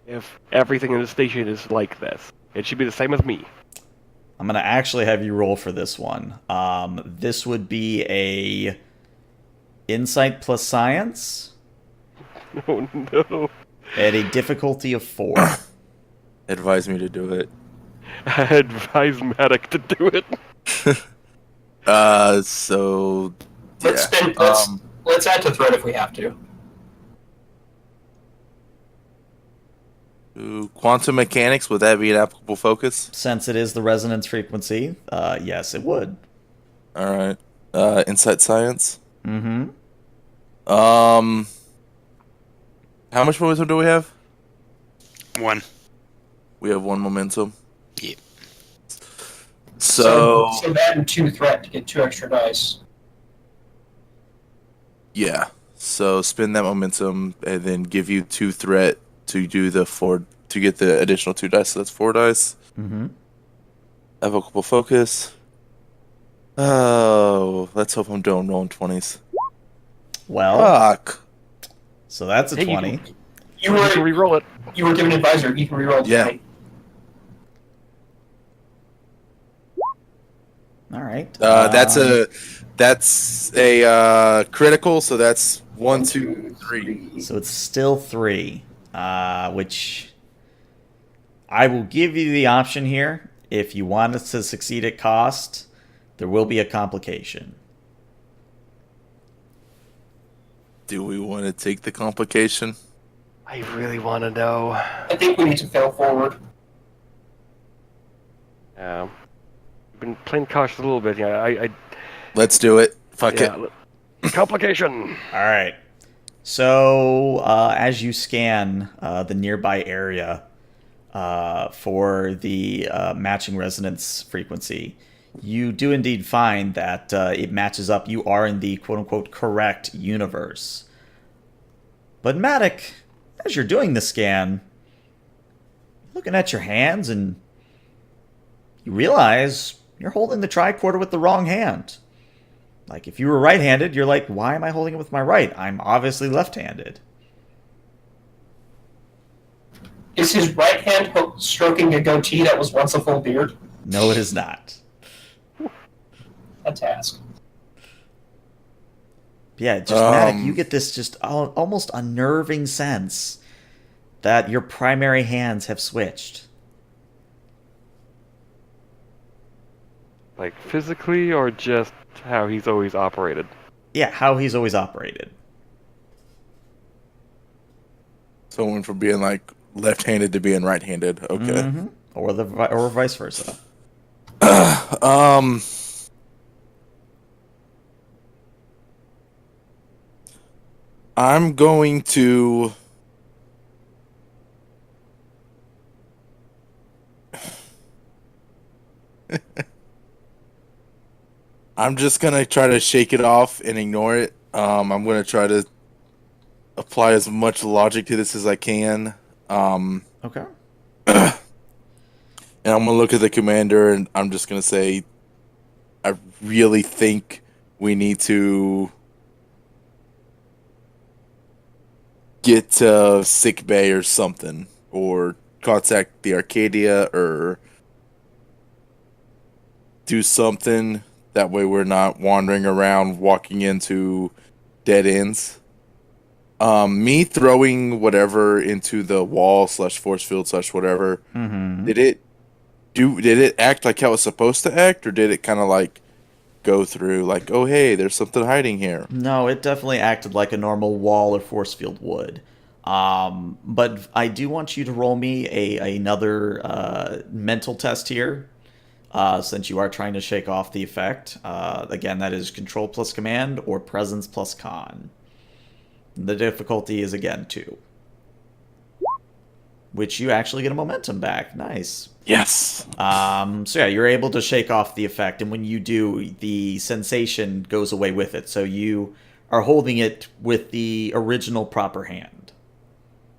if everything in the station is like this. It should be the same as me. I'm going to actually have you roll for this one. This would be a insight plus science Oh no. at a difficulty of 4. Advise me to do it. I advise Matic to do it. So Let's yeah. spin. Let's add to threat if we have to. Quantum mechanics, would that be an applicable focus? Since it is the resonance frequency, yes, it would. All right. Insight science. Mm-hmm. How much momentum do we have? 1. We have 1 momentum. Yeah. So that and 2 threat to get 2 extra dice. yeah. So spend that momentum and then give you 2 threat to do the 4 to get the additional 2 dice. So that's 4 dice. Mm-hmm. Evocable focus. Oh, let's hope I'm doing rolling 20s. Well, Fuck. so that's a Hey, 20. You You can were re-roll it. given advisor. You can reroll. Yeah. 20. All right. That's a critical. So that's 1, 2, 3. So it's still 3, which I will give you the option here. If you want us to succeed at cost, there will be a complication. Do we want to take the complication? I really want to know. I think we need to fail forward. I've been playing cautious a little bit. Yeah, Let's do it. Fuck it. Complication. All right. So as you scan the nearby area for the matching resonance frequency, you do indeed find that it matches up. You are in the quote-unquote correct universe. But Matic, as you're doing the scan, looking at your hands and you realize you're holding the tricorder with the wrong hand. Like, if you were right-handed, you're like, why am I holding it with my right? I'm obviously left-handed. Is his right hand stroking a goatee that was once a full beard? No, it is not. A task. Yeah, just Matic, you get this just almost unnerving sense that your primary hands have switched. Like physically, or just how he's always operated? Yeah, how he's always operated. So went from being like left-handed to being right-handed. Okay. Mm-hmm. Or vice versa. I'm going to I'm just gonna try to shake it off and ignore it. I'm gonna try to apply as much logic to this as I can. Okay. And I'm gonna look at the commander and I'm just gonna say, I really think we need to get to sick bay or something, or contact the Arcadia, or do something. That way we're not wandering around walking into dead ends. Me throwing whatever into the wall / force field / whatever, Mm-hmm. did it did it act like how it's supposed to act, or did it kind of like go through like, oh hey, there's something hiding here? No, it definitely acted like a normal wall or force field would. But I do want you to roll me another mental test here, since you are trying to shake off the effect. Again, that is control plus command or presence plus con. The difficulty is again 2. Which you actually get a momentum back. Nice. Yes. So yeah, you're able to shake off the effect, and when you do, the sensation goes away with it. So you are holding it with the original proper hand.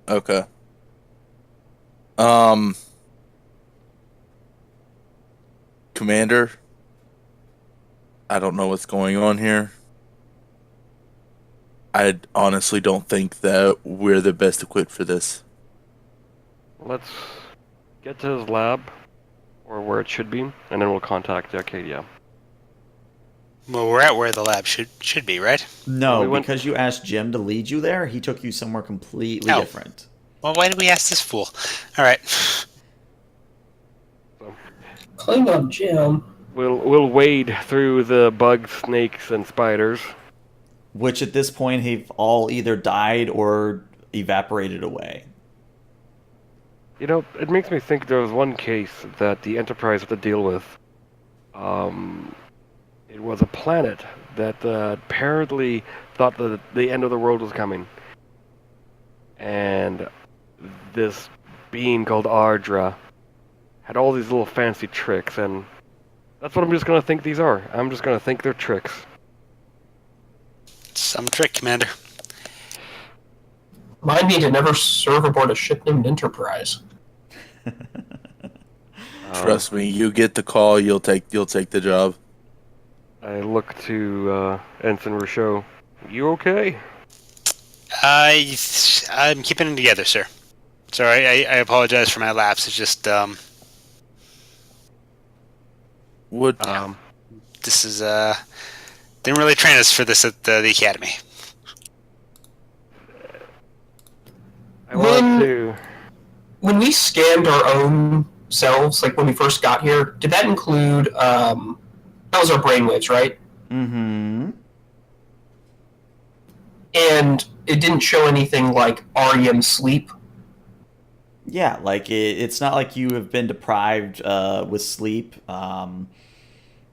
Okay. Commander, I don't know what's going on here. I honestly don't think that we're the best equipped for this. Let's get to his lab, or where it should be, and then we'll contact the Arcadia. Well, we're at where the lab should be, right? No, We went- because you asked Jim to lead you there, he took you somewhere completely Oh. different. Well, why did we ask this fool? All right. Klingon Jim. We'll wade through the bugs, snakes, and spiders. Which at this point have all either died or evaporated away. You know, it makes me think there was one case that the Enterprise had to deal with. It was a planet that apparently thought that the end of the world was coming. And this being called Ardra had all these little fancy tricks, and that's what I'm just gonna think these are. I'm just gonna think they're tricks. Some trick, Commander. Remind me to never serve aboard a ship named Enterprise. Trust me, you get the call, you'll take the job. I look to Ensign Rochelle. You okay? I'm keeping it together, sir. Sorry, I apologize for my lapse. It's just What? this is didn't really train us for this at the academy. I want to. When we scanned our own selves, like when we first got here, did that include, that was our brainwaves, right? Mm-hmm. And it didn't show anything like REM sleep? Yeah, like it's not like you have been deprived with sleep.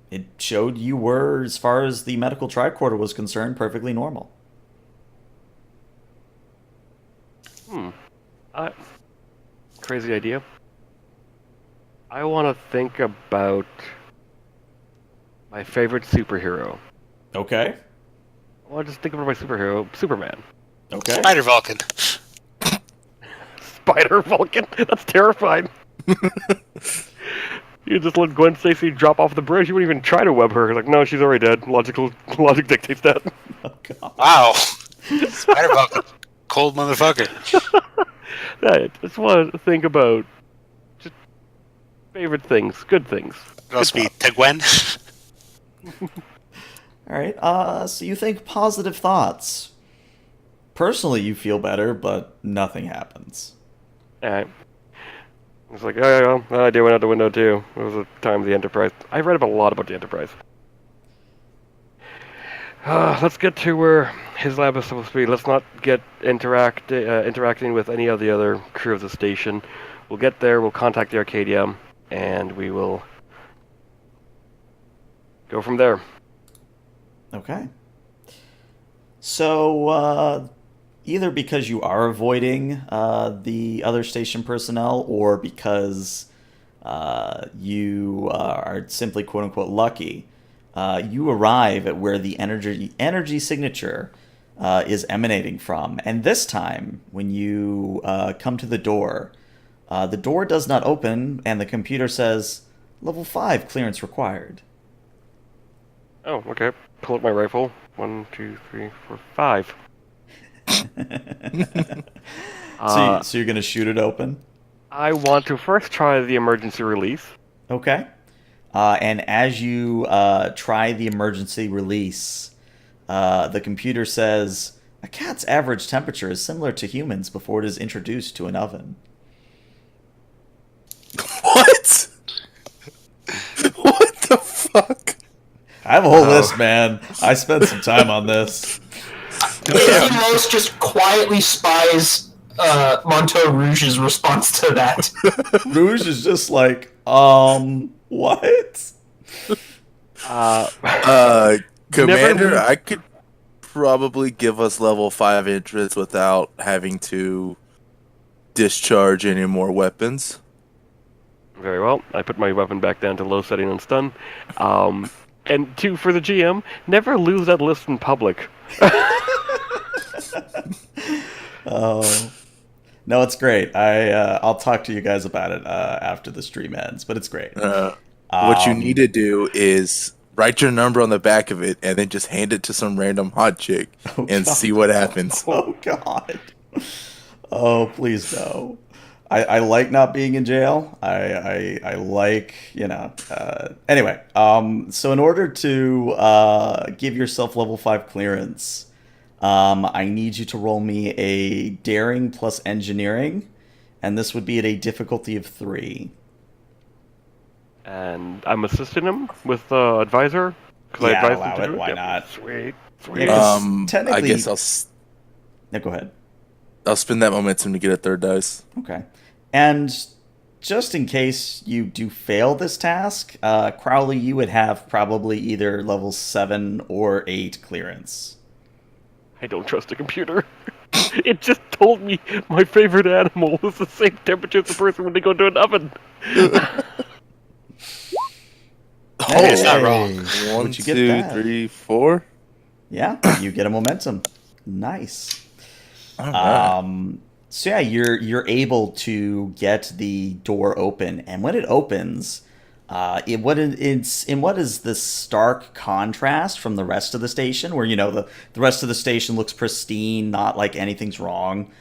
It showed you were, as far as the medical tricorder was concerned, perfectly normal. Crazy idea. I want to think about my favorite superhero. Okay. Well, I just think about my superhero, Superman. Okay. Spider Vulcan. Spider Vulcan? That's terrifying. You just let Gwen Stacy drop off the bridge. You wouldn't even try to web her. Like, no, she's already dead. Logic dictates that. Oh, God. Wow. Spider Vulcan. Cold motherfucker. I just want to think about just favorite things, good things. Could also be Tegwen. All right. So you think positive thoughts. Personally, you feel better, but nothing happens. Alright. It's like, oh, yeah, well, idea went out the window too. It was the time of the Enterprise. I read a lot about the Enterprise. Let's get to where his lab is supposed to be. Let's not get interacting with any of the other crew of the station. We'll get there, we'll contact the Arcadia, and we will go from there. Okay. So, either because you are avoiding the other station personnel, or because you are simply quote-unquote lucky, you arrive at where the energy signature is emanating from. And this time, when you come to the door does not open, and the computer says, level 5 clearance required. Oh, okay. Pull up my rifle. 1, 2, 3, 4, 5. So you're going to shoot it open? I want to first try the emergency release. Okay. And as you try the emergency release, the computer says, a cat's average temperature is similar to humans before it is introduced to an oven. What? have a whole list, man. I spent some time on this. Los just quietly spies Monteau Rouge's response to that. Rouge is just like, what? Commander, I could probably give us level 5 interest without having to discharge any more weapons. Very well. I put my weapon back down to low setting on stun. And two, for the GM, never lose that list in public. Oh. No, it's great. I'll talk to you guys about it after the stream ends, but it's great. What you need to do is write your number on the back of it and then just hand it to some random hot chick and see what happens. Oh, God. Oh, please no. I like not being in jail. I like, anyway, so in order to give yourself level 5 clearance, I need you to roll me a daring plus engineering, and this would be at a difficulty of 3. And I'm assisting him with advisor. Yeah, I advise allow him to it. do Why Yep. not? Sweet. Yeah, 'cause I technically, guess No, go ahead. I'll spend that momentum to get a third dice. Okay. And just in case you do fail this task, Crowley, you would have probably either level 7 or 8 clearance. I don't trust a computer. It just told me my favorite animal is the same temperature as the person when they go into an oven. Hey, it's not wrong. 1, Would you get 2, that? 3, 4. Yeah, you get a momentum. Nice. All right. So yeah, you're able to get the door open, and when it opens, it's in what is this stark contrast from the rest of the station, where the rest of the station looks pristine, not like anything's wrong.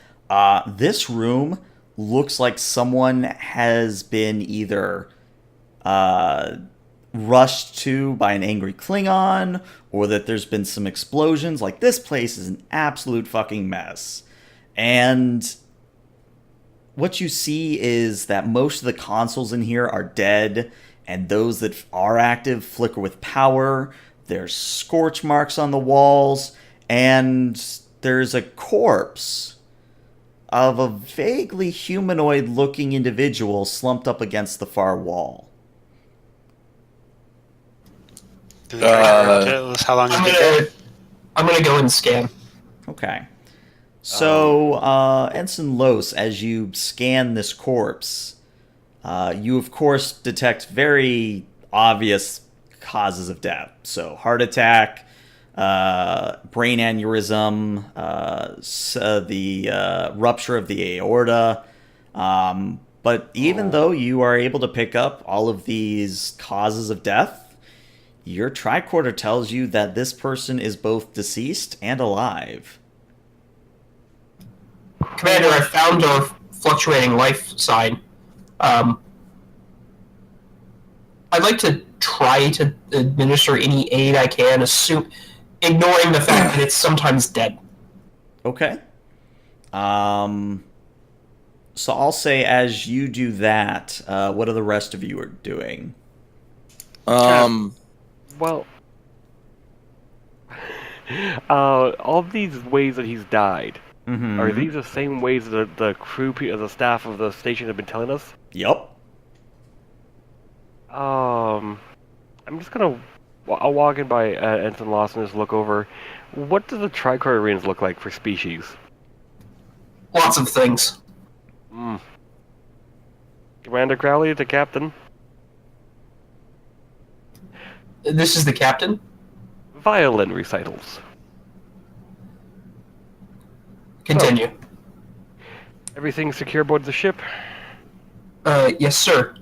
This room looks like someone has been either rushed to by an angry Klingon, or that there's been some explosions. Like, this place is an absolute fucking mess. And what you see is that most of the consoles in here are dead, and those that are active flicker with power. There's scorch marks on the walls, and there's a corpse of a vaguely humanoid-looking individual slumped up against the far wall. Did the tracker tell us how long it's been dead? I'm gonna go and scan. Okay. So, Ensign Los, as you scan this corpse, you of course detect very obvious causes of death. So, heart attack, brain aneurysm, the rupture of the aorta. But even though you are able to pick up all of these causes of death, your tricorder tells you that this person is both deceased and alive. Commander, I found our fluctuating life sign. I'd like to try to administer any aid I can, ignoring the fact that it's sometimes dead. Okay. So I'll say as you do that, what are the rest of you are doing? Well, all these ways that he's died, are these the same ways that the crew, the staff of the station have been telling us? Yep. I'm just gonna. I'll walk in by Ensign Lawson and just look over. What do the tricorder look like for species? Lots of things. Commander Crowley, the captain. This is the captain. Violin recitals. Continue. Everything secure aboard the ship? Yes, sir.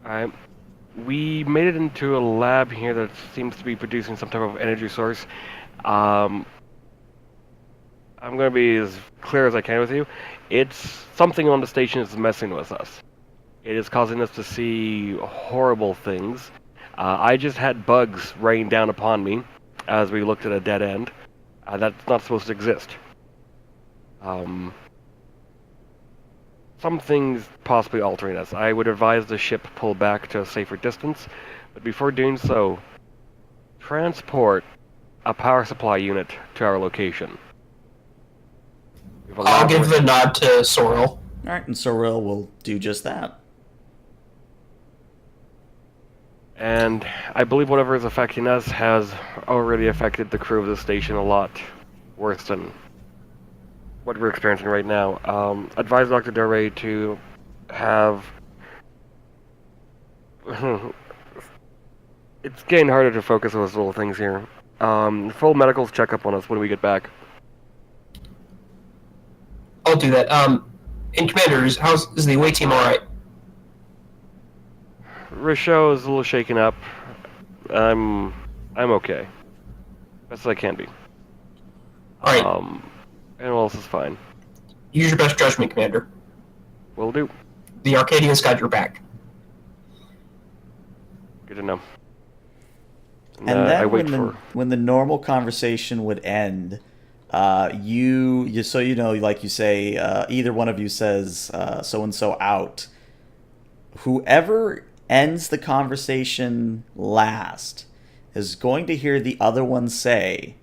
Alright. We made it into a lab here that seems to be producing some type of energy source. I'm going to be as clear as I can with you. It's something on the station is messing with us. It is causing us to see horrible things. I just had bugs rain down upon me as we looked at a dead end. That's not supposed to exist. Something's possibly altering us. I would advise the ship pull back to a safer distance, but before doing so, transport a power supply unit to our location. We've I'll give elaborated- the nod to Sorrel. All right, and Sorrel will do just that. And I believe whatever is affecting us has already affected the crew of the station a lot worse than what we're experiencing right now. Advise Dr. Dore to have... It's getting harder to focus on those little things here. Full medicals checkup on us when we get back. I'll do that. And Commanders, is the away team alright? Richaud is a little shaken up. I'm okay. Best as I can be. Alright. Anyone else is fine. Use your best judgment, Commander. Will do. The Arcadians got your back. Good to know. And I then wait for... when the normal conversation would end, you so you know, like you say, either one of you says so and so out. Whoever ends the conversation last is going to hear the other one say,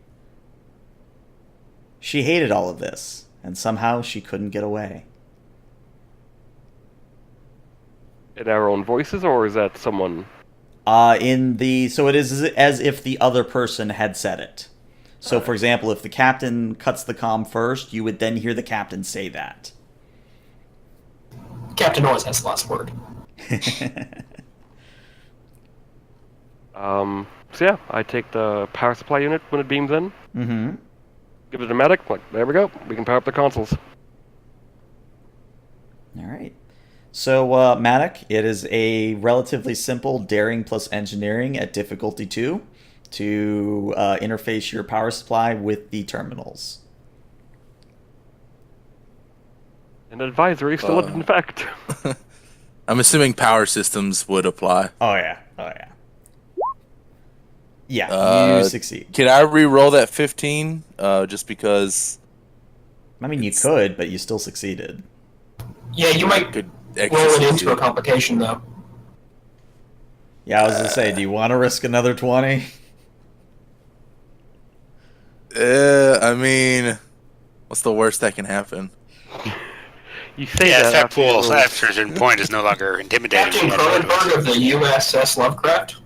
"She hated all of this, and somehow she couldn't get away." In our own voices, or is that someone... So it is as if the other person had said it. So, for example, if the captain cuts the comm first, you would then hear the captain say that. Captain always has the last word. So yeah, I take the power supply unit when it beams in. Mm-hmm. Give it a medic. Like, there we go. We can power up the consoles. All right. So, Matic, it is a relatively simple daring plus engineering at difficulty 2 to interface your power supply with the terminals. An advisory still in effect. I'm assuming power systems would apply. Oh, yeah. Yeah, you succeed. Can I re-roll that 15? Just because... I mean, you could, but you still succeeded. Yeah, you might Good roll it exercise. into a complication, though. Yeah, I was going to say, do you want to risk another 20? I mean, what's the worst that can happen? You say Yeah, that that after you pool roll- after a certain point is no longer intimidating. Captain Cronenberg of the USS Lovecraft?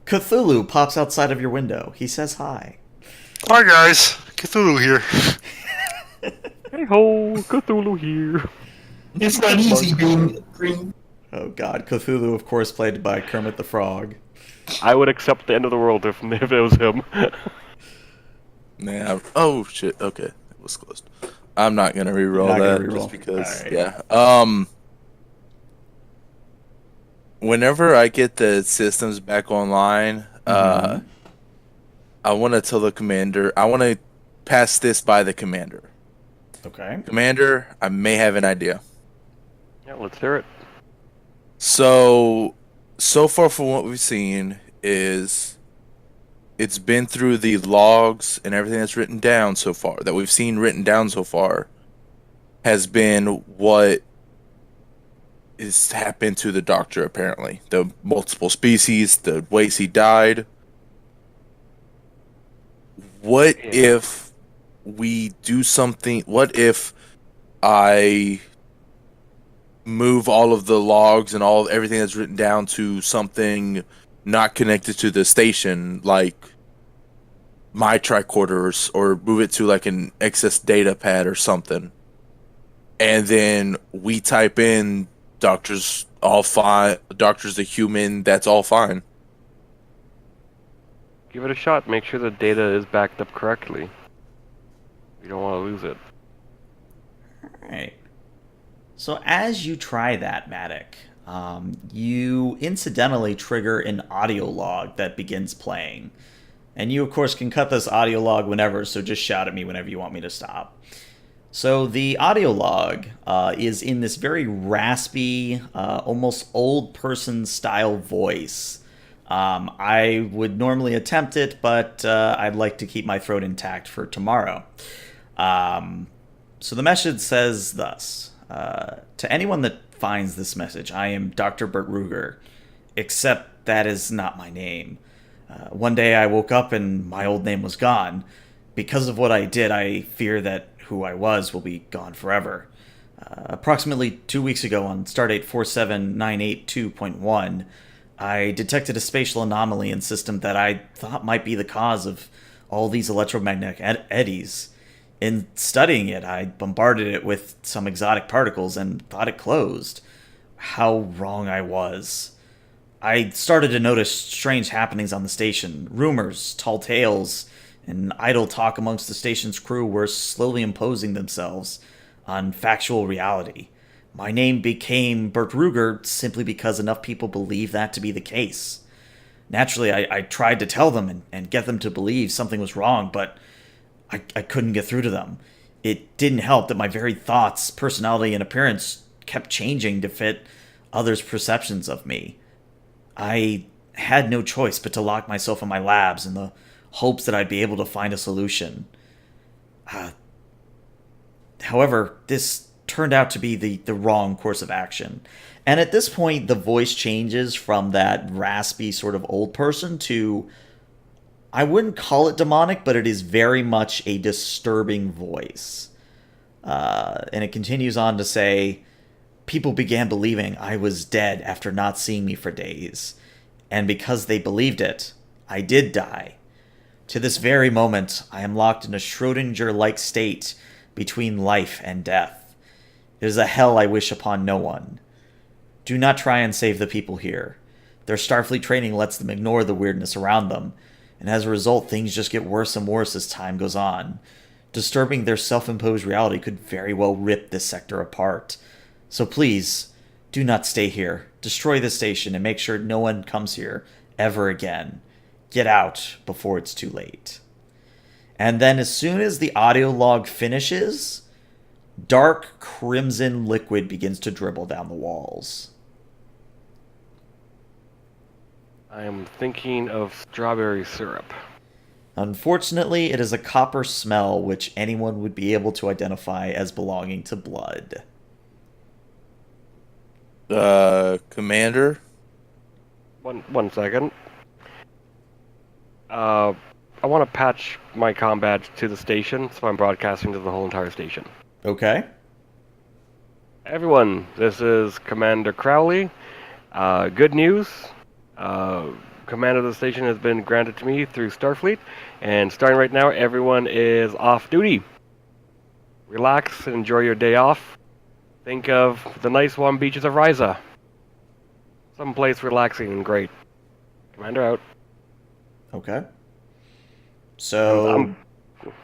Cthulhu pops outside of your window. He says hi. Hi guys, Cthulhu here. Hey ho, Cthulhu here. It's not easy being green. Oh, God. Cthulhu, of course, played by Kermit the Frog. I would accept the end of the world if it was him. Nah. Oh shit. Okay, it was closed. I'm not gonna re-roll You're not that gonna re-roll. just because. Alright. Yeah. Whenever I get the systems back online, I want to tell the commander. I want to pass this by the commander. Okay. Commander, I may have an idea. Yeah, let's hear it. So far from what we've seen is it's been through the logs and everything that's written down so far that we've seen written down so far has been what is happened to the doctor apparently. The multiple species, the ways he died. What if we do something? What if I move all of the logs and everything that's written down to something not connected to the station, like my tricorders, or move it to like an excess data pad or something, and then we type in doctor's all fine, doctor's a human, that's all fine. Give it a shot. Make sure the data is backed up correctly. You don't want to lose it. Alright. So as you try that, Matic, you incidentally trigger an audio log that begins playing. And you, of course, can cut this audio log whenever, so just shout at me whenever you want me to stop. So the audio log is in this very raspy, almost old person style voice. I would normally attempt it, but I'd like to keep my throat intact for tomorrow. So the message says thus. To anyone that finds this message, I am Dr. Bert Ruger, except that is not my name. One day I woke up and my old name was gone. Because of what I did, I fear that who I was will be gone forever. Approximately 2 weeks ago on Stardate 47982.1, I detected a spatial anomaly in system that I thought might be the cause of all these electromagnetic eddies. In studying it, I bombarded it with some exotic particles and thought it closed. How wrong I was. I started to notice strange happenings on the station. Rumors, tall tales, and idle talk amongst the station's crew were slowly imposing themselves on factual reality. My name became Bert Ruger simply because enough people believed that to be the case. Naturally, I tried to tell them and get them to believe something was wrong, but I couldn't get through to them. It didn't help that my very thoughts, personality, and appearance kept changing to fit others' perceptions of me. I had no choice but to lock myself in my labs in the hopes that I'd be able to find a solution. However, this turned out to be the wrong course of action. And at this point, the voice changes from that raspy sort of old person to, I wouldn't call it demonic, but it is very much a disturbing voice. And it continues on to say, people began believing I was dead after not seeing me for days. And because they believed it, I did die. To this very moment, I am locked in a Schrödinger-like state between life and death. It is a hell I wish upon no one. Do not try and save the people here. Their Starfleet training lets them ignore the weirdness around them, and as a result, things just get worse and worse as time goes on. Disturbing their self-imposed reality could very well rip this sector apart. So please, do not stay here. Destroy the station and make sure no one comes here ever again. Get out before it's too late. And then as soon as the audio log finishes, dark crimson liquid begins to dribble down the walls. I am thinking of strawberry syrup. Unfortunately, it is a copper smell which anyone would be able to identify as belonging to blood. Commander? One second. I want to patch my comm badge to the station, so I'm broadcasting to the whole entire station. Okay. Everyone, this is Commander Crowley. Good news. Command of the station has been granted to me through Starfleet, and starting right now, everyone is off duty. Relax and enjoy your day off. Think of the nice warm beaches of Ryza. Someplace relaxing and great. Commander out. Okay. So...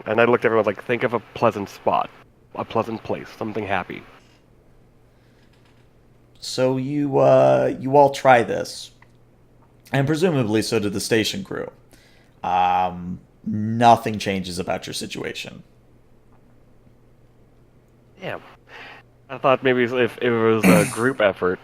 and I looked at everyone like, think of a pleasant spot. A pleasant place. Something happy. So you all try this. And presumably so did the station crew. Nothing changes about your situation. Damn. I thought maybe if it was a group effort.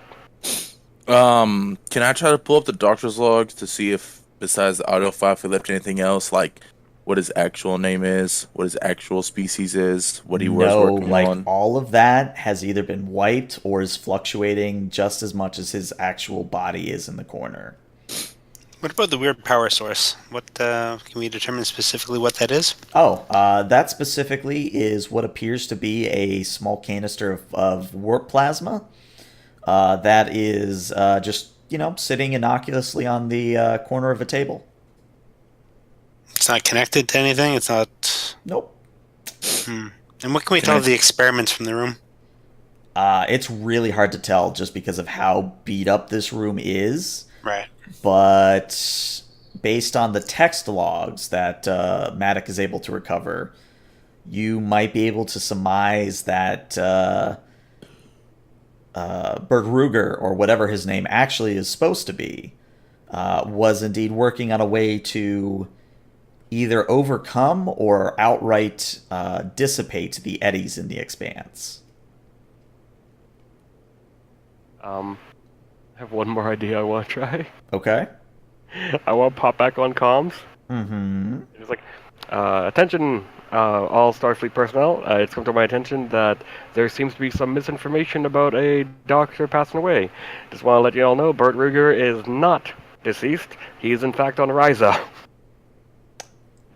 Can I try to pull up the doctor's logs to see if, besides the audio file, if we left anything else, like what his actual name is, what his actual species is, what he was working on? All of that has either been wiped or is fluctuating just as much as his actual body is in the corner. What about the weird power source? What can we determine specifically what that is? That specifically is what appears to be a small canister of warp plasma. That is just, sitting innocuously on the corner of a table. It's not connected to anything? It's not... Nope. And what can we tell of the experiments from the room? It's really hard to tell just because of how beat up this room is. Right. But based on the text logs that Maddock is able to recover, you might be able to surmise that Bert Ruger, or whatever his name actually is supposed to be, was indeed working on a way to either overcome or outright dissipate the eddies in the expanse. I have one more idea I want to try. Okay. I want to pop back on comms. Mm-hmm. It's like, Attention, all Starfleet personnel. It's come to my attention that there seems to be some misinformation about a doctor passing away. Just want to let you all know, Bert Ruger is not deceased. He is in fact on Ryza,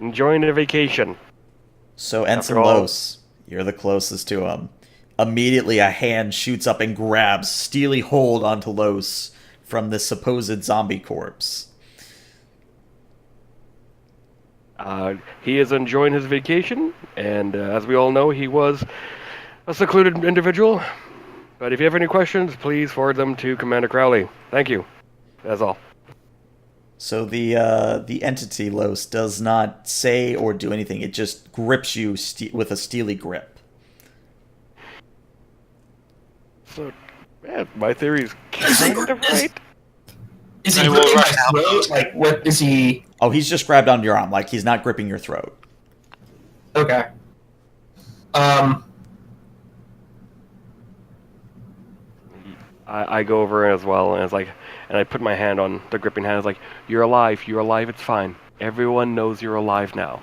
enjoying a vacation. So, Ensign After all- Los, you're the closest to him. Immediately, a hand shoots up and grabs steely hold onto Los from this supposed zombie corpse. He is enjoying his vacation, and as we all know, he was a secluded individual. But if you have any questions, please forward them to Commander Crowley. Thank you. That's all. So the entity Los does not say or do anything. It just grips you with a steely grip. So, yeah, my theory is kind of right. Is he I will gripping rush my out. throat? Like, what is he? Oh, he's just grabbed onto your arm, like he's not gripping your throat. Okay. I go over as well, and it's like, and I put my hand on the gripping hand. It's like, you're alive, it's fine. Everyone knows you're alive now.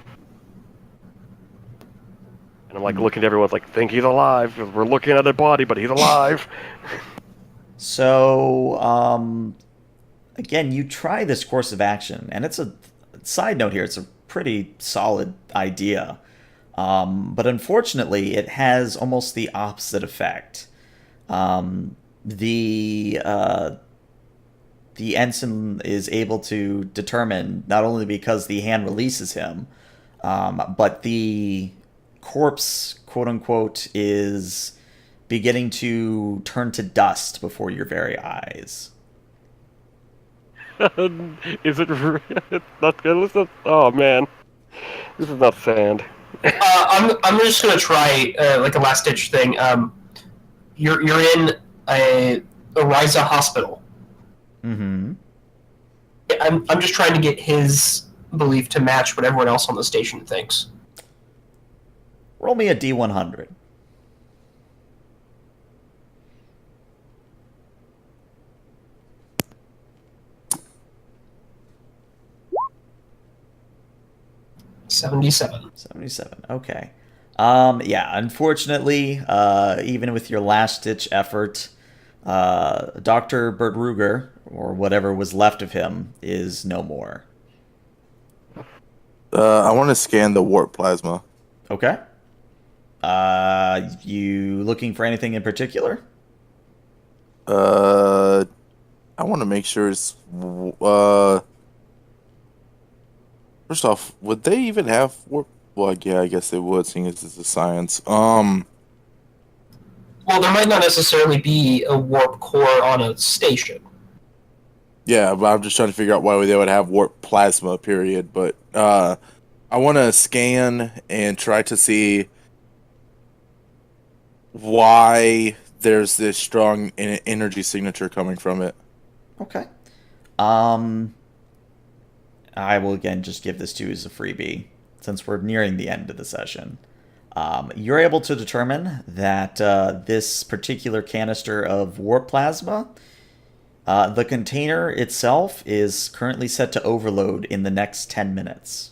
And I'm like looking at everyone's like, think he's alive, 'cause we're looking at a body, but he's alive. So, again, you try this course of action, and it's a side note here. It's a pretty solid idea, but unfortunately, it has almost the opposite effect. The ensign is able to determine, not only because the hand releases him, but the corpse, quote unquote, is beginning to turn to dust before your very eyes. Is it it's not good? Listen. Oh man, this is not sand. I'm just gonna try like a last ditch thing. You're in a Ryza hospital. Mm-hmm. I'm just trying to get his belief to match what everyone else on the station thinks. Roll me a D100. $77. 77. Okay. Yeah, unfortunately, even with your last-ditch effort, Dr. Bert Ruger, or whatever was left of him, is no more. I want to scan the warp plasma. Okay. You looking for anything in particular? I want to make sure it's. First off, would they even have warp? Well, yeah, I guess they would, seeing as it's a science. Well, there might not necessarily be a warp core on a station. Yeah, but I'm just trying to figure out why they would have warp plasma. Period. But I want to scan and try to see why there's this strong energy signature coming from it. Okay. I will again just give this to you as a freebie, since we're nearing the end of the session. You're able to determine that this particular canister of warp plasma, the container itself is currently set to overload in the next 10 minutes.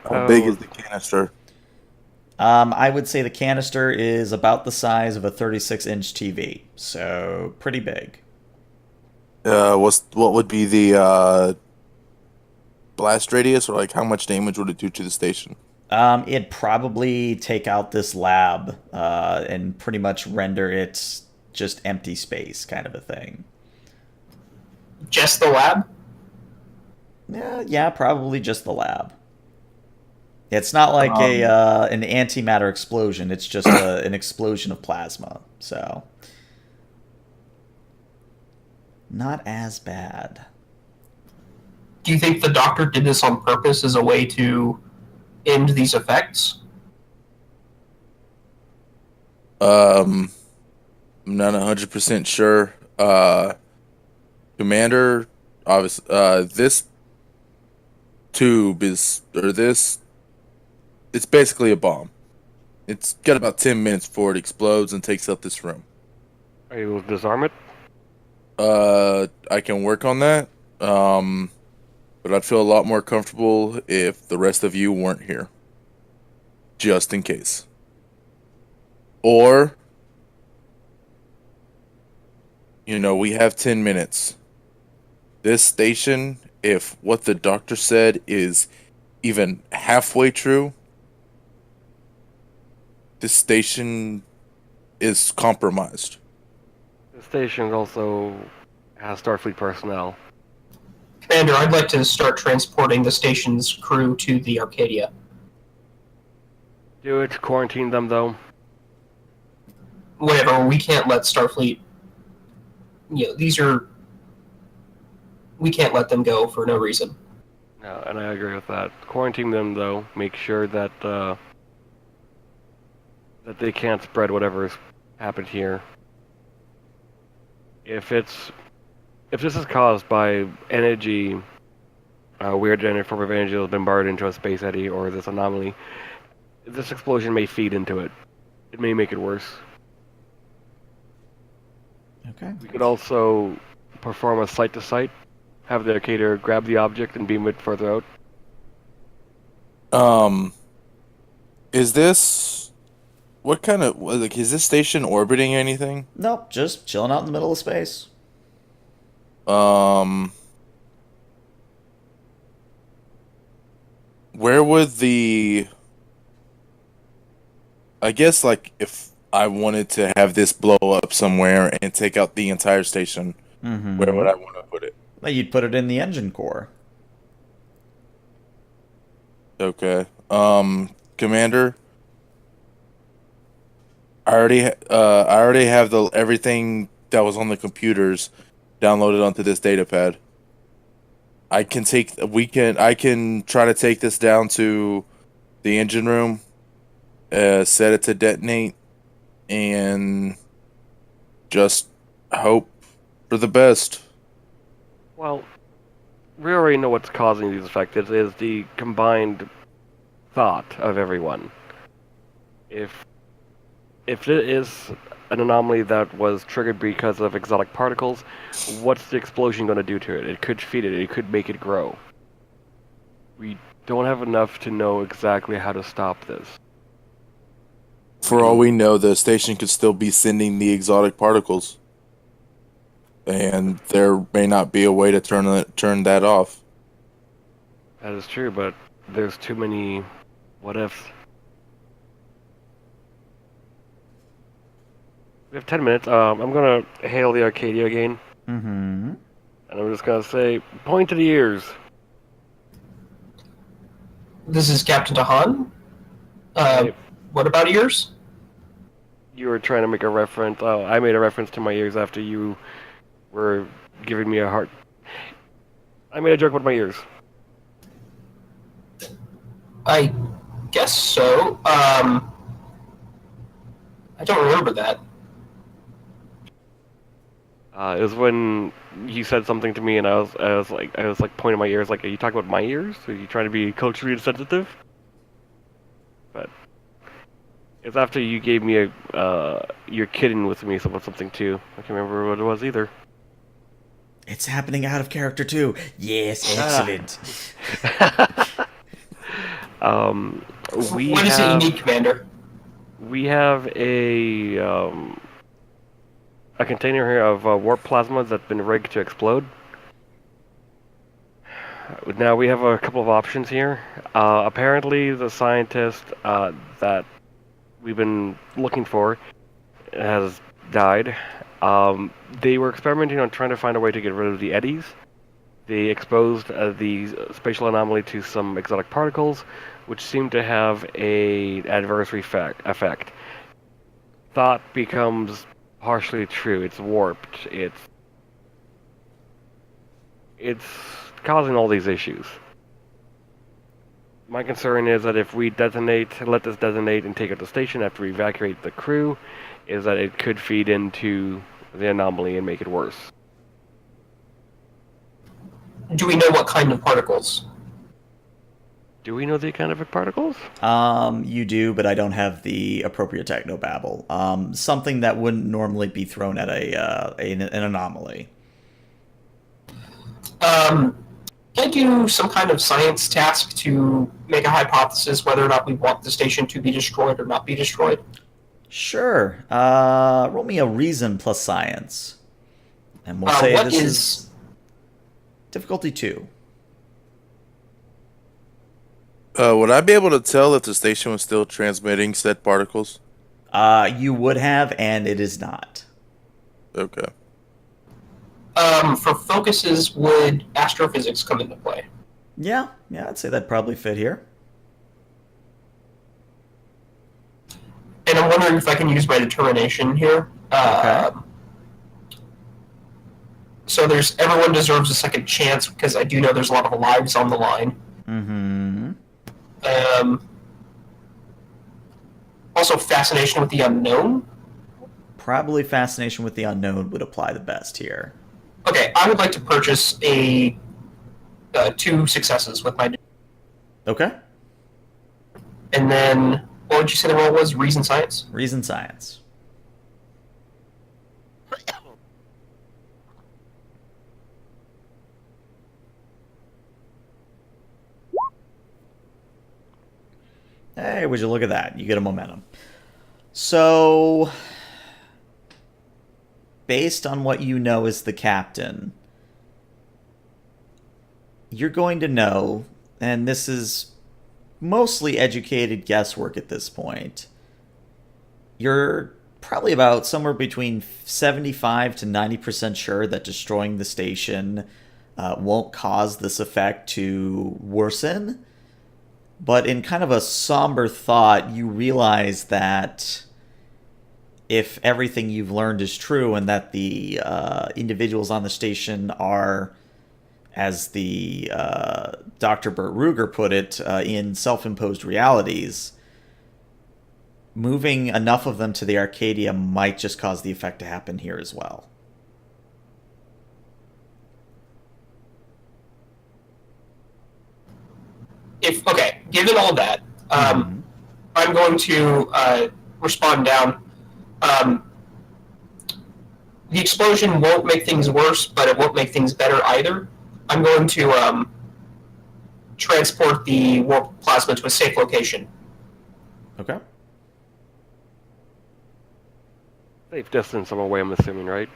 How big is the canister? I would say the canister is about the size of a 36-inch TV, so pretty big. What would be the blast radius, or like how much damage would it do to the station? It'd probably take out this lab and pretty much render it just empty space, kind of a thing. Just the lab? Yeah, probably just the lab. It's not like an antimatter explosion. It's just an explosion of plasma. So, not as bad. Do you think the doctor did this on purpose as a way to end these effects? I'm not 100% sure. Commander, obviously, this tube is, or this, it's basically a bomb. It's got about 10 minutes before it explodes and takes up this room. Are you able to disarm it? I can work on that. But I'd feel a lot more comfortable if the rest of you weren't here. Just in case. Or, we have 10 minutes. This station, if what the doctor said is even halfway true, this station is compromised. The station also has Starfleet personnel. Commander, I'd like to start transporting the station's crew to the Arcadia. Do it. Quarantine them, though. Whatever, we can't let Starfleet... we can't let them go for no reason. No, and I agree with that. Quarantine them, though. Make sure that that they can't spread whatever's happened here. If this is caused by energy, weird form of energy that's been barred into a space eddy or this anomaly, this explosion may feed into it. It may make it worse. Okay. We could also perform a sight-to-sight, have the Arcadia grab the object and beam it further out. Is this... What kind of... is this station orbiting anything? Nope, just chilling out in the middle of space. Where would the... I guess, if I wanted to have this blow up somewhere and take out the entire station, where would I want to put it? You'd put it in the engine core. Okay. Commander, I already have everything that was on the computers downloaded onto this data pad. I can try to take this down to the engine room, set it to detonate, and just hope for the best. Well, we already know what's causing these effects. It is the combined thought of everyone. If it is an anomaly that was triggered because of exotic particles, what's the explosion going to do to it? It could feed it. It could make it grow. We don't have enough to know exactly how to stop this. For all we know, the station could still be sending the exotic particles. And there may not be a way to turn that off. That is true, but there's too many what ifs. We have 10 minutes. I'm going to hail the Arcadia again. Mm-hmm. And I'm just going to say, point to the ears. This is Captain Tahan. Hey. What about ears? You were trying to make a reference. Oh, I made a reference to my ears after you were giving me a heart. I made a joke with my ears. I guess so. I don't remember that. It was when you said something to me, and I was like pointing my ears, like, are you talking about my ears? Are you trying to be culturally insensitive? But it's after you gave me you're kidding with me about something too. I can't remember what it was either. It's happening out of character too. Yes, excellent. What is it you need, Commander? We have a container here of warp plasma that's been rigged to explode. Now we have a couple of options here. Apparently, the scientist that we've been looking for has died. They were experimenting on trying to find a way to get rid of the eddies. They exposed the spatial anomaly to some exotic particles, which seem to have a adverse effect. Thought becomes partially true. It's warped. It's causing all these issues. My concern is that if we let this detonate and take out the station after we evacuate the crew, is that it could feed into the anomaly and make it worse. Do we know what kind of particles? Do we know the kind of particles? You do, but I don't have the appropriate technobabble. Something that wouldn't normally be thrown at an anomaly. Um, can I do some kind of science task to make a hypothesis whether or not we want the station to be destroyed or not be destroyed? Sure. Roll me a reason plus science. And we'll say What this is is difficulty 2. Would I be able to tell if the station was still transmitting said particles? You would have, and it is not. Okay. for focuses would astrophysics come into play? Yeah, I'd say that'd probably fit here. And I'm wondering if I can use my determination here. Okay. So there's everyone deserves a second chance because I do know there's a lot of lives on the line. Mm-hmm. Also, fascination with the unknown. Probably fascination with the unknown would apply the best here. Okay, I would like to purchase a 2 successes with my. Okay. And then, what would you say the roll was? Reason science? Reason science. Hey, would you look at that? You get a momentum. So, based on what you know as the captain, you're going to know, and this is mostly educated guesswork at this point, you're probably about somewhere between 75 to 90% sure that destroying the station won't cause this effect to worsen. But in kind of a somber thought, you realize that if everything you've learned is true and that the individuals on the station are, as the Dr. Burt Ruger put it, in self-imposed realities, moving enough of them to the Arcadia might just cause the effect to happen here as well. Okay, given all that, I'm going to respond down. The explosion won't make things worse, but it won't make things better either. I'm going to transport the warp plasma to a safe location. Okay. Safe distance I'm away, I'm assuming, right?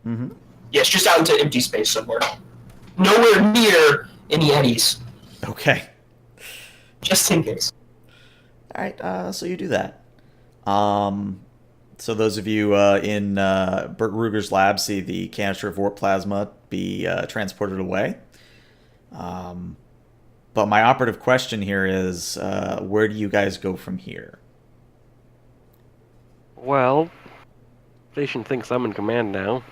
Mm-hmm. Yes, just out into empty space somewhere. Nowhere near any eddies, Okay. just in case. All right, so you do that. So those of you in Burt Ruger's lab see the canister of warp plasma be transported away. But my operative question here is, where do you guys go from here? Well, station thinks I'm in command now.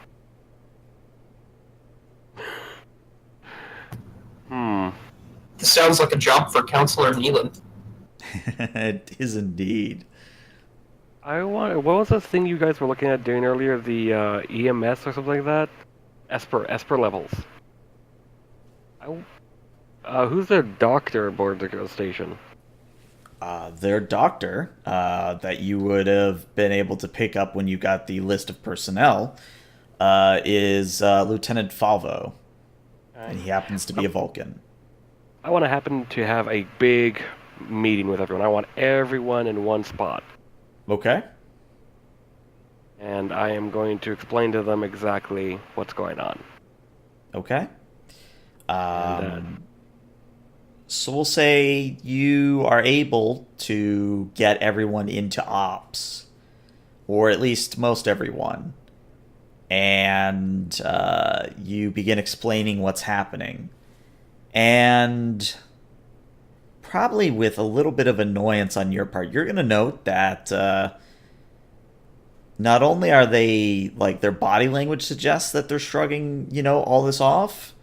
This sounds like a job for Counselor Neelan. It is indeed. What was the thing you guys were looking at doing earlier? The EMS or something like that? Esper levels. Who's their doctor aboard the station? Their doctor, that you would have been able to pick up when you got the list of personnel, is Lieutenant Falvo. And he happens to be a Vulcan. I want to happen to have a big meeting with everyone. I want everyone in one spot. Okay. And I am going to explain to them exactly what's going on. Okay. So we'll say you are able to get everyone into ops, or at least most everyone, and you begin explaining what's happening. And probably with a little bit of annoyance on your part, you're going to note that not only are they, like, their body language suggests that they're shrugging, all this off,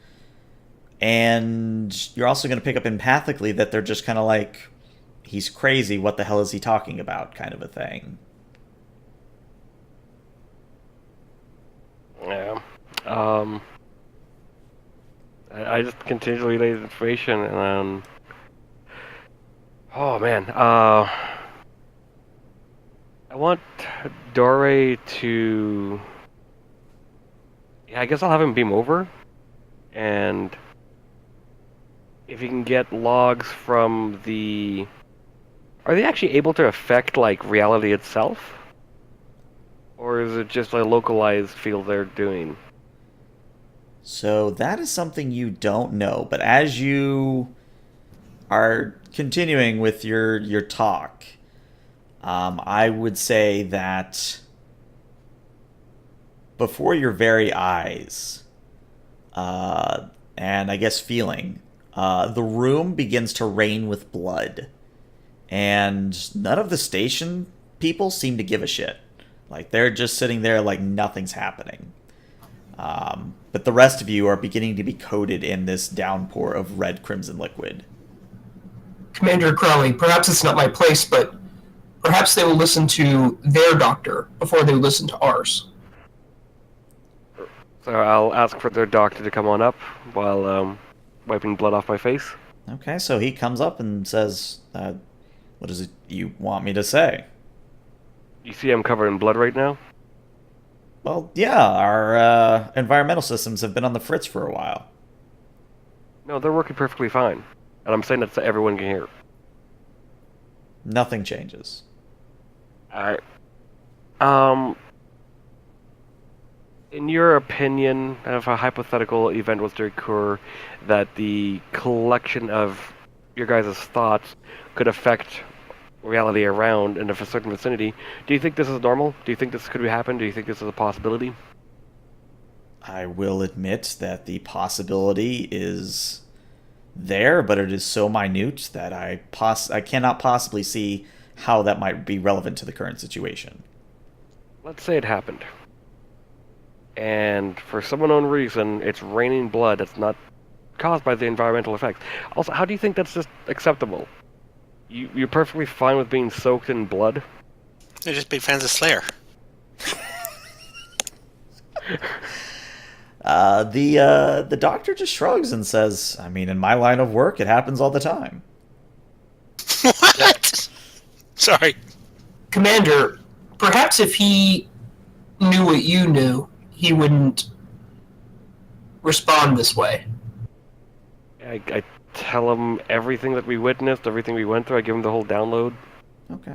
and you're also going to pick up empathically that they're just kind of like, he's crazy, what the hell is he talking about, kind of a thing. Yeah. I just continue to relay the information, and oh man, I want Dore to. Yeah, I guess I'll have him beam over, and if you can get logs from the... Are they actually able to affect, like, reality itself? Or is it just a localized field they're doing? So that is something you don't know. But as you are continuing with your talk, I would say that before your very eyes, and I guess feeling, the room begins to rain with blood. And none of the station people seem to give a shit. Like, they're just sitting there like nothing's happening. But the rest of you are beginning to be coated in this downpour of red crimson liquid. Commander Crowley, perhaps it's not my place, but perhaps they will listen to their doctor before they listen to ours. So I'll ask for their doctor to come on up while wiping blood off my face. Okay, so he comes up and says, what is it you want me to say? You see I'm covered in blood right now? Well, yeah, our environmental systems have been on the fritz for a while. No, they're working perfectly fine. And I'm saying that so everyone can hear. Nothing changes. Alright. In your opinion, if a hypothetical event was to occur that the collection of your guys' thoughts could affect reality around in a certain vicinity, do you think this is normal? Do you think this could happen? Do you think this is a possibility? I will admit that the possibility is there, but it is so minute that I cannot possibly see how that might be relevant to the current situation. Let's say it happened. And for some unknown reason, it's raining blood that's not caused by the environmental effects. Also, how do you think that's just acceptable? You're perfectly fine with being soaked in blood? They're just big fans of Slayer. The doctor just shrugs and says, I mean, in my line of work, it happens all the time. What? Sorry. Commander, perhaps if he knew what you knew, he wouldn't respond this way. I tell him everything that we witnessed, everything we went through. I give him the whole download. Okay.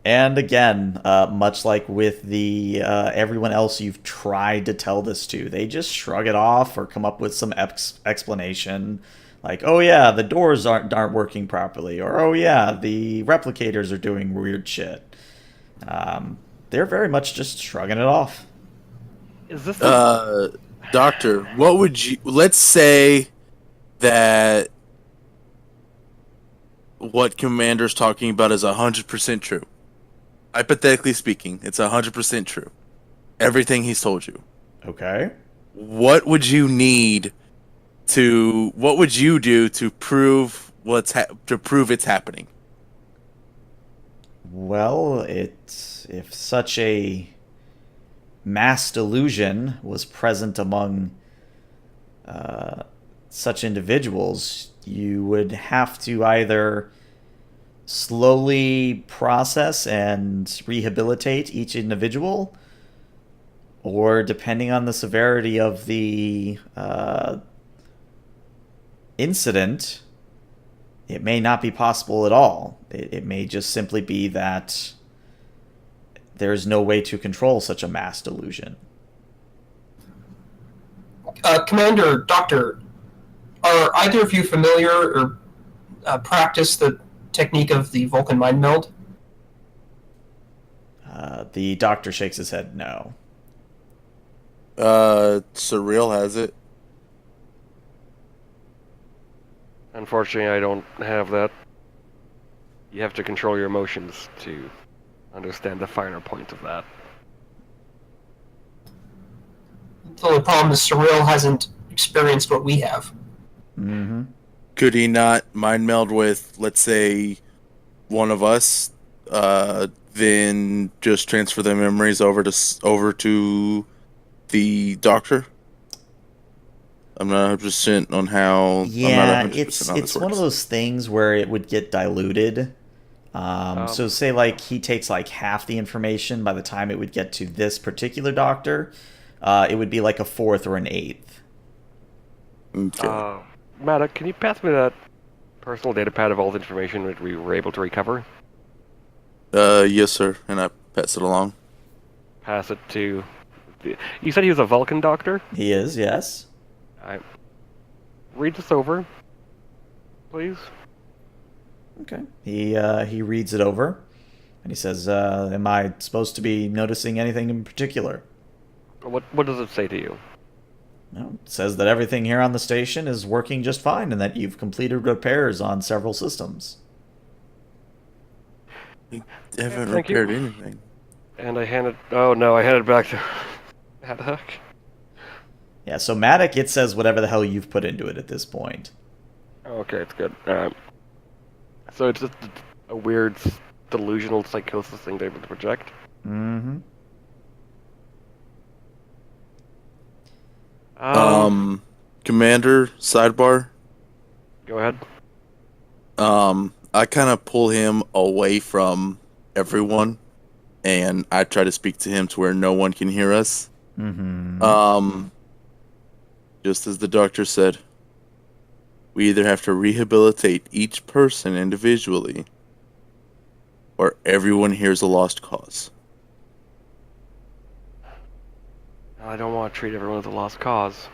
And again, much like with the everyone else you've tried to tell this to, they just shrug it off or come up with some explanation, like, "Oh yeah, the doors aren't working properly," or "Oh yeah, the replicators are doing weird shit." They're very much just shrugging it off. Is this Doctor, what would you... Let's say that what Commander's talking about is 100% true. Hypothetically speaking, it's 100% true. Everything he's told you. Okay. What would you need to... What would you do to prove it's happening? Well, if such a mass delusion was present among such individuals, you would have to either slowly process and rehabilitate each individual, or depending on the severity of the incident, it may not be possible at all. It may just simply be that there's no way to control such a mass delusion. Commander, Doctor, are either of you familiar or practice the technique of the Vulcan mind meld? The doctor shakes his head no. Surreal has it. Unfortunately, I don't have that. You have to control your emotions to understand the finer point of that. The only problem is Surreal hasn't experienced what we have. Mm-hmm. Could he not mind meld with, let's say, one of us, then just transfer the memories over to the doctor? I'm not 100% on how. Yeah, I'm not 100% it's on this one of works. those things where it would get diluted. So say like he takes like half the information by the time it would get to this particular doctor, it would be like a fourth or an eighth. Okay. Maddox, can you pass me that personal data pad of all the information that we were able to recover? Yes, sir. And I pass it along. Pass it to... You said he was a Vulcan doctor? He is, yes. I read this over, please. Okay. He reads it over, and he says, "Am I supposed to be noticing anything in particular?" What does it say to you? No, it says that everything here on the station is working just fine, and that you've completed repairs on several systems. We haven't Thank you. repaired anything. And I handed... Oh no, I handed it back to Maddox. Yeah, so Matic, it says whatever the hell you've put into it at this point. Okay, it's good. So it's just a weird delusional psychosis thing they're able to project. Mm-hmm. Commander, sidebar. Go ahead. I kind of pull him away from everyone, and I try to speak to him to where no one can hear us. Mm-hmm. Just as the doctor said, we either have to rehabilitate each person individually, or everyone hears a lost cause. I don't want to treat everyone as a lost cause.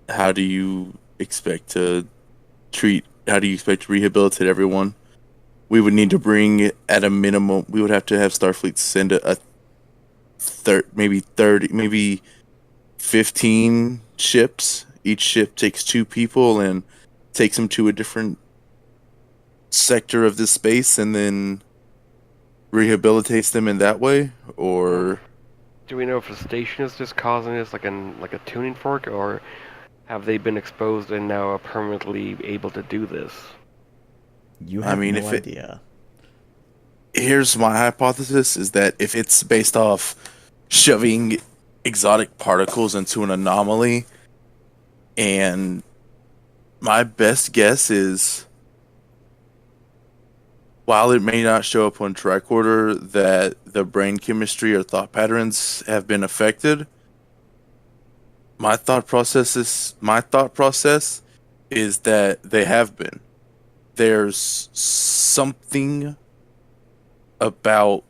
How do you expect to rehabilitate everyone? We would need to bring, at a minimum, we would have to have Starfleet send maybe 30, maybe 15 ships. Each ship takes 2 people and takes them to a different sector of this space and then rehabilitates them in that way, or... Do we know if the station is just causing this, like a tuning fork, or have they been exposed and now are permanently able to do this? You have no idea. Here's my hypothesis, is that if it's based off shoving exotic particles into an anomaly, and my best guess is, while it may not show up on tricorder that the brain chemistry or thought patterns have been affected, my thought process is that they have been. There's something about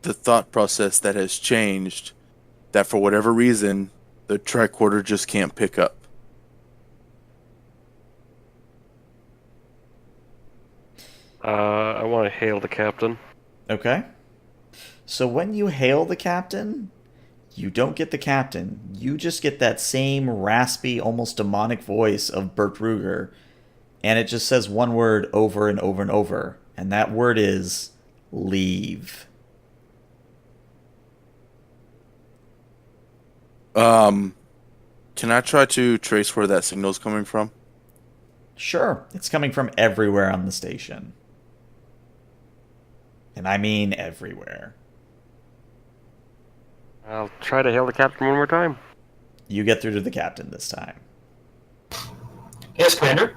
the thought process that has changed that for whatever reason the tricorder just can't pick up. I want to hail the captain. Okay. So when you hail the captain, you don't get the captain. You just get that same raspy, almost demonic voice of Bert Ruger, and it just says one word over and over and over, and that word is leave. Can I try to trace where that signal's coming from? Sure, it's coming from everywhere on the station. And I mean everywhere. I'll try to hail the captain one more time. You get through to the captain this time. Yes, Commander?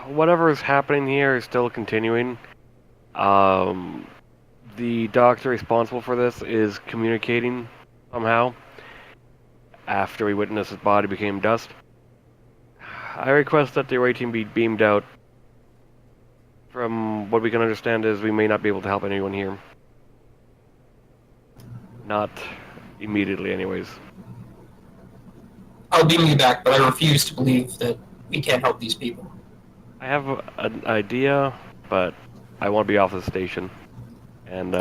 Whatever is happening here is still continuing. The doctor responsible for this is communicating somehow after we witnessed his body became dust. I request that the array team be beamed out. From what we can understand is we may not be able to help anyone here. Not immediately, anyways. I'll beam you back, but I refuse to believe that we can't help these people. I have an idea, but I want to be off the station. And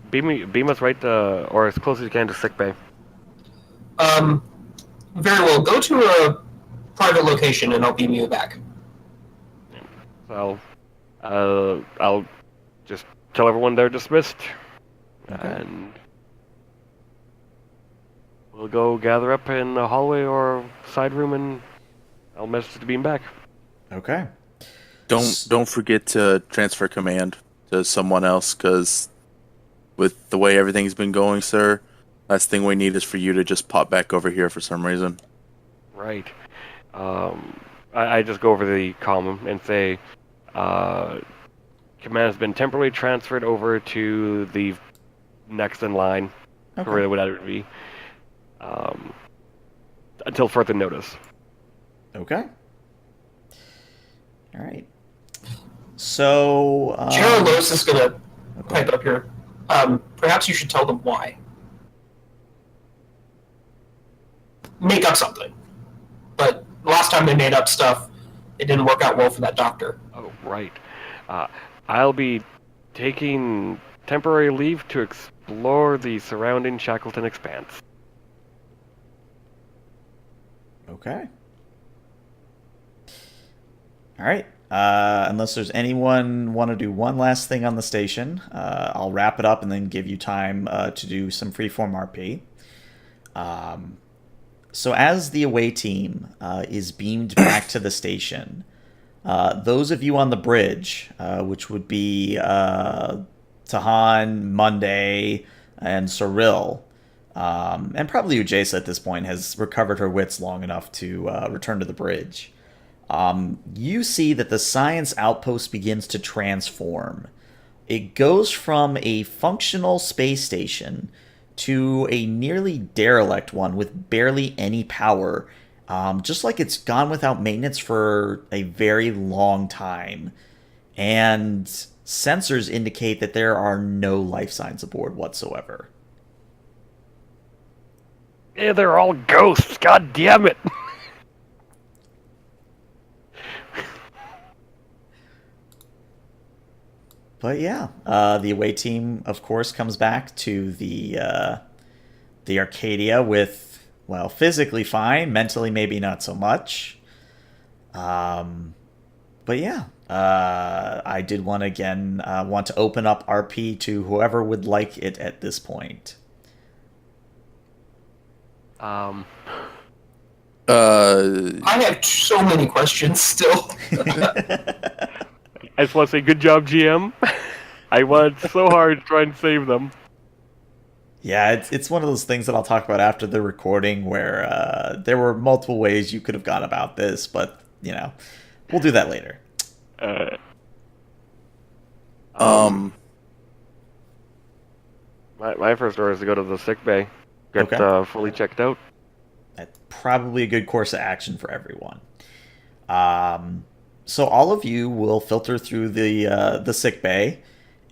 beam us right to, or as close as you can to sickbay. Very well. Go to a private location, and I'll beam you back. So I'll just tell everyone they're dismissed, and we'll go gather up in the hallway or side room, and I'll message the beam back. Okay. Don't forget to transfer command to someone else, because with the way everything's been going, sir, last thing we need is for you to just pop back over here for some reason. Right. I just go over the comm and say, command has been temporarily transferred over to the next in line, Okay. wherever that would be. until further notice. Okay. All right. So, General Los is going to pipe up here. Perhaps you should tell them why. Make up something. But last time they made up stuff, it didn't work out well for that doctor. Oh, right. I'll be taking temporary leave to explore the surrounding Shackleton expanse. Okay. All right. Unless there's anyone want to do one last thing on the station, I'll wrap it up and then give you time to do some freeform RP. So as the away team is beamed back to the station, those of you on the bridge, which would be Tahan, Monday, and Cyril, and probably Ujesa at this point has recovered her wits long enough to return to the bridge. You see that the science outpost begins to transform. It goes from a functional space station to a nearly derelict one with barely any power, just like it's gone without maintenance for a very long time. And sensors indicate that there are no life signs aboard whatsoever. Yeah, they're all ghosts. God damn it! But yeah, the away team, of course, comes back to the Arcadia with, well, physically fine, mentally maybe not so much. But yeah, I did want to open up RP to whoever would like it at this point. Um, I have so many questions still. I just want to say good job, GM. I went so hard to try and save them. Yeah, it's one of those things that I'll talk about after the recording where there were multiple ways you could have gone about this, but, you know, we'll do that later. My first order is to go to the sick bay, get fully checked out. That's probably a good course of action for everyone. So all of you will filter through the sick bay,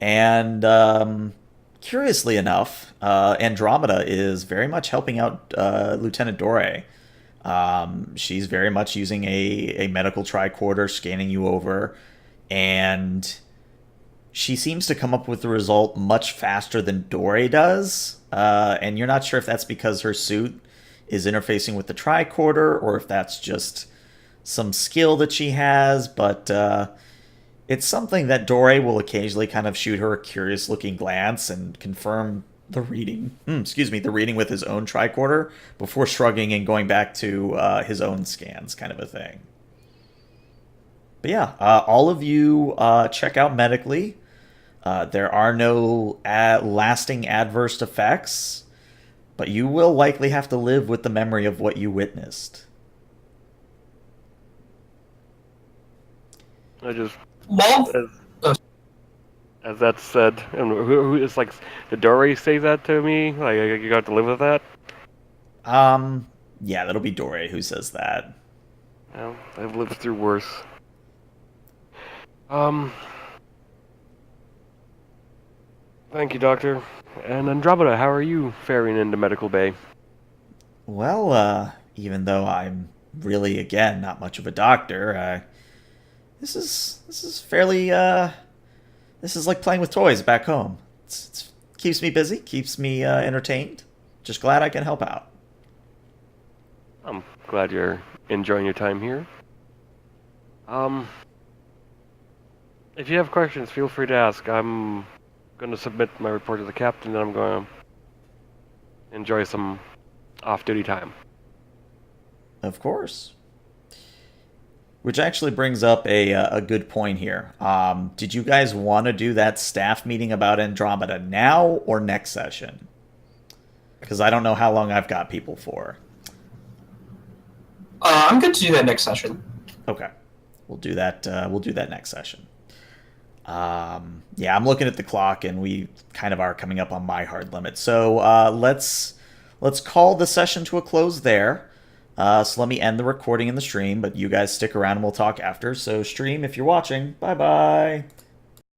and curiously enough, Andromeda is very much helping out Lieutenant Dore. She's very much using a medical tricorder, scanning you over, and she seems to come up with the result much faster than Dore does. And you're not sure if that's because her suit is interfacing with the tricorder, or if that's just some skill that she has, but it's something that Dore will occasionally kind of shoot her a curious-looking glance and confirm the reading. The reading with his own tricorder before shrugging and going back to his own scans, kind of a thing. But yeah, all of you check out medically. There are no lasting adverse effects, but you will likely have to live with the memory of what you witnessed. I just, Well, as that said, and who is like, did Dory say that to me? Like, you got to live with that? Yeah, that'll be Dore who says that. Well, I've lived through worse. Thank you, Doctor. And Andromeda, how are you faring into Medical Bay? Well, even though I'm really, again, not much of a doctor, this is fairly, this is like playing with toys back home. It keeps me busy, keeps me entertained. Just glad I can help out. I'm glad you're enjoying your time here. If you have questions, feel free to ask. I'm going to submit my report to the captain, and I'm going to enjoy some off-duty time. Of course. Which actually brings up a good point here. Did you guys want to do that staff meeting about Andromeda now or next session? Because I don't know how long I've got people for. I'm good to do that next session. Okay, we'll do that. We'll do that next session. Yeah, I'm looking at the clock, and we kind of are coming up on my hard limit. So let's call the session to a close there. So let me end the recording in the stream, but you guys stick around and we'll talk after. So stream, if you're watching, bye-bye.